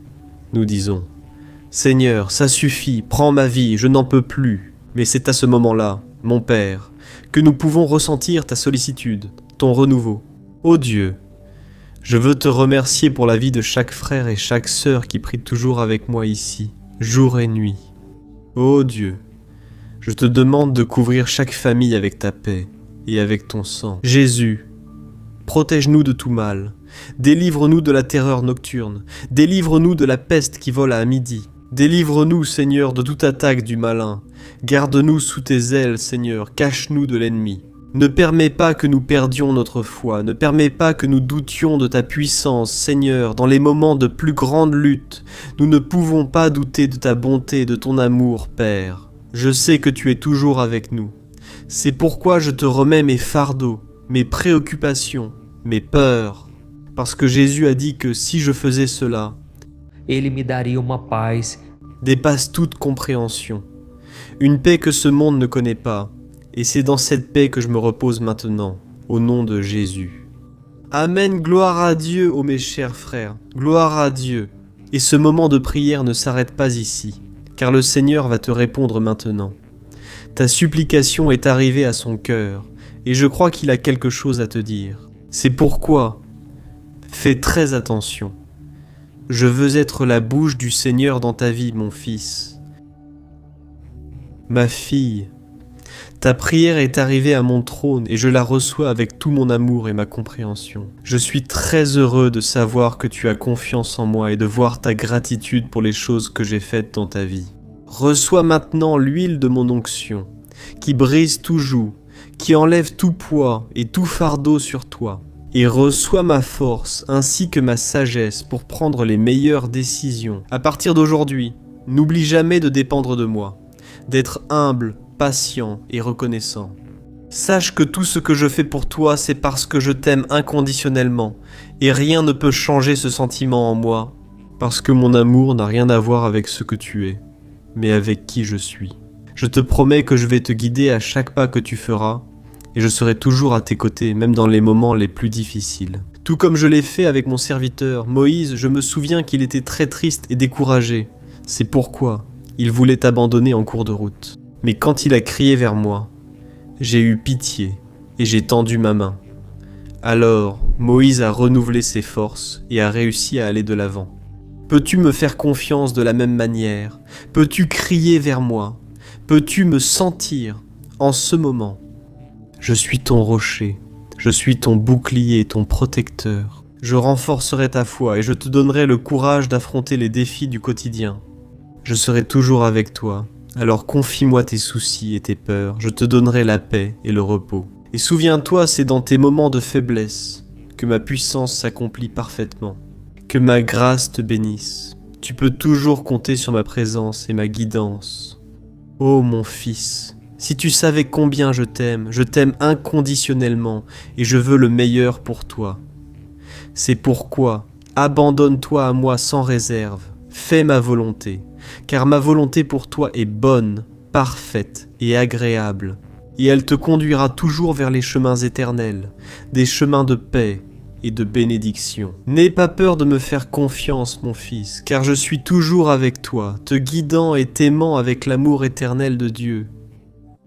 nous disons, « Seigneur, ça suffit, prends ma vie, je n'en peux plus. » Mais c'est à ce moment-là, mon Père, que nous pouvons ressentir ta sollicitude, ton renouveau. Ô Dieu, je veux te remercier pour la vie de chaque frère et chaque sœur qui prie toujours avec moi ici, jour et nuit. Ô Dieu, je te demande de couvrir chaque famille avec ta paix et avec ton sang. Jésus, protège-nous de tout mal. Délivre-nous de la terreur nocturne. Délivre-nous de la peste qui vole à midi. Délivre-nous, Seigneur, de toute attaque du malin. Garde-nous sous tes ailes, Seigneur. Cache-nous de l'ennemi. Ne permets pas que nous perdions notre foi. Ne permets pas que nous doutions de ta puissance, Seigneur, dans les moments de plus grande lutte. Nous ne pouvons pas douter de ta bonté et de ton amour, Père. Je sais que tu es toujours avec nous. C'est pourquoi je te remets mes fardeaux, mes préoccupations, mes peurs. Parce que Jésus a dit que si je faisais cela, Ele me daria uma paz dépasse toute compréhension. Une paix que ce monde ne connaît pas. Et c'est dans cette paix que je me repose maintenant, au nom de Jésus. Amen, gloire à Dieu, ô mes chers frères, gloire à Dieu. Et ce moment de prière ne s'arrête pas ici, car le Seigneur va te répondre maintenant. Ta supplication est arrivée à son cœur, et je crois qu'il a quelque chose à te dire. C'est pourquoi, fais très attention. Je veux être la bouche du Seigneur dans ta vie, mon fils. Ma fille, ta prière est arrivée à mon trône et je la reçois avec tout mon amour et ma compréhension. Je suis très heureux de savoir que tu as confiance en moi et de voir ta gratitude pour les choses que j'ai faites dans ta vie. Reçois maintenant l'huile de mon onction, qui brise tout joug, qui enlève tout poids et tout fardeau sur toi. Et reçois ma force ainsi que ma sagesse pour prendre les meilleures décisions. À partir d'aujourd'hui, n'oublie jamais de dépendre de moi, d'être humble, patient et reconnaissant. Sache que tout ce que je fais pour toi, c'est parce que je t'aime inconditionnellement, et rien ne peut changer ce sentiment en moi, parce que mon amour n'a rien à voir avec ce que tu es, mais avec qui je suis. Je te promets que je vais te guider à chaque pas que tu feras, et je serai toujours à tes côtés, même dans les moments les plus difficiles. Tout comme je l'ai fait avec mon serviteur, Moïse, je me souviens qu'il était très triste et découragé. C'est pourquoi il voulait t'abandonner en cours de route. Mais quand il a crié vers moi, j'ai eu pitié et j'ai tendu ma main. Alors, Moïse a renouvelé ses forces et a réussi à aller de l'avant. Peux-tu me faire confiance de la même manière? Peux-tu crier vers moi? Peux-tu me sentir en ce moment? Je suis ton rocher, je suis ton bouclier, ton protecteur. Je renforcerai ta foi et je te donnerai le courage d'affronter les défis du quotidien. Je serai toujours avec toi. Alors confie-moi tes soucis et tes peurs, je te donnerai la paix et le repos. Et souviens-toi, c'est dans tes moments de faiblesse que ma puissance s'accomplit parfaitement. Que ma grâce te bénisse. Tu peux toujours compter sur ma présence et ma guidance. Ô mon fils, si tu savais combien je t'aime inconditionnellement et je veux le meilleur pour toi. C'est pourquoi, abandonne-toi à moi sans réserve, fais ma volonté. Car ma volonté pour toi est bonne, parfaite et agréable, et elle te conduira toujours vers les chemins éternels, des chemins de paix et de bénédiction. N'aie pas peur de me faire confiance, mon fils, car je suis toujours avec toi, te guidant et t'aimant avec l'amour éternel de Dieu.